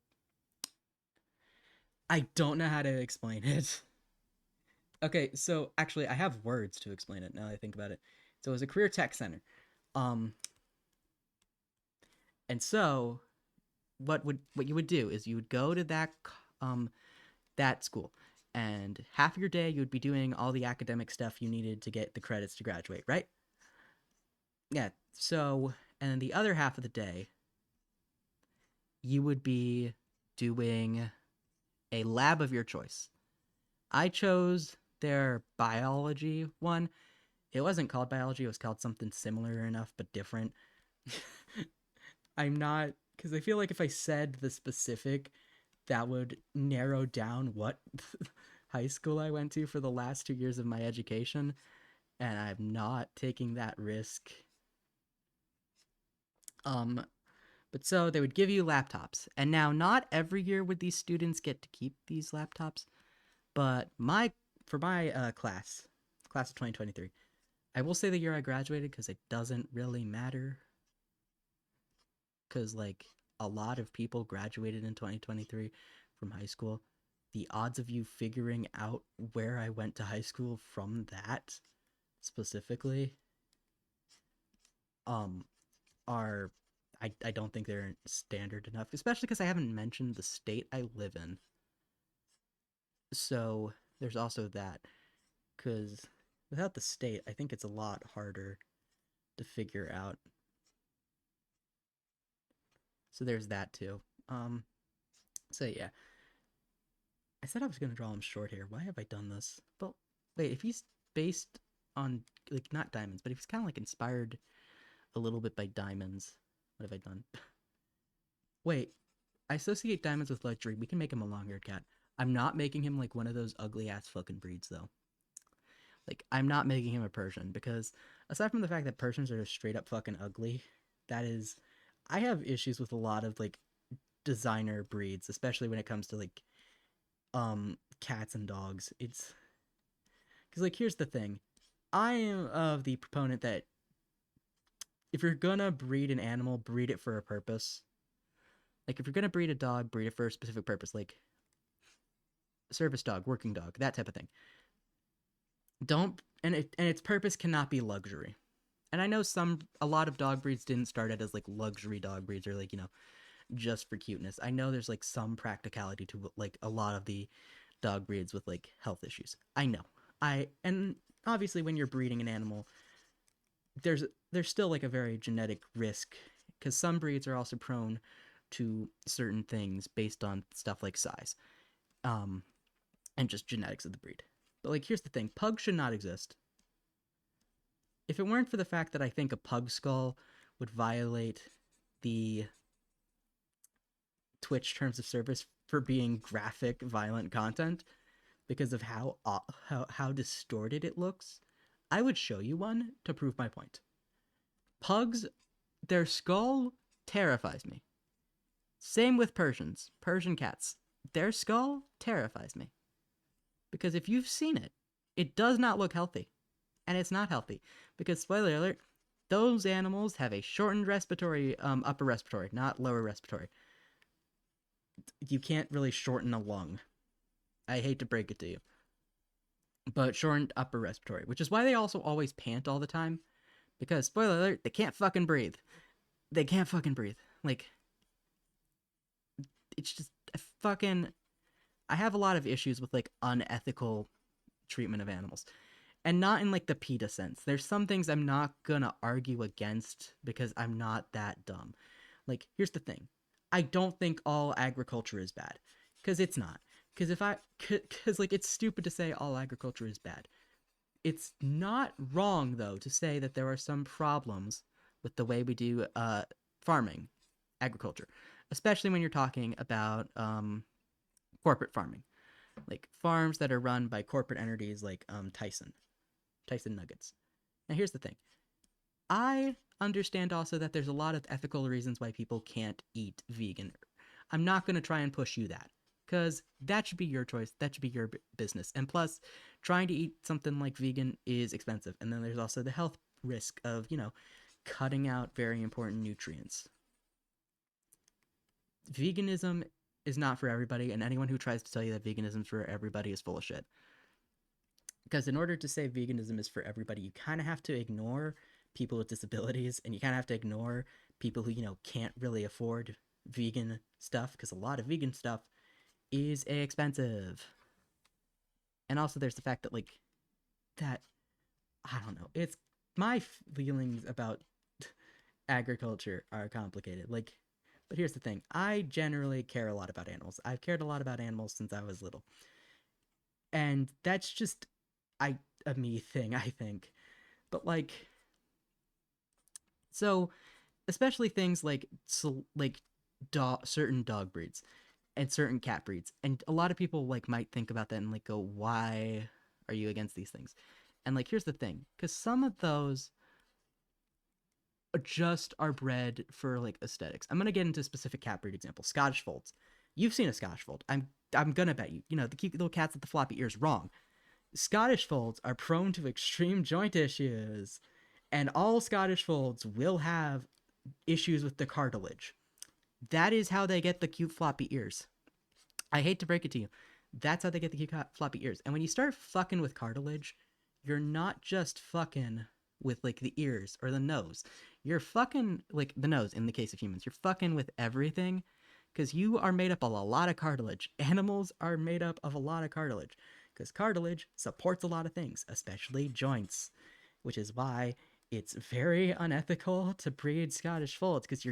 I don't know how to explain it. Okay, so actually I have words to explain it now that I think about it. So it was a career tech center. Um and so what you would do is you would go to um that school, and half of your day you would be doing all the academic stuff you needed to get the credits to graduate, right? Yeah. So, and then the other half of the day you would be doing a lab of your choice. I chose their biology one. It wasn't called biology, it was called something similar enough but different. I'm not, because I feel like if I said the specific, that would narrow down what high school I went to for the last 2 years of my education, and I'm not taking that risk. Um, but so they would give you laptops, and now not every year would these students get to keep these laptops, but for my class of 2023, I will say the year I graduated because it doesn't really matter, because like a lot of people graduated in 2023 from high school. The odds of you figuring out where I went to high school from that specifically um are I don't think they're standard enough, especially because I haven't mentioned the state I live in. So there's also that, because without the state I think it's a lot harder to figure out. So there's that too. So yeah, I said I was gonna draw him short here. Why have I done this? Well, wait, if he's based on like not diamonds, but if he's kind of like inspired a little bit by diamonds, what have I done? Wait, I associate diamonds with luxury. We can make him a long-haired cat. I'm not making him like one of those ugly ass fucking breeds though. Like I'm not making him a Persian because aside from the fact that Persians are just straight up fucking ugly, that is, I have issues with a lot of like designer breeds, especially when it comes to like cats and dogs. It's because like here's the thing. I am of the proponent that if you're gonna breed an animal, breed it for a purpose. Like if you're gonna breed a dog, breed it for a specific purpose, like service dog, working dog, that type of thing. Don't and its purpose cannot be luxury. And I know a lot of dog breeds didn't start out as like luxury dog breeds or like, just for cuteness. I know there's like some practicality to like a lot of the dog breeds with like health issues. I know. And obviously when you're breeding an animal, there's there's still like a very genetic risk because some breeds are also prone to certain things based on stuff like size. Um and just genetics of the breed. But like here's the thing, pugs should not exist. If it weren't for the fact that I think a pug skull would violate the Twitch terms of service for being graphic, violent content because of how distorted it looks, I would show you one to prove my point. Pugs, their skull terrifies me. Same with Persian cats. Their skull terrifies me. Because if you've seen it, it does not look healthy. And it's not healthy. Because, spoiler alert, those animals have a shortened respiratory, upper respiratory, not lower respiratory. You can't really shorten a lung. I hate to break it to you. But shortened upper respiratory, which is why they also always pant all the time. Because, spoiler alert, they can't fucking breathe. They can't fucking breathe. Like, it's just I have a lot of issues with, like, unethical treatment of animals. And not in, like, the PETA sense. There's some things I'm not gonna argue against because I'm not that dumb. Like, here's the thing. I don't think all agriculture is bad, because it's not. Because like it's stupid to say all agriculture is bad. It's not wrong though to say that there are some problems with the way we do farming, agriculture, especially when you're talking about corporate farming, like farms that are run by corporate entities like Tyson Nuggets. Now here's the thing. I understand also that there's a lot of ethical reasons why people can't eat vegan. I'm not going to try and push you that, because that should be your choice. That should be your business. And plus, trying to eat something like vegan is expensive. And then there's also the health risk of, cutting out very important nutrients. Veganism is not for everybody, and anyone who tries to tell you that veganism is for everybody is full of shit. Because in order to say veganism is for everybody, you kind of have to ignore people with disabilities, and you kind of have to ignore people who can't really afford vegan stuff, because a lot of vegan stuff is expensive. And also there's the fact that that I don't know, it's my feelings about agriculture are complicated. But here's the thing. I generally care a lot about animals. I've cared a lot about animals since I was little. And that's just a me thing, I think. But so especially things certain dog breeds and certain cat breeds. And a lot of people might think about that and go, "Why are you against these things?" And here's the thing, cuz some of those just are bred for aesthetics. I'm going to get into a specific cat breed example. Scottish Folds. You've seen a Scottish Fold. I'm going to bet you. The cute little cats with the floppy ears. Wrong. Scottish Folds are prone to extreme joint issues, and all Scottish Folds will have issues with the cartilage. That is how they get the cute floppy ears. I hate to break it to you. That's how they get the cute floppy ears. And when you start fucking with cartilage, you're not just fucking with the ears or the nose. You're fucking the nose in the case of humans. You're fucking with everything, because you are made up of a lot of cartilage. Animals are made up of a lot of cartilage, because cartilage supports a lot of things, especially joints, which is why it's very unethical to breed Scottish Folds, because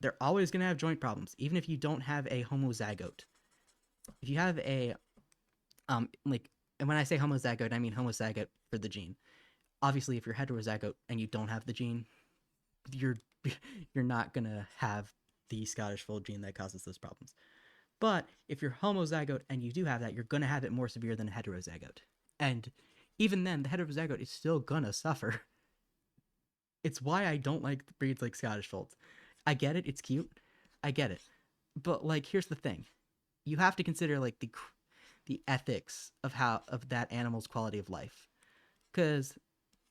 they're always gonna have joint problems, even if you don't have a homozygote. If you have a and when I say homozygote, I mean homozygote for the gene. Obviously, if you're heterozygote and you don't have the gene, you're not gonna have the Scottish Fold gene that causes those problems. But if you're homozygote and you do have that, you're gonna have it more severe than a heterozygote. And even then, the heterozygote is still gonna suffer. It's why I don't like breeds like Scottish Folds. I get it, it's cute. I get it. But here's the thing. You have to consider the ethics of that animal's quality of life. Cuz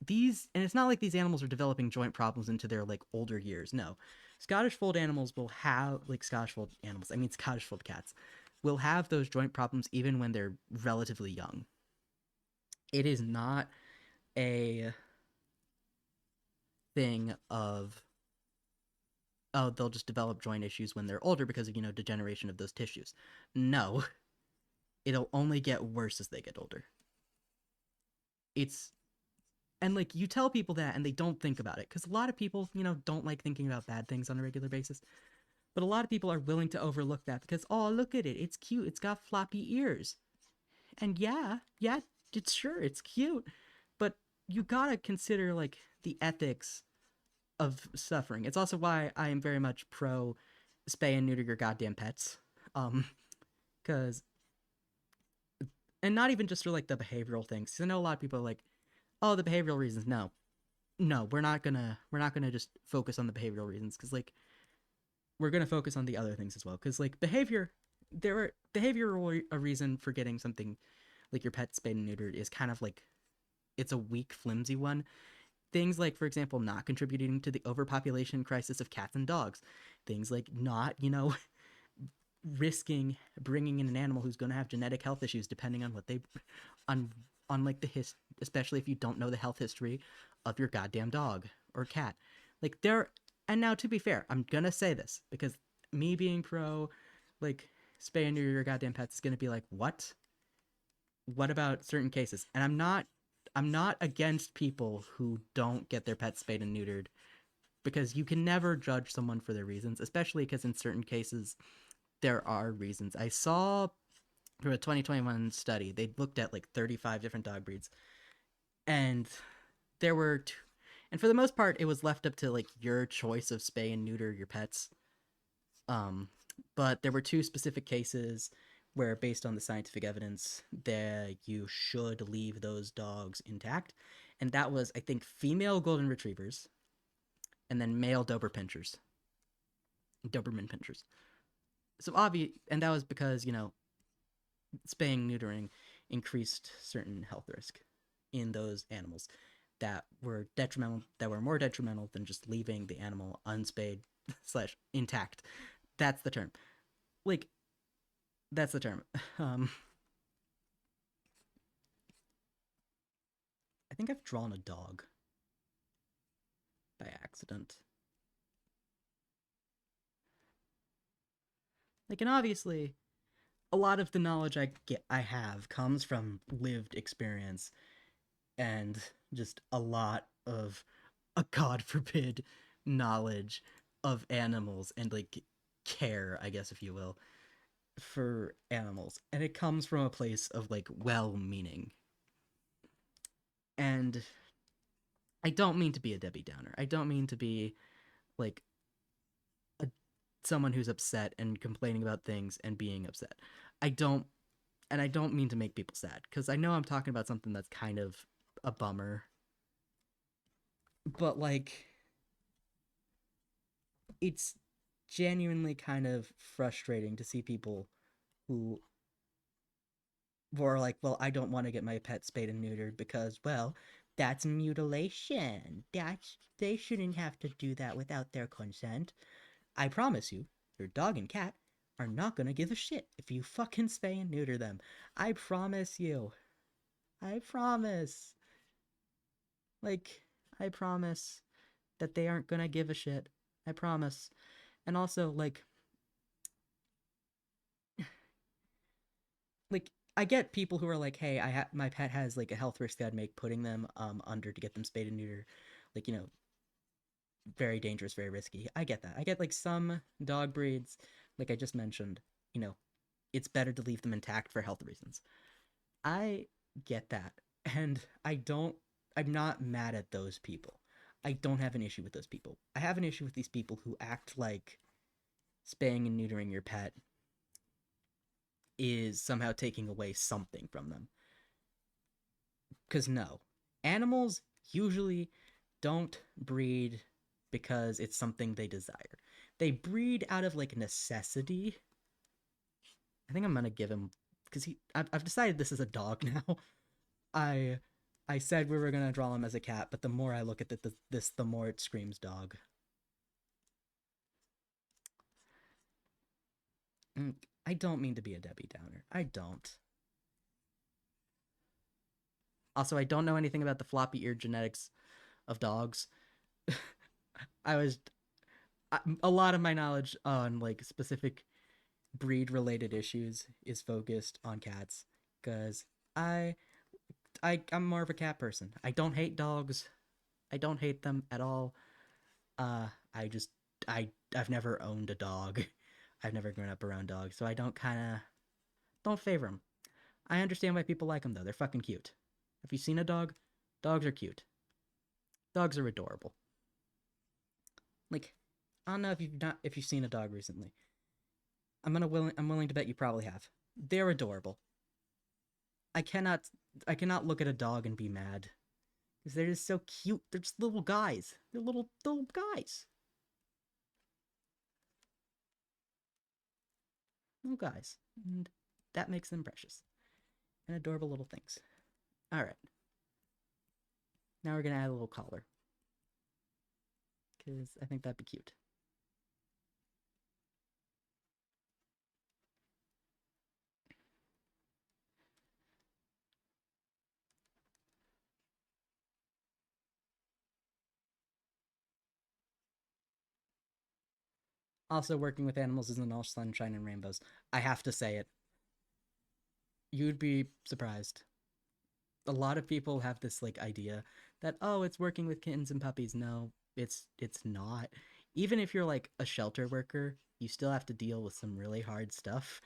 and it's not like these animals are developing joint problems into their older years. No. Scottish Fold animals will have Scottish Fold animals. I mean Scottish Fold cats will have those joint problems even when they're relatively young. It is not a thing of, oh, they'll just develop joint issues when they're older because of degeneration of those tissues. No. It'll only get worse as they get older. And you tell people that and they don't think about it, because a lot of people don't like thinking about bad things on a regular basis, but a lot of people are willing to overlook that because, oh, look at it, it's cute, it's got floppy ears. And yeah, it's cute, but you gotta consider the ethics of suffering. It's also why I am very much pro spay and neuter your goddamn pets. Because and not even just for the behavioral things, because I know a lot of people are oh, the behavioral reasons. No, we're not gonna just focus on the behavioral reasons, because we're gonna focus on the other things as well, because behavior a reason for getting something your pet spayed and neutered is kind of it's a weak, flimsy one. Things for example, not contributing to the overpopulation crisis of cats and dogs. Things not risking bringing in an animal who's going to have genetic health issues depending on what they on especially if you don't know the health history of your goddamn dog or cat. And now, to be fair, I'm gonna say this because me being pro spay and neuter your goddamn pets is gonna be what about certain cases? And I'm not against people who don't get their pets spayed and neutered because you can never judge someone for their reasons, especially because in certain cases there are reasons. I saw from a 2021 study, they looked at like 35 different dog breeds, and there were two, and for the most part it was left up to like your choice of spay and neuter your pets. um but there were two specific cases where, based on the scientific evidence, that you should leave those dogs intact, and that was, I think, female golden retrievers and then male Doberman pinchers. So obvious, and that was because, spaying neutering increased certain health risk in those animals that were more detrimental than just leaving the animal unspayed slash intact. That's the term. Like, that's the term. I think I've drawn a dog by accident. Like, and obviously, a lot of the knowledge I have comes from lived experience and just a lot of a god forbid knowledge of animals and like care, I guess, if you will, for animals. And it comes from a place of like well-meaning. And I don't mean to be a Debbie Downer. I don't mean to be like a, someone who's upset and complaining about things and being upset. I don't and I don't mean to make people sad, because I know I'm talking about something that's kind of a bummer. But like, it's genuinely kind of frustrating to see people who were like, well, I don't want to get my pet spayed and neutered because, well, that's mutilation. They shouldn't have to do that without their consent. I promise you, your dog and cat are not gonna give a shit if you fucking spay and neuter them. I promise you. I promise. Like, I promise that they aren't gonna give a shit. I promise. And also, like I get people who are like, "Hey, my pet has like a health risk that I'd make putting them under to get them spayed and neutered, like, very dangerous, very risky." I get that. I get like some dog breeds, like I just mentioned, you know, it's better to leave them intact for health reasons. I get that. And I'm not mad at those people. I don't have an issue with those people. I have an issue with these people who act like spaying and neutering your pet is somehow taking away something from them. Because no, animals usually don't breed because it's something they desire. They breed out of like necessity. I think I'm gonna give him, because I've decided this is a dog now. I I said we were gonna draw him as a cat, but the more I look at this, the more it screams dog. I don't mean to be a Debbie Downer. I don't. Also, I don't know anything about the floppy ear genetics of dogs. I was a lot of my knowledge on like specific breed related issues is focused on cats, because I I'm more of a cat person. I don't hate dogs. I don't hate them at all. I just I've never owned a dog. I've never grown up around dogs, so I don't favor them. I understand why people like them though. They're fucking cute. Have you seen a dog? Dogs are cute. Dogs are adorable. Like, I don't know if you've seen a dog recently. I'm willing to bet you probably have. They're adorable. I cannot I cannot look at a dog and be mad, because they're just so cute. They're just little guys. They're little guys. Little guys. And that makes them precious and adorable little things. All right. Now we're going to add a little collar, because I think that'd be cute. Also, working with animals isn't all sunshine and rainbows. I have to say it. You'd be surprised. A lot of people have this like idea that, oh, it's working with kittens and puppies. No, It's not. Even if you're like a shelter worker, you still have to deal with some really hard stuff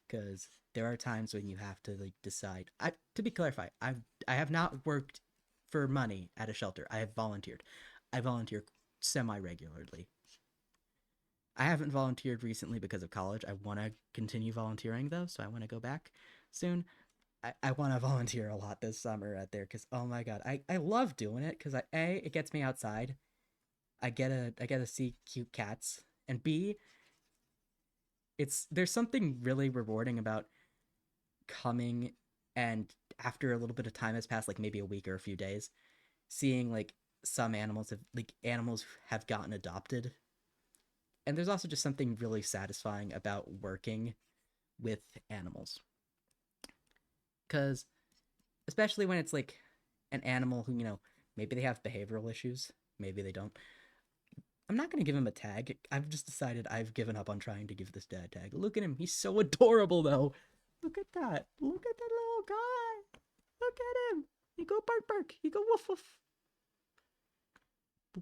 because there are times when you have to like decide. I to be clarified, I have not worked for money at a shelter. I have volunteered. I volunteer semi regularly. I haven't volunteered recently because of college. I want to continue volunteering though, so I want to go back soon. I want to volunteer a lot this summer out there because oh my god, I love doing it because it gets me outside. I get to see cute cats, and B, it's there's something really rewarding about coming and after a little bit of time has passed, like maybe a week or a few days, seeing like some animals have gotten adopted. And there's also just something really satisfying about working with animals. Cuz especially when it's like an animal who, maybe they have behavioral issues, maybe they don't. I'm not going to give him a tag. I've just decided I've given up on trying to give this dad a tag. Look at him. He's so adorable, though. Look at that. Look at that little guy. Look at him. You go bark bark. You go woof woof. Boop.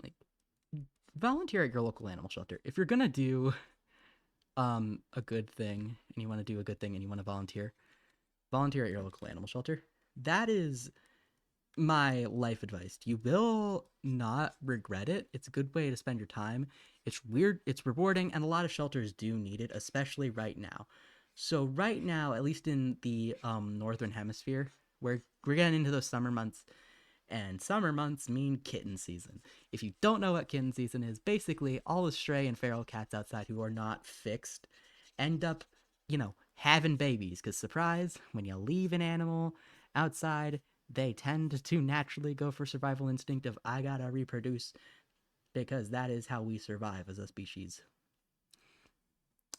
Like, volunteer at your local animal shelter. If you're going to do a good thing and you want to do a good thing and you want to volunteer at your local animal shelter. That is my life advice. You will not regret it. It's a good way to spend your time. It's weird, it's rewarding, and a lot of shelters do need it, especially right now. So right now, at least in the northern hemisphere, we're getting into those summer months, and summer months mean kitten season. If you don't know what kitten season is, basically all the stray and feral cats outside who are not fixed end up, having babies. Because surprise, when you leave an animal outside, they tend to naturally go for survival instinct of I gotta reproduce because that is how we survive as a species.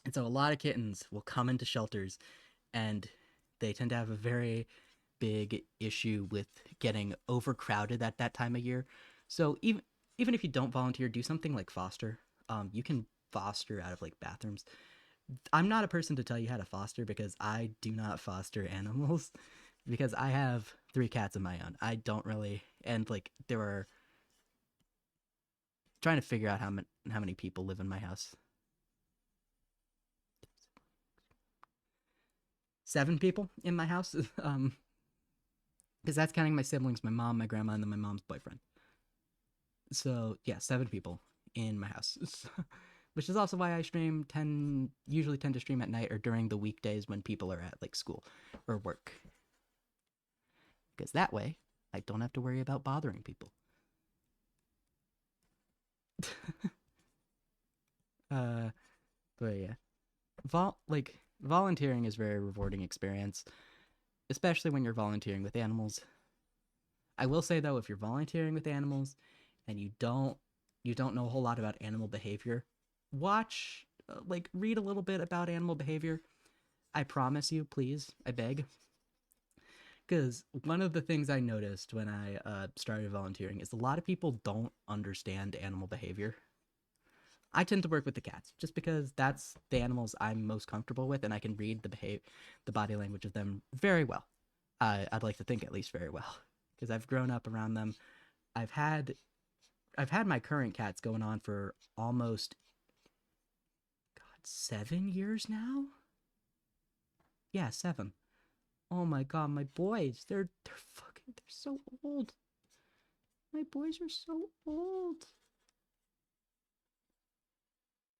And so a lot of kittens will come into shelters and they tend to have a very big issue with getting overcrowded at that time of year. So even if you don't volunteer, do something like foster. You can foster out of like bathrooms. I'm not a person to tell you how to foster because I do not foster animals because I have 3 cats of my own. I don't really, and like there were trying to figure out how many people live in my house. 7 people in my house. Because that's counting my siblings, my mom, my grandma, and then my mom's boyfriend. So yeah, 7 people in my house. Which is also why I usually tend to stream at night or during the weekdays when people are at like school or work. Because that way I don't have to worry about bothering people. uh but yeah. Volunteering is a very rewarding experience, especially when you're volunteering with animals. I will say though, if you're volunteering with animals and you don't know a whole lot about animal behavior, watch read a little bit about animal behavior. I promise you, please, I beg. Because one of the things I noticed when I started volunteering is a lot of people don't understand animal behavior. I tend to work with the cats just because that's the animals I'm most comfortable with, and I can read the body language of them very well. I'd like to think at least very well because I've grown up around them. I've had I've had my current cats going on for almost 7 years now. Yeah, 7. Oh my god, my boys, they're so old. My boys are so old.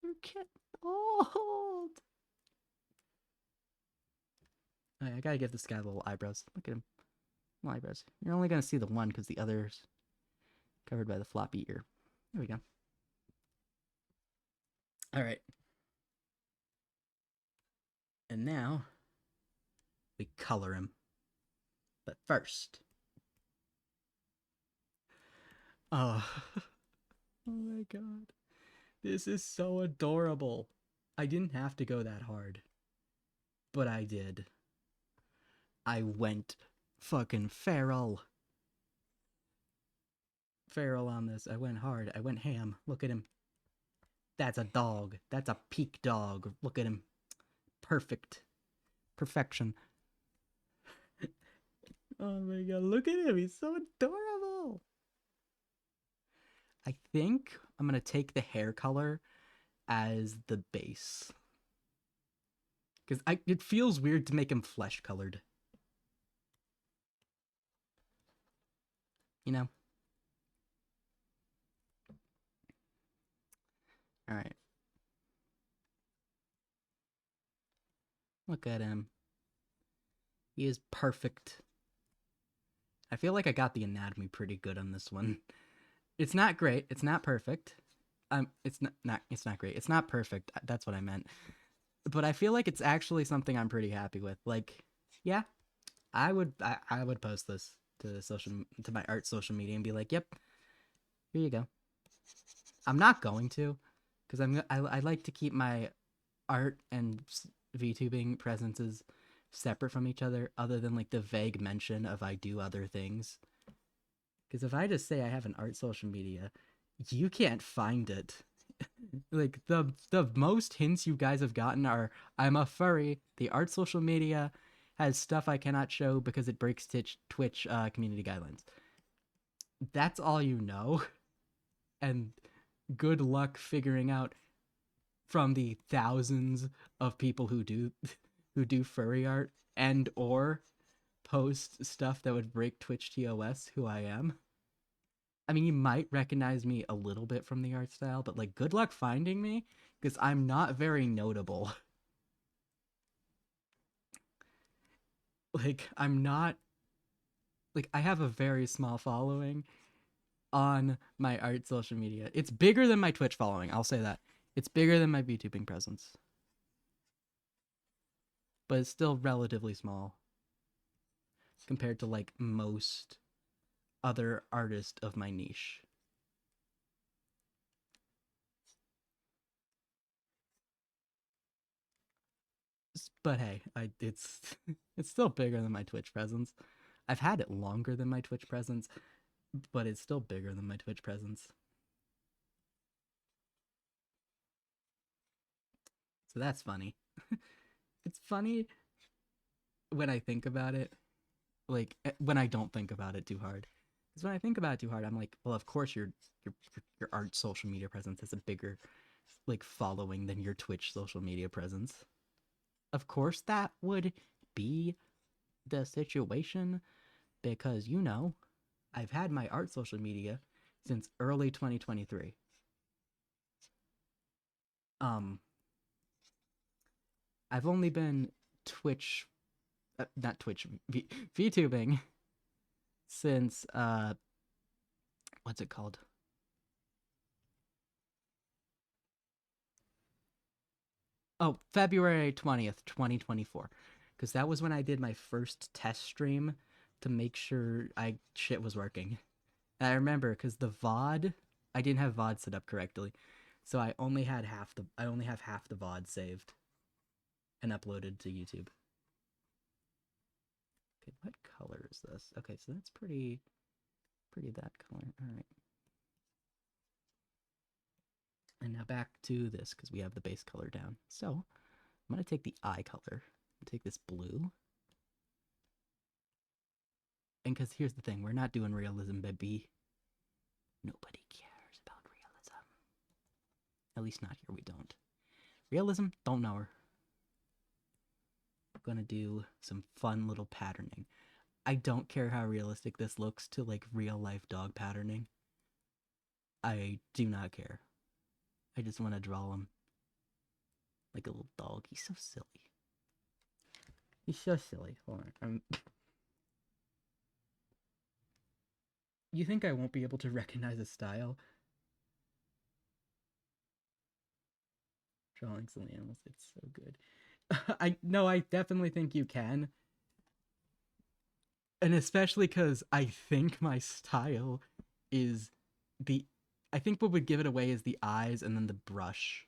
They're getting old. I gotta give this guy little eyebrows. Look at him. Little eyebrows. You're only gonna see the one because the other's covered by the floppy ear. There we go. Alright. And now we color him. But first. Oh. Oh my god. This is so adorable. I didn't have to go that hard. But I did. I went fucking feral. Feral on this. I went hard. I went ham. Look at him. That's a dog. That's a peak dog. Look at him. Perfect. Perfection. Oh my god, look at him. He's so adorable. I think I'm going to take the hair color as the base. Because it feels weird to make him flesh colored. You know? Alright. Look at him. He is perfect. I feel like I got the anatomy pretty good on this one. It's not great. It's not perfect. It's not great. It's not perfect. That's what I meant. But I feel like it's actually something I'm pretty happy with. Like, yeah, I would post this to my art social media and be like, "Yep, here you go." I'm not going to, because I like to keep my art and VTubing presences separate from each other than like the vague mention of I do other things. Because if I just say I have an art social media, you can't find it. Like the most hints you guys have gotten are I'm a furry. The art social media has stuff I cannot show because it breaks Twitch community guidelines. That's all you know, and good luck figuring out from the thousands of people who do furry art and or post stuff that would break Twitch TOS who I am. I mean, you might recognize me a little bit from the art style, but like good luck finding me because I'm not very notable. Like I'm not like I have a very small following on my art social media. It's bigger than my Twitch following, I'll say that. It's bigger than my VTubing presence. But it's still relatively small compared to like most other artists of my niche. But hey, it's it's still bigger than my Twitch presence. I've had it longer than my Twitch presence, but it's still bigger than my Twitch presence. So that's funny. It's funny when I think about it, like when I don't think about it too hard. Because when I think about it too hard, I'm like, well, of course your art social media presence has a bigger like following than your Twitch social media presence. Of course that would be the situation because you know, I've had my art social media since early 2023. Um I've only been Twitch not Twitch VTubing since what's it called? Oh, February 20th, 2024. Because that was when I did my first test stream to make sure shit was working. And I remember because the VOD, I didn't have VOD set up correctly. So I only have half the VOD saved and uploaded to YouTube. Okay, what color is this? Okay, so that's pretty that color. All right. And now back to this because we have the base color down. So I'm going to take the eye color, take this blue. And because here's the thing, we're not doing realism, baby. Nobody cares about realism. At least not here, we don't. Realism, don't know her. I'm gonna do some fun little patterning. I don't care how realistic this looks to like real life dog patterning. I do not care. I just want to draw him like a little dog. He's so silly. He's so silly. Hold on. You think I won't be able to recognize his style? Drawing silly animals, it's so good. I definitely think you can. And especially because I think my style is the I think what would give it away is the eyes and then the brush.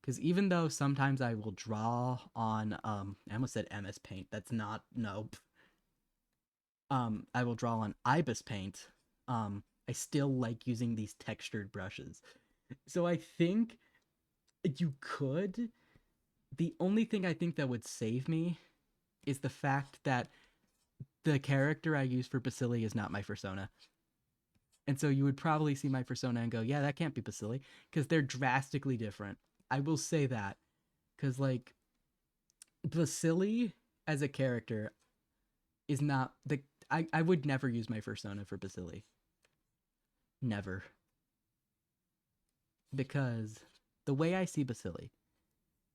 Because even though sometimes I will draw on I almost said MS Paint. That's not nope. I will draw on Ibis Paint. I still like using these textured brushes. So I think you could. The only thing I think that would save me is the fact that the character I use for Bacilli is not my persona. And so you would probably see my persona and go, yeah, that can't be Bacilli, because they're drastically different. I will say that. Because, like, Bacilli as a character is not the. I would never use my persona for Bacilli. Never. Because the way I see Bacilli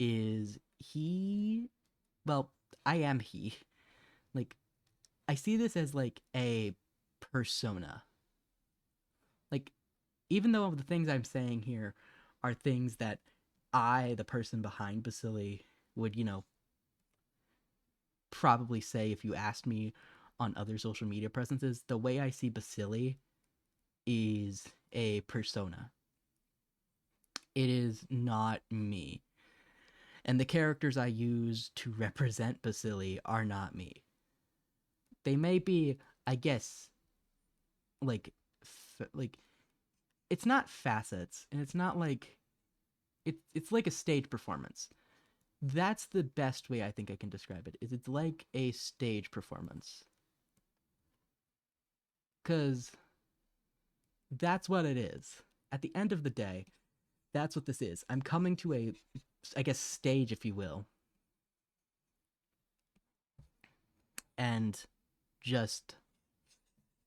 is he. Well, I am he. Like, I see this as, like, a persona. Like, even though the things I'm saying here are things that I, the person behind Bacilli, would, probably say if you asked me on other social media presences, the way I see Bacilli is a persona. It is not me. And the characters I use to represent Bacilli are not me. They may be, I guess, like, like, it's not facets, and it's not like it's like a stage performance. That's the best way I think I can describe it. Is it's like a stage performance. Cuz that's what it is. At the end of the day, that's what this is. I'm coming to a, I guess, stage, if you will, and just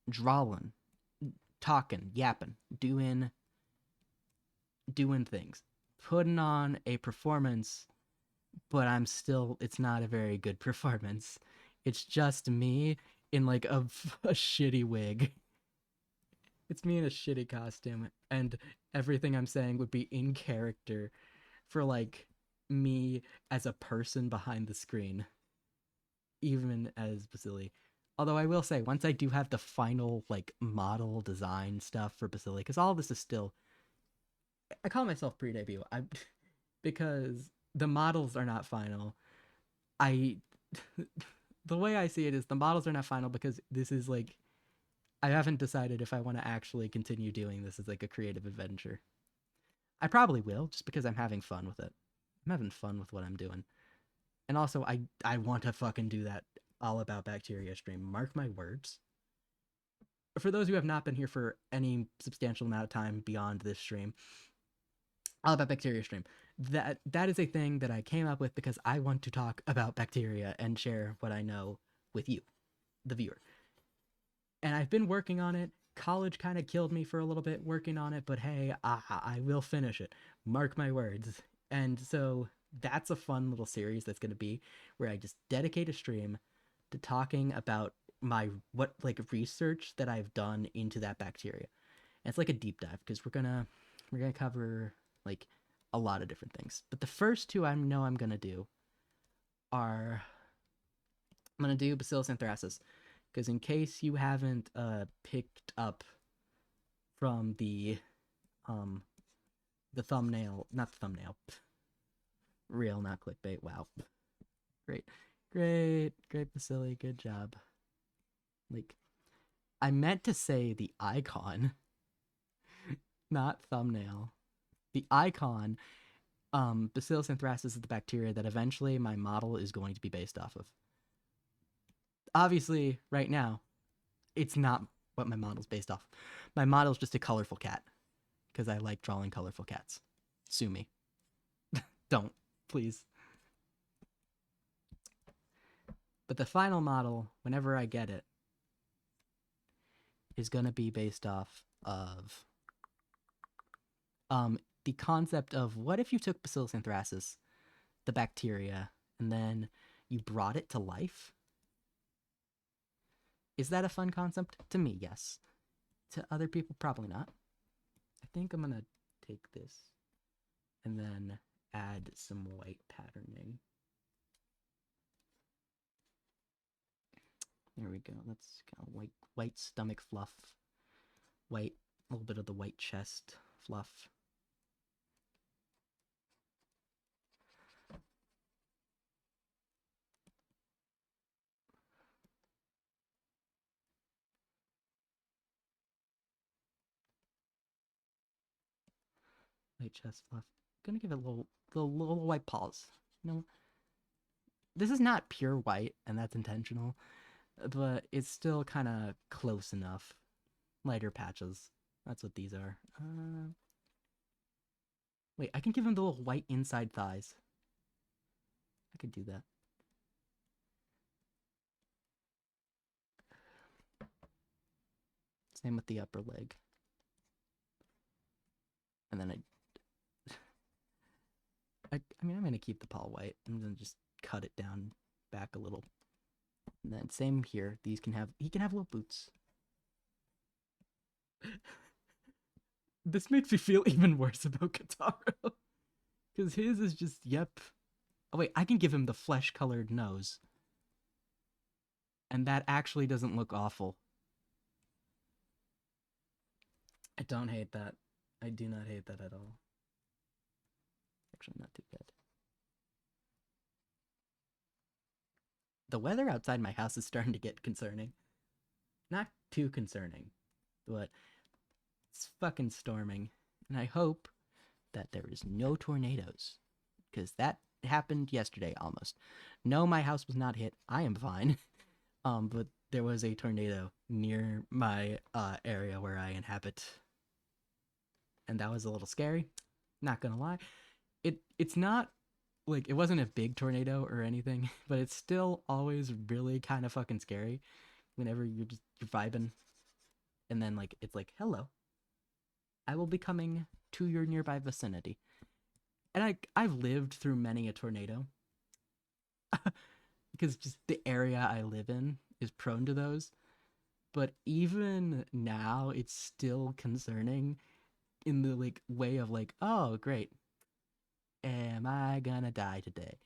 drawing, talking, yapping, doing things, putting on a performance, but it's not a very good performance. It's just me in like a shitty wig. It's me in a shitty costume, and everything I'm saying would be in character for like me as a person behind the screen, even as Bacilli. Although I will say, once I do have the final like model design stuff for Bacilli, because all of this is still, I call myself pre-debut. I because the models are not final. I the way I see it is the models are not final because this is like I haven't decided if I want to actually continue doing this as like a creative adventure. I probably will, just because I'm having fun with it. I'm having fun with what I'm doing. And also I want to fucking do that All About Bacteria stream. Mark my words. For those who have not been here for any substantial amount of time beyond this stream, All About Bacteria stream. That is a thing that I came up with because I want to talk about bacteria and share what I know with you, the viewer. And I've been working on it. College kind of killed me for a little bit working on it, but hey, I will finish it. Mark my words. And so that's a fun little series that's going to be where I just dedicate a stream to talking about my what like research that I've done into that bacteria. And it's like a deep dive because we're gonna cover like a lot of different things. But the first two I know I'm gonna do are I'm gonna do Bacillus anthracis because in case you haven't picked up from the thumbnail, not the thumbnail, real, not clickbait. Wow, great, great, Bacilli, good job. Like, I meant to say the icon, not thumbnail. The icon, Bacillus anthracis is the bacteria that eventually my model is going to be based off of. Obviously, right now, it's not what my model's based off. My model's just a colorful cat because I like drawing colorful cats. Sue me. Don't, please. But the final model, whenever I get it, is going to be based off of the concept of what if you took Bacillus anthracis, the bacteria, and then you brought it to life? Is that a fun concept? To me, yes. To other people, probably not. I think I'm going to take this and then add some white patterning. There we go. That's kind of white stomach fluff. White, a little bit of the white chest fluff. White chest fluff. Gonna give it a little white paws. You know, this is not pure white, and that's intentional. but it's still kind of close enough. Lighter patches. That's what these are. Wait, I can give him the little white inside thighs. I could do that. Same with the upper leg. And then I mean, I'm gonna keep the paw white. I'm gonna just cut it down back a little. And then same here. He can have little boots. This makes me feel even worse about Kataro. Because his is just, yep. Oh wait, I can give him the flesh-colored nose. And that actually doesn't look awful. I don't hate that. I do not hate that at all. Actually, not too bad. The weather outside my house is starting to get concerning. Not too concerning, but it's fucking storming. And I hope that there is no tornadoes. Because that happened yesterday almost. No, my house was not hit. I am fine. But there was a tornado near my area where I inhabit. And that was a little scary. Not gonna lie. It's not like it wasn't a big tornado or anything, but it's still always really kind of fucking scary whenever you're vibing, and then like it's like, hello, I will be coming to your nearby vicinity. And I've lived through many a tornado because just the area I live in is prone to those. But even now, it's still concerning in the like way of like, oh great, am I gonna die today?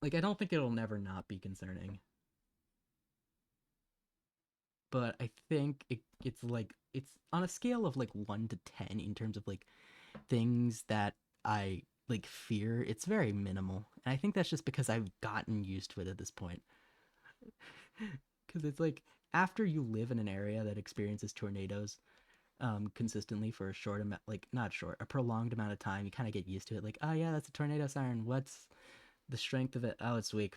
Like, I don't think it'll never not be concerning. But I think it's like, it's on a scale of like 1 to 10 in terms of like things that I like fear, it's very minimal. And I think that's just because I've gotten used to it at this point. Because it's like, after you live in an area that experiences tornadoes consistently for a short amount, like not short, a prolonged amount of time, you kind of get used to it. Like, oh yeah, that's a tornado siren. What's the strength of it? Oh, it's weak.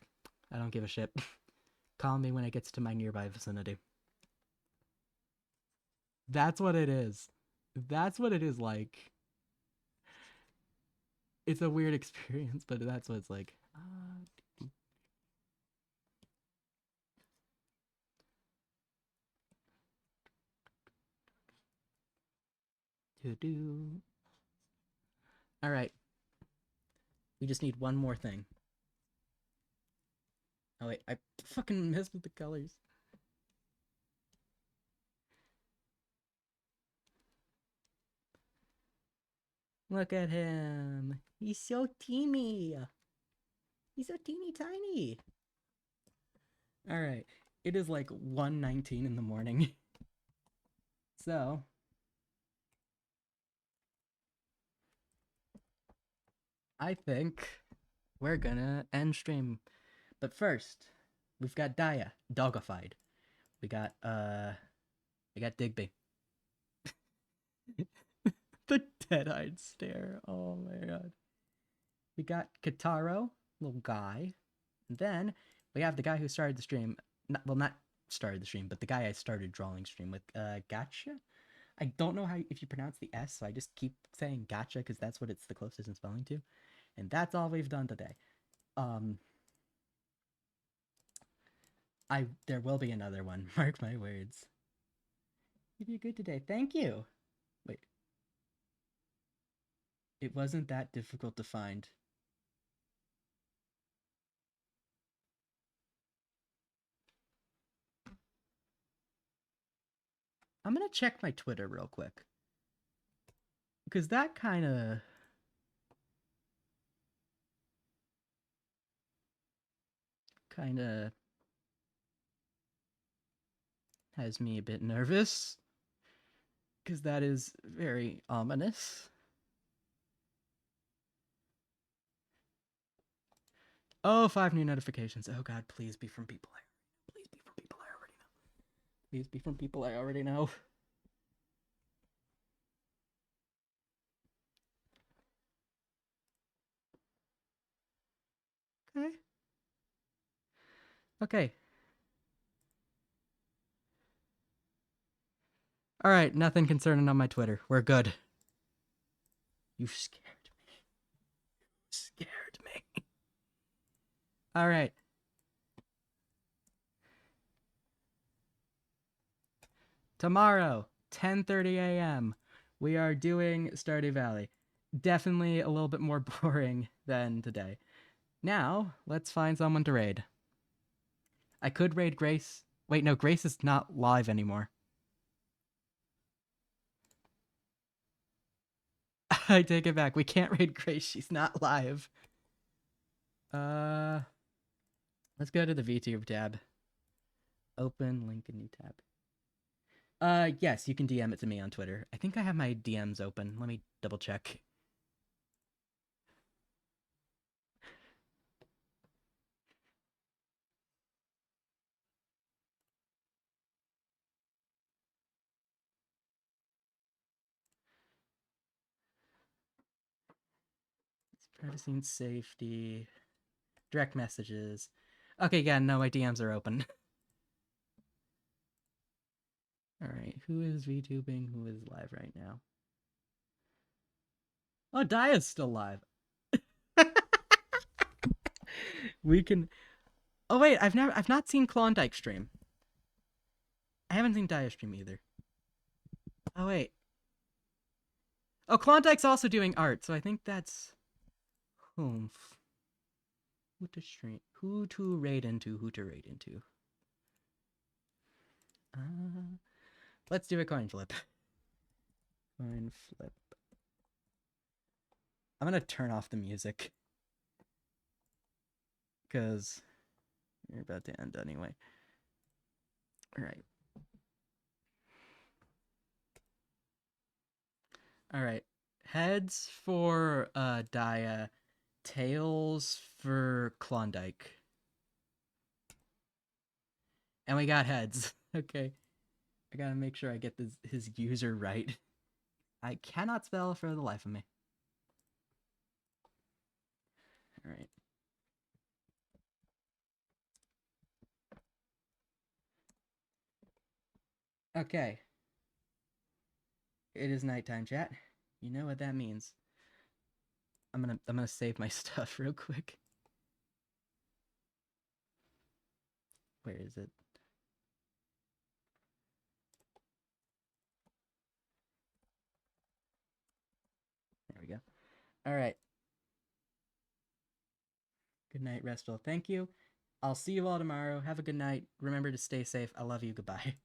I don't give a shit. Call me when it gets to my nearby vicinity. That's what it is. That's what it is like. It's a weird experience, but that's what it's like. To do. All right. We just need one more thing. Oh wait, I fucking messed with the colors. Look at him. He's so teeny. He's so teeny tiny. All right. It is like 1:19 in the morning. So, I think we're gonna end stream. But first, we've got Daya, dogified. We got Digby. The dead-eyed stare. Oh my god. We got Kataro, little guy. And then we have the guy who started the stream. Not started the stream, but the guy I started drawing stream with, Gotcha. I don't know how if you pronounce the S, so I just keep saying Gotcha because that's what it's the closest in spelling to. And that's all we've done today. There will be another one. Mark my words. You did good today. Thank you. Wait. It wasn't that difficult to find. I'm gonna check my Twitter real quick. Because that kind of has me a bit nervous. Because that is very ominous. Oh, 5 new notifications. Oh god, please be from people please be from people I already know. Please be from people I already know. Okay. Okay. All right, nothing concerning on my Twitter. We're good. You scared me. Scared me. All right. Tomorrow, 10:30 a.m. We are doing Stardew Valley. Definitely a little bit more boring than today. Now, let's find someone to raid. I could raid Grace. Wait, no, Grace is not live anymore. I take it back. We can't raid Grace. She's not live. Let's go to the VTube tab. Open link in new tab. Yes, you can DM it to me on Twitter. I think I have my DMs open. Let me double check. Privacy and safety. Direct messages. Okay, yeah, no, my DMs are open. Alright, who is VTubing? Who is live right now? Oh, Daya's still live. We can. Oh wait, I've not seen Klondike stream. I haven't seen Daya stream either. Oh wait. Oh, Klondike's also doing art, so I think that's Humph. Who to stream? Who to raid into? Who to raid into? Let's do a coin flip. Coin flip. I'm gonna turn off the music because you're about to end anyway. All right. All right. Heads for Daya, tails for Klondike. And we got heads. Okay. I gotta make sure I get his user right. I cannot spell for the life of me. All right. Okay. It is nighttime, chat. You know what that means. I'm gonna save my stuff real quick. Where is it? There we go. All right. Good night, Restful. Thank you. I'll see you all tomorrow. Have a good night. Remember to stay safe. I love you. Goodbye.